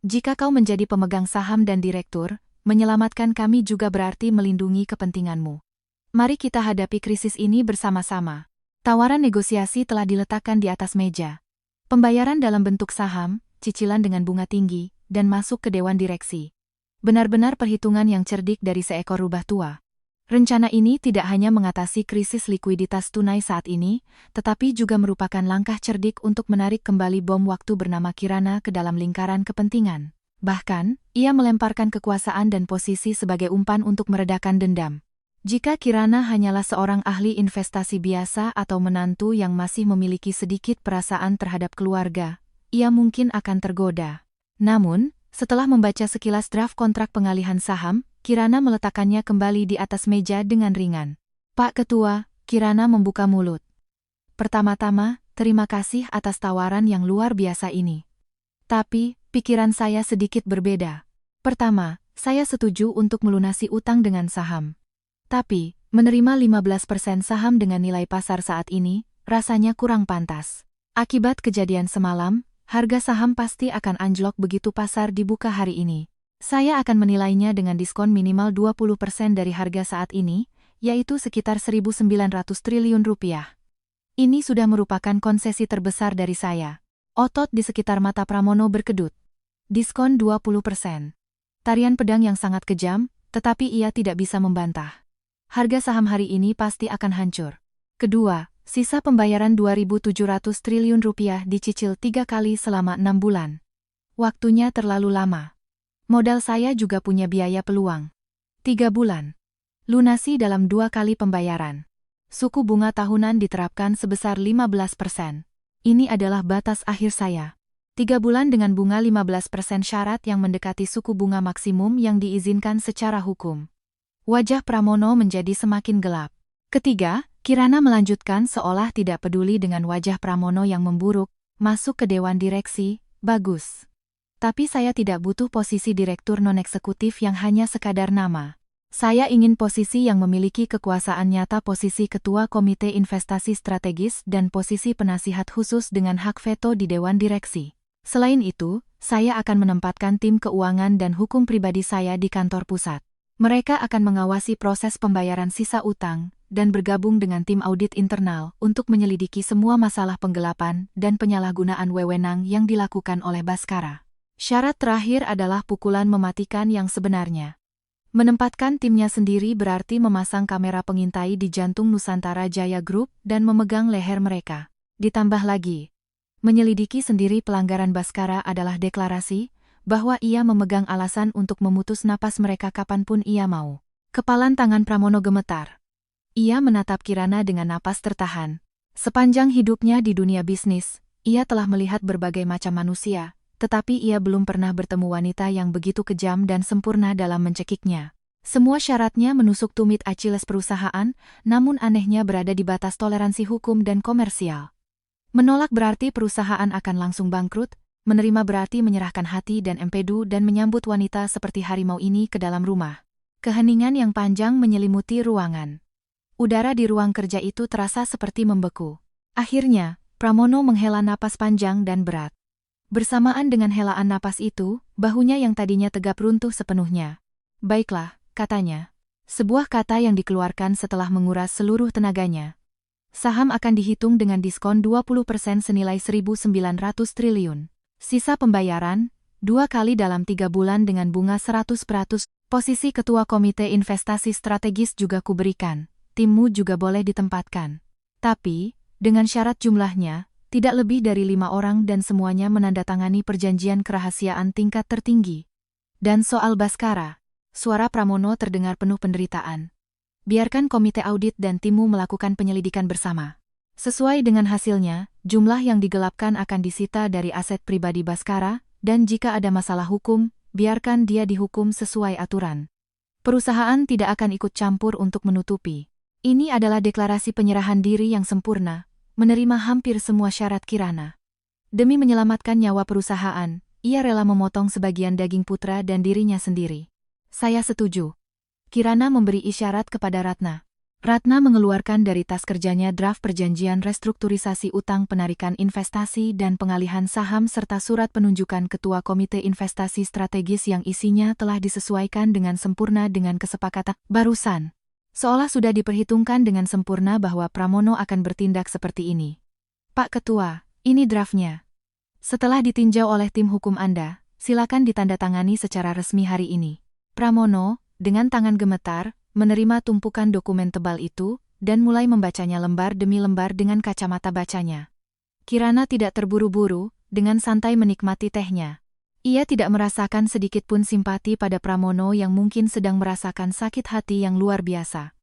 Jika kau menjadi pemegang saham dan direktur, menyelamatkan kami juga berarti melindungi kepentinganmu. Mari kita hadapi krisis ini bersama-sama. Tawaran negosiasi telah diletakkan di atas meja. Pembayaran dalam bentuk saham, cicilan dengan bunga tinggi, dan masuk ke Dewan Direksi. Benar-benar perhitungan yang cerdik dari seekor rubah tua. Rencana ini tidak hanya mengatasi krisis likuiditas tunai saat ini, tetapi juga merupakan langkah cerdik untuk menarik kembali bom waktu bernama Kirana ke dalam lingkaran kepentingan. Bahkan, ia melemparkan kekuasaan dan posisi sebagai umpan untuk meredakan dendam. Jika Kirana hanyalah seorang ahli investasi biasa atau menantu yang masih memiliki sedikit perasaan terhadap keluarga, ia mungkin akan tergoda. Namun, setelah membaca sekilas draft kontrak pengalihan saham, Kirana meletakkannya kembali di atas meja dengan ringan. Pak Ketua, Kirana membuka mulut. Pertama-tama, terima kasih atas tawaran yang luar biasa ini. Tapi, pikiran saya sedikit berbeda. Pertama, saya setuju untuk melunasi utang dengan saham. Tapi, menerima 15% saham dengan nilai pasar saat ini, rasanya kurang pantas. Akibat kejadian semalam, harga saham pasti akan anjlok begitu pasar dibuka hari ini. Saya akan menilainya dengan diskon minimal 20% dari harga saat ini, yaitu sekitar 1.900 triliun rupiah. Ini sudah merupakan konsesi terbesar dari saya. Otot di sekitar mata Pramono berkedut. Diskon 20%. Tarian pedang yang sangat kejam, tetapi ia tidak bisa membantah. Harga saham hari ini pasti akan hancur. Kedua, sisa pembayaran 2.700 triliun rupiah dicicil 3 kali selama 6 bulan. Waktunya terlalu lama. Modal saya juga punya biaya peluang. 3 bulan. Lunasi dalam 2 kali pembayaran. Suku bunga tahunan diterapkan sebesar 15%. Ini adalah batas akhir saya. 3 bulan dengan bunga 15% syarat yang mendekati suku bunga maksimum yang diizinkan secara hukum. Wajah Pramono menjadi semakin gelap. Ketiga, Kirana melanjutkan seolah tidak peduli dengan wajah Pramono yang memburuk, masuk ke Dewan Direksi, bagus. Tapi saya tidak butuh posisi direktur non-eksekutif yang hanya sekadar nama. Saya ingin posisi yang memiliki kekuasaan nyata, posisi ketua Komite Investasi Strategis dan posisi penasihat khusus dengan hak veto di Dewan Direksi. Selain itu, saya akan menempatkan tim keuangan dan hukum pribadi saya di kantor pusat. Mereka akan mengawasi proses pembayaran sisa utang, dan bergabung dengan tim audit internal untuk menyelidiki semua masalah penggelapan dan penyalahgunaan wewenang yang dilakukan oleh Baskara. Syarat terakhir adalah pukulan mematikan yang sebenarnya. Menempatkan timnya sendiri berarti memasang kamera pengintai di jantung Nusantara Jaya Group dan memegang leher mereka. Ditambah lagi, menyelidiki sendiri pelanggaran Baskara adalah deklarasi bahwa ia memegang alasan untuk memutus napas mereka kapanpun ia mau. Kepalan tangan Pramono gemetar. Ia menatap Kirana dengan napas tertahan. Sepanjang hidupnya di dunia bisnis, ia telah melihat berbagai macam manusia, tetapi ia belum pernah bertemu wanita yang begitu kejam dan sempurna dalam mencekiknya. Semua syaratnya menusuk tumit Achilles perusahaan, namun anehnya berada di batas toleransi hukum dan komersial. Menolak berarti perusahaan akan langsung bangkrut, menerima berarti menyerahkan hati dan empedu dan menyambut wanita seperti harimau ini ke dalam rumah. Keheningan yang panjang menyelimuti ruangan. Udara di ruang kerja itu terasa seperti membeku. Akhirnya, Pramono menghela napas panjang dan berat. Bersamaan dengan helaan napas itu, bahunya yang tadinya tegap runtuh sepenuhnya. Baiklah, katanya. Sebuah kata yang dikeluarkan setelah menguras seluruh tenaganya. Saham akan dihitung dengan diskon 20% senilai 1.900 triliun. Sisa pembayaran, 2 kali dalam 3 bulan dengan bunga 100%. Posisi ketua komite investasi strategis juga kuberikan. Timmu juga boleh ditempatkan. Tapi, dengan syarat jumlahnya, tidak lebih dari 5 orang dan semuanya menandatangani perjanjian kerahasiaan tingkat tertinggi. Dan soal Baskara, suara Pramono terdengar penuh penderitaan. Biarkan komite audit dan timmu melakukan penyelidikan bersama. Sesuai dengan hasilnya, jumlah yang digelapkan akan disita dari aset pribadi Baskara, dan jika ada masalah hukum, biarkan dia dihukum sesuai aturan. Perusahaan tidak akan ikut campur untuk menutupi. Ini adalah deklarasi penyerahan diri yang sempurna, menerima hampir semua syarat Kirana. Demi menyelamatkan nyawa perusahaan, ia rela memotong sebagian daging putra dan dirinya sendiri. Saya setuju. Kirana memberi isyarat kepada Ratna. Ratna mengeluarkan dari tas kerjanya draft perjanjian restrukturisasi utang, penarikan investasi dan pengalihan saham serta surat penunjukan ketua komite investasi strategis yang isinya telah disesuaikan dengan sempurna dengan kesepakatan barusan. Seolah sudah diperhitungkan dengan sempurna bahwa Pramono akan bertindak seperti ini. Pak Ketua, ini draftnya. Setelah ditinjau oleh tim hukum Anda, silakan ditandatangani secara resmi hari ini. Pramono, dengan tangan gemetar, menerima tumpukan dokumen tebal itu, dan mulai membacanya lembar demi lembar dengan kacamata bacanya. Kirana tidak terburu-buru, dengan santai menikmati tehnya. Ia tidak merasakan sedikit pun simpati pada Pramono yang mungkin sedang merasakan sakit hati yang luar biasa.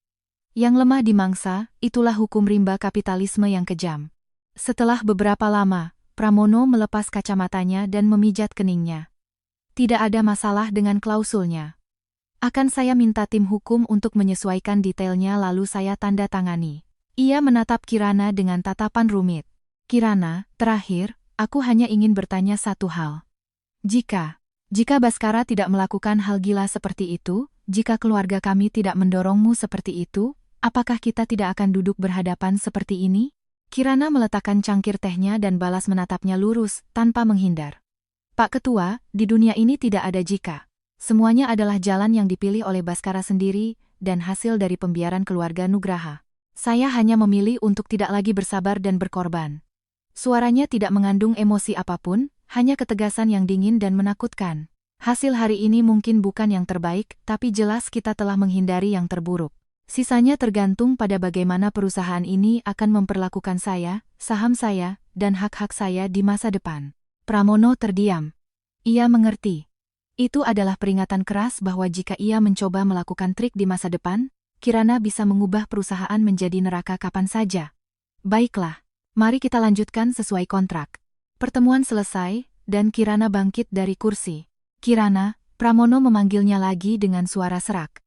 Yang lemah dimangsa, itulah hukum rimba kapitalisme yang kejam. Setelah beberapa lama, Pramono melepas kacamatanya dan memijat keningnya. Tidak ada masalah dengan klausulnya. Akan saya minta tim hukum untuk menyesuaikan detailnya lalu saya tanda tangani. Ia menatap Kirana dengan tatapan rumit. Kirana, terakhir, aku hanya ingin bertanya satu hal. Jika Baskara tidak melakukan hal gila seperti itu, jika keluarga kami tidak mendorongmu seperti itu, apakah kita tidak akan duduk berhadapan seperti ini? Kirana meletakkan cangkir tehnya dan balas menatapnya lurus, tanpa menghindar. Pak Ketua, di dunia ini tidak ada jika. Semuanya adalah jalan yang dipilih oleh Baskara sendiri, dan hasil dari pembiaran keluarga Nugraha. Saya hanya memilih untuk tidak lagi bersabar dan berkorban. Suaranya tidak mengandung emosi apapun, hanya ketegasan yang dingin dan menakutkan. Hasil hari ini mungkin bukan yang terbaik, tapi jelas kita telah menghindari yang terburuk. Sisanya tergantung pada bagaimana perusahaan ini akan memperlakukan saya, saham saya, dan hak-hak saya di masa depan. Pramono terdiam. Ia mengerti. Itu adalah peringatan keras bahwa jika ia mencoba melakukan trik di masa depan, Kirana bisa mengubah perusahaan menjadi neraka kapan saja. Baiklah, mari kita lanjutkan sesuai kontrak. Pertemuan selesai, dan Kirana bangkit dari kursi. Kirana, Pramono memanggilnya lagi dengan suara serak.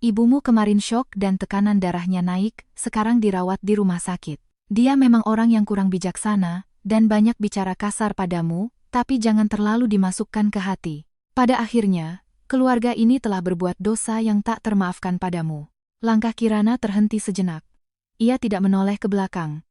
Ibumu kemarin syok dan tekanan darahnya naik, sekarang dirawat di rumah sakit. Dia memang orang yang kurang bijaksana, dan banyak bicara kasar padamu, tapi jangan terlalu dimasukkan ke hati. Pada akhirnya, keluarga ini telah berbuat dosa yang tak termaafkan padamu. Langkah Kirana terhenti sejenak. Ia tidak menoleh ke belakang.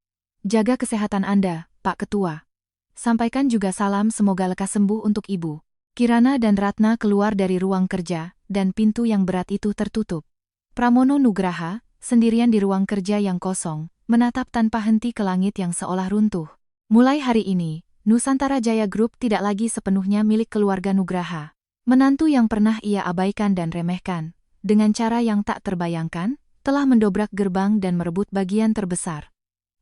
Jaga kesehatan Anda, Pak Ketua. Sampaikan juga salam semoga lekas sembuh untuk Ibu. Kirana dan Ratna keluar dari ruang kerja, dan pintu yang berat itu tertutup. Pramono Nugraha, sendirian di ruang kerja yang kosong, menatap tanpa henti ke langit yang seolah runtuh. Mulai hari ini, Nusantara Jaya Group tidak lagi sepenuhnya milik keluarga Nugraha. Menantu yang pernah ia abaikan dan remehkan, dengan cara yang tak terbayangkan, telah mendobrak gerbang dan merebut bagian terbesar.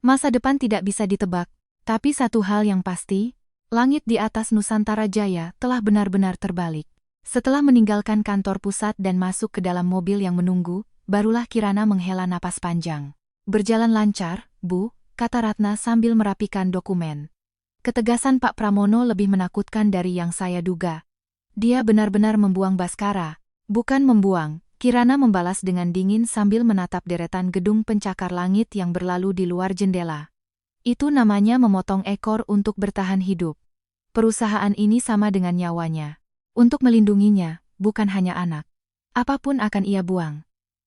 Masa depan tidak bisa ditebak, tapi satu hal yang pasti, langit di atas Nusantara Jaya telah benar-benar terbalik. Setelah meninggalkan kantor pusat dan masuk ke dalam mobil yang menunggu, barulah Kirana menghela napas panjang. Berjalan lancar, Bu, kata Ratna sambil merapikan dokumen. Ketegasan Pak Pramono lebih menakutkan dari yang saya duga. Dia benar-benar membuang Baskara. Bukan membuang, Kirana membalas dengan dingin sambil menatap deretan gedung pencakar langit yang berlalu di luar jendela. Itu namanya memotong ekor untuk bertahan hidup. Perusahaan ini sama dengan nyawanya. Untuk melindunginya, bukan hanya anak. Apapun akan ia buang.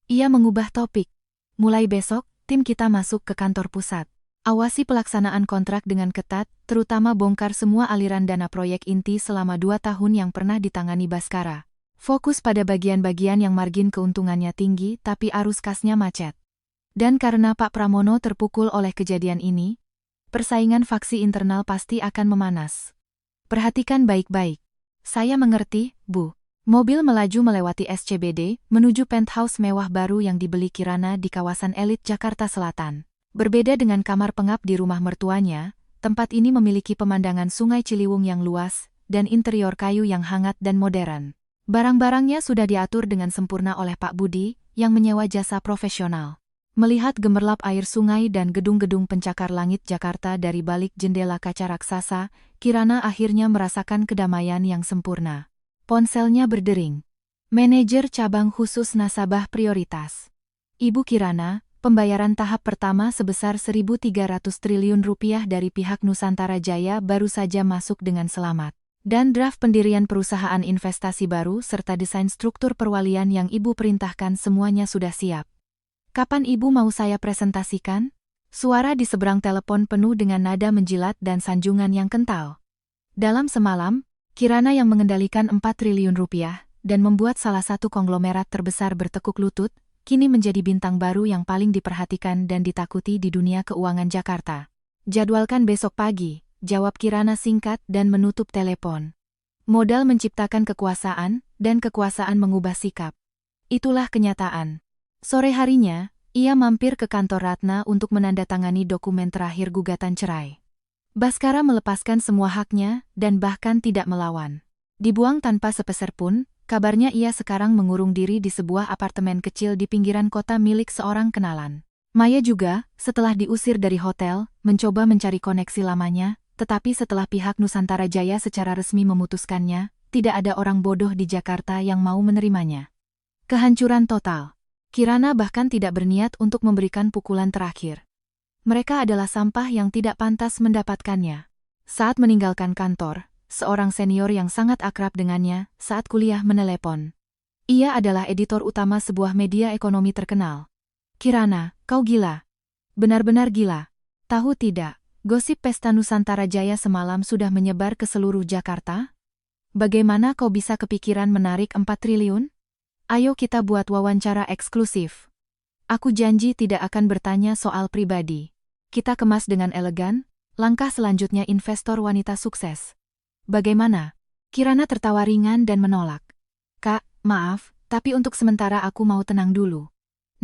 Ia mengubah topik. Mulai besok, tim kita masuk ke kantor pusat. Awasi pelaksanaan kontrak dengan ketat, terutama bongkar semua aliran dana proyek inti selama 2 tahun yang pernah ditangani Baskara. Fokus pada bagian-bagian yang margin keuntungannya tinggi tapi arus kasnya macet. Dan karena Pak Pramono terpukul oleh kejadian ini, persaingan faksi internal pasti akan memanas. Perhatikan baik-baik. Saya mengerti, Bu. Mobil melaju melewati SCBD, menuju penthouse mewah baru yang dibeli Kirana di kawasan elit Jakarta Selatan. Berbeda dengan kamar pengap di rumah mertuanya, tempat ini memiliki pemandangan Sungai Ciliwung yang luas, dan interior kayu yang hangat dan modern. Barang-barangnya sudah diatur dengan sempurna oleh Pak Budi, yang menyewa jasa profesional. Melihat gemerlap air sungai dan gedung-gedung pencakar langit Jakarta dari balik jendela kaca raksasa, Kirana akhirnya merasakan kedamaian yang sempurna. Ponselnya berdering. Manajer cabang khusus nasabah prioritas. Ibu Kirana, pembayaran tahap pertama sebesar 1.300 triliun rupiah dari pihak Nusantara Jaya baru saja masuk dengan selamat. Dan draft pendirian perusahaan investasi baru serta desain struktur perwalian yang Ibu perintahkan semuanya sudah siap. Kapan Ibu mau saya presentasikan? Suara di seberang telepon penuh dengan nada menjilat dan sanjungan yang kental. Dalam semalam, Kirana yang mengendalikan 4 triliun rupiah dan membuat salah satu konglomerat terbesar bertekuk lutut, kini menjadi bintang baru yang paling diperhatikan dan ditakuti di dunia keuangan Jakarta. Jadwalkan besok pagi, jawab Kirana singkat dan menutup telepon. Modal menciptakan kekuasaan, dan kekuasaan mengubah sikap. Itulah kenyataan. Sore harinya, ia mampir ke kantor Ratna untuk menandatangani dokumen terakhir gugatan cerai. Baskara melepaskan semua haknya, dan bahkan tidak melawan. Dibuang tanpa sepeser pun, kabarnya ia sekarang mengurung diri di sebuah apartemen kecil di pinggiran kota milik seorang kenalan. Maya juga, setelah diusir dari hotel, mencoba mencari koneksi lamanya, tetapi setelah pihak Nusantara Jaya secara resmi memutuskannya, tidak ada orang bodoh di Jakarta yang mau menerimanya. Kehancuran total. Kirana bahkan tidak berniat untuk memberikan pukulan terakhir. Mereka adalah sampah yang tidak pantas mendapatkannya. Saat meninggalkan kantor, seorang senior yang sangat akrab dengannya saat kuliah menelepon. Ia adalah editor utama sebuah media ekonomi terkenal. Kirana, kau gila. Benar-benar gila. Tahu tidak? Gosip pesta Nusantara Jaya semalam sudah menyebar ke seluruh Jakarta? Bagaimana kau bisa kepikiran menarik 4 triliun? Ayo kita buat wawancara eksklusif. Aku janji tidak akan bertanya soal pribadi. Kita kemas dengan elegan, langkah selanjutnya investor wanita sukses. Bagaimana? Kirana tertawa ringan dan menolak. Kak, maaf, tapi untuk sementara aku mau tenang dulu.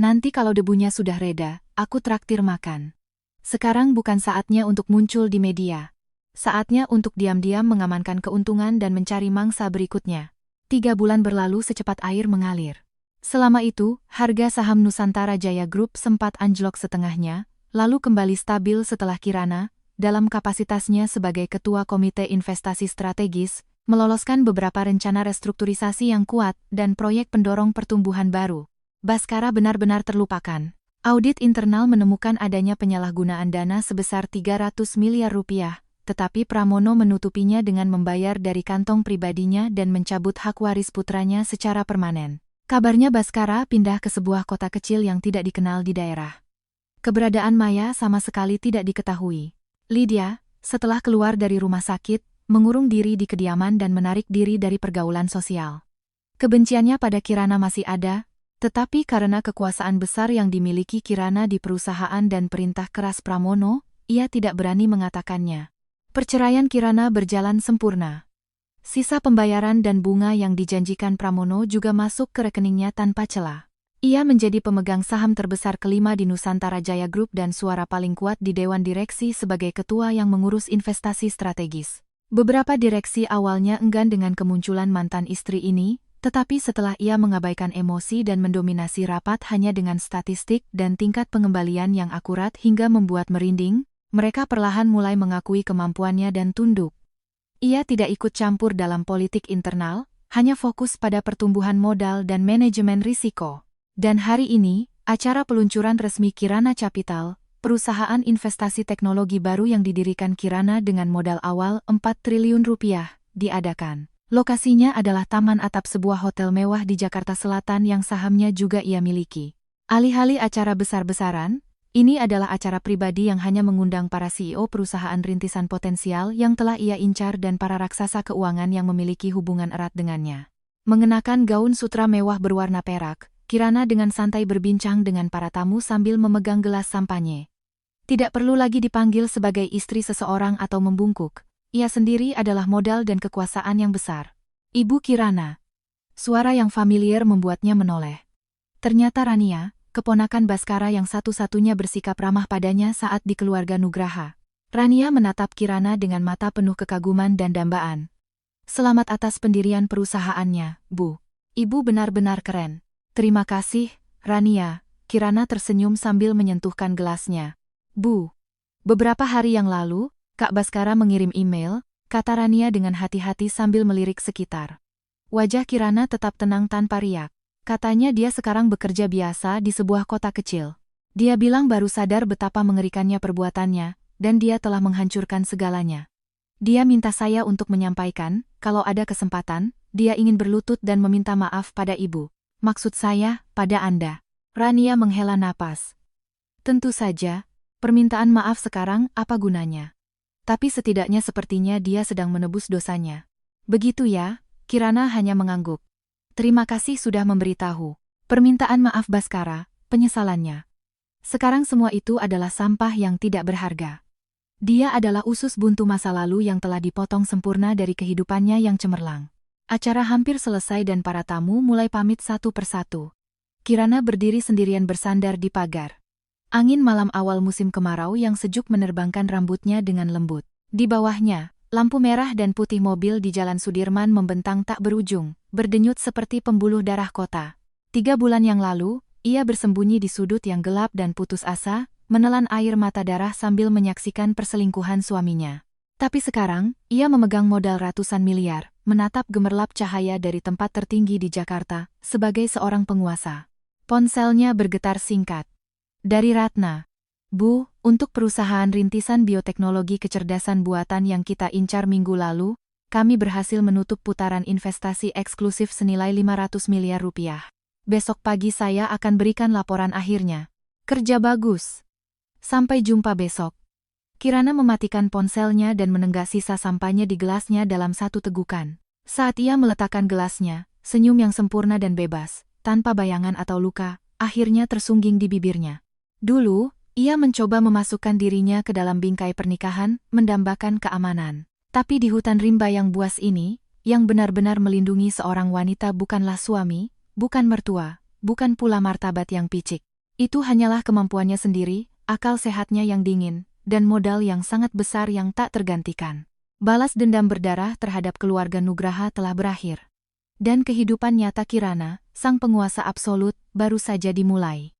Nanti kalau debunya sudah reda, aku traktir makan. Sekarang bukan saatnya untuk muncul di media. Saatnya untuk diam-diam mengamankan keuntungan dan mencari mangsa berikutnya. 3 bulan berlalu secepat air mengalir. Selama itu, harga saham Nusantara Jaya Group sempat anjlok setengahnya, lalu kembali stabil setelah Kirana, dalam kapasitasnya sebagai Ketua Komite Investasi Strategis, meloloskan beberapa rencana restrukturisasi yang kuat dan proyek pendorong pertumbuhan baru. Baskara benar-benar terlupakan. Audit internal menemukan adanya penyalahgunaan dana sebesar 300 miliar rupiah, tetapi Pramono menutupinya dengan membayar dari kantong pribadinya dan mencabut hak waris putranya secara permanen. Kabarnya Baskara pindah ke sebuah kota kecil yang tidak dikenal di daerah. Keberadaan Maya sama sekali tidak diketahui. Lydia, setelah keluar dari rumah sakit, mengurung diri di kediaman dan menarik diri dari pergaulan sosial. Kebenciannya pada Kirana masih ada, tetapi karena kekuasaan besar yang dimiliki Kirana di perusahaan dan perintah keras Pramono, ia tidak berani mengatakannya. Perceraian Kirana berjalan sempurna. Sisa pembayaran dan bunga yang dijanjikan Pramono juga masuk ke rekeningnya tanpa celah. Ia menjadi pemegang saham terbesar kelima di Nusantara Jaya Group dan suara paling kuat di Dewan Direksi sebagai ketua yang mengurus investasi strategis. Beberapa direksi awalnya enggan dengan kemunculan mantan istri ini, Tetapi setelah ia mengabaikan emosi dan mendominasi rapat hanya dengan statistik dan tingkat pengembalian yang akurat hingga membuat merinding, mereka perlahan mulai mengakui kemampuannya dan tunduk. Ia tidak ikut campur dalam politik internal, hanya fokus pada pertumbuhan modal dan manajemen risiko. Dan hari ini, acara peluncuran resmi Kirana Capital, perusahaan investasi teknologi baru yang didirikan Kirana dengan modal awal 4 triliun rupiah, diadakan. Lokasinya adalah taman atap sebuah hotel mewah di Jakarta Selatan yang sahamnya juga ia miliki. Alih-alih acara besar-besaran, ini adalah acara pribadi yang hanya mengundang para CEO perusahaan rintisan potensial yang telah ia incar dan para raksasa keuangan yang memiliki hubungan erat dengannya. Mengenakan gaun sutra mewah berwarna perak, Kirana dengan santai berbincang dengan para tamu sambil memegang gelas sampanye. Tidak perlu lagi dipanggil sebagai istri seseorang atau membungkuk. Ia sendiri adalah modal dan kekuasaan yang besar. Ibu Kirana. Suara yang familiar membuatnya menoleh. Ternyata Rania, keponakan Baskara yang satu-satunya bersikap ramah padanya saat di keluarga Nugraha. Rania menatap Kirana dengan mata penuh kekaguman dan dambaan. Selamat atas pendirian perusahaannya, Bu. Ibu benar-benar keren. Terima kasih, Rania. Kirana tersenyum sambil menyentuhkan gelasnya. Bu. Beberapa hari yang lalu, Kak Baskara mengirim email, kata Rania dengan hati-hati sambil melirik sekitar. Wajah Kirana tetap tenang tanpa riak. Katanya dia sekarang bekerja biasa di sebuah kota kecil. Dia bilang baru sadar betapa mengerikannya perbuatannya, dan dia telah menghancurkan segalanya. Dia minta saya untuk menyampaikan, kalau ada kesempatan, dia ingin berlutut dan meminta maaf pada ibu. Maksud saya, pada Anda. Rania menghela napas. Tentu saja, permintaan maaf sekarang apa gunanya? Tapi setidaknya sepertinya dia sedang menebus dosanya. Begitu ya, Kirana hanya mengangguk. Terima kasih sudah memberitahu. Permintaan maaf Baskara, penyesalannya. Sekarang semua itu adalah sampah yang tidak berharga. Dia adalah usus buntu masa lalu yang telah dipotong sempurna dari kehidupannya yang cemerlang. Acara hampir selesai dan para tamu mulai pamit satu persatu. Kirana berdiri sendirian bersandar di pagar. Angin malam awal musim kemarau yang sejuk menerbangkan rambutnya dengan lembut. Di bawahnya, lampu merah dan putih mobil di Jalan Sudirman membentang tak berujung, berdenyut seperti pembuluh darah kota. 3 bulan yang lalu, ia bersembunyi di sudut yang gelap dan putus asa, menelan air mata darah sambil menyaksikan perselingkuhan suaminya. Tapi sekarang, ia memegang modal ratusan miliar, menatap gemerlap cahaya dari tempat tertinggi di Jakarta, sebagai seorang penguasa. Ponselnya bergetar singkat. Dari Ratna. Bu, untuk perusahaan rintisan bioteknologi kecerdasan buatan yang kita incar minggu lalu, kami berhasil menutup putaran investasi eksklusif senilai 500 miliar rupiah. Besok pagi saya akan berikan laporan akhirnya. Kerja bagus. Sampai jumpa besok. Kirana mematikan ponselnya dan menenggak sisa sampahnya di gelasnya dalam satu tegukan. Saat ia meletakkan gelasnya, senyum yang sempurna dan bebas, tanpa bayangan atau luka, akhirnya tersungging di bibirnya. Dulu, ia mencoba memasukkan dirinya ke dalam bingkai pernikahan, mendambakan keamanan. Tapi di hutan rimba yang buas ini, yang benar-benar melindungi seorang wanita bukanlah suami, bukan mertua, bukan pula martabat yang picik. Itu hanyalah kemampuannya sendiri, akal sehatnya yang dingin, dan modal yang sangat besar yang tak tergantikan. Balas dendam berdarah terhadap keluarga Nugraha telah berakhir. Dan kehidupan nyata Kirana, sang penguasa absolut, baru saja dimulai.